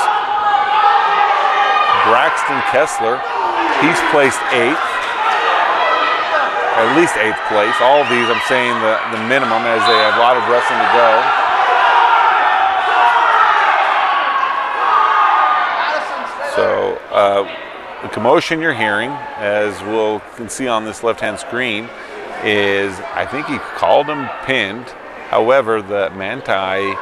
Braxton Kessler, he's placed 8th. At least 8th place. All of these, I'm saying the minimum, as they have a lot of wrestling to go. So the commotion you're hearing, as we can see on this left-hand screen, is I think he called him pinned. However, the Manti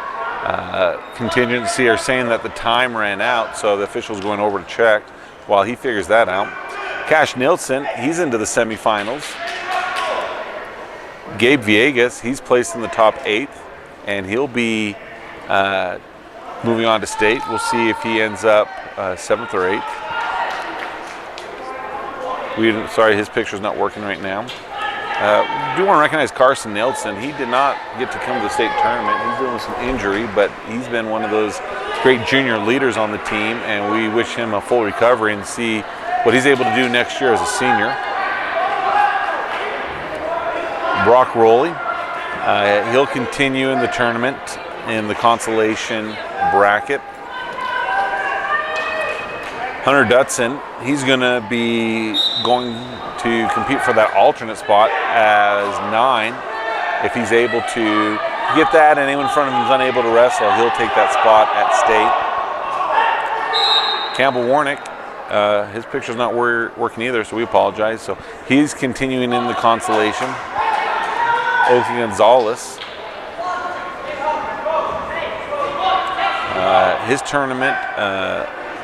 contingency are saying that the time ran out, so the official's going over to check while he figures that out. Cash Nielsen, he's into the semifinals. Gabe Villegas, he's placed in the top 8th, and he'll be moving on to state. We'll see if he ends up 7th or 8th. Sorry, his picture's not working right now. We do want to recognize Carson Nelson. He did not get to come to the state tournament. He's dealing with some injury, but he's been one of those great junior leaders on the team, and we wish him a full recovery and see what he's able to do next year as a senior. Brock Rowley, he'll continue in the tournament in the consolation bracket. Hunter Dutson, he's going to be going to compete for that alternate spot as 9. If he's able to get that and anyone in front of him is unable to wrestle, he'll take that spot at state. Campbell Warnick, his picture's not working either, so we apologize. So he's continuing in the consolation. Oki Gonzalez, his tournament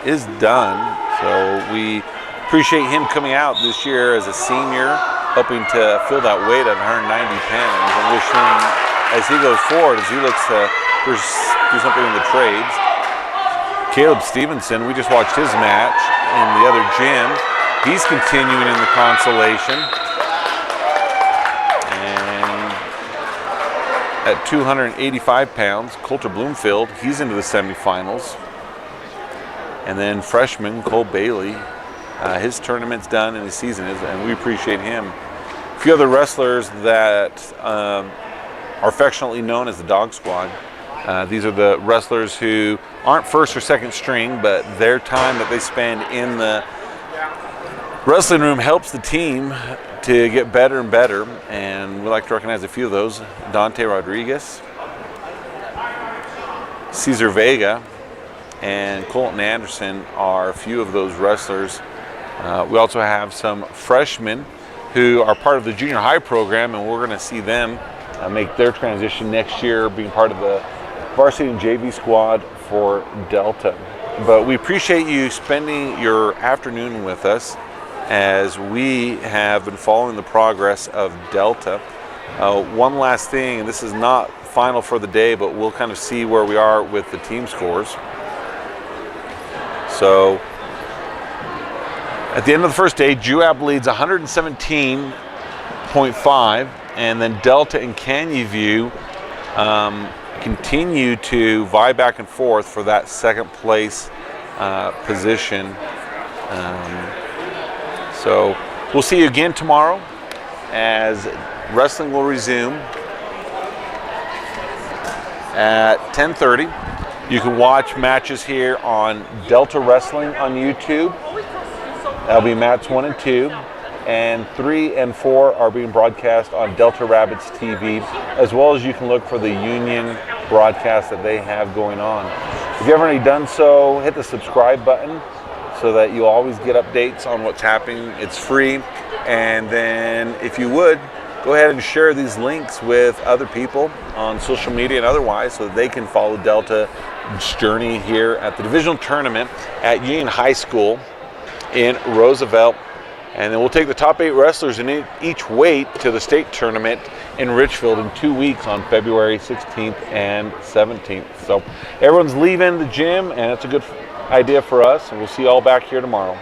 is done, so we appreciate him coming out this year as a senior, hoping to fill that weight at 190 pounds, and wish him, as he goes forward, as he looks to do something in the trades. Caleb Stevenson, we just watched his match in the other gym. He's continuing in the consolation. And at 285 pounds, Coulter Bloomfield, he's into the semifinals. And then freshman Cole Bailey, his tournament's done and his season is, and we appreciate him. A few other wrestlers that are affectionately known as the Dog Squad. These are the wrestlers who aren't first or second string, but their time that they spend in the wrestling room helps the team to get better and better, and we like to recognize a few of those. Dante Rodriguez, Cesar Vega, and Colton Anderson are a few of those wrestlers. We also have some freshmen who are part of the junior high program, and we're going to see them make their transition next year, being part of the varsity and JV squad for Delta. But we appreciate you spending your afternoon with us as we have been following the progress of Delta. One last thing, and this is not final for the day, but we'll kind of see where we are with the team scores. So at the end of the first day, Juab leads 117.5, and then Delta and Canyon View continue to vie back and forth for that second place position. So we'll see you again tomorrow as wrestling will resume at 10:30. You can watch matches here on Delta Wrestling on YouTube. That'll be Mats 1 and 2. And 3 and 4 are being broadcast on Delta Rabbits TV, as well as you can look for the Union broadcast that they have going on. If you haven't already done so, hit the subscribe button so that you always get updates on what's happening. It's free. And then if you would, go ahead and share these links with other people on social media and otherwise so that they can follow Delta's journey here at the Divisional Tournament at Union High School in Roosevelt. And then we'll take the top 8 wrestlers in each weight to the state tournament in Richfield in 2 weeks on February 16th and 17th. So everyone's leaving the gym, and it's a good idea for us. And we'll see you all back here tomorrow.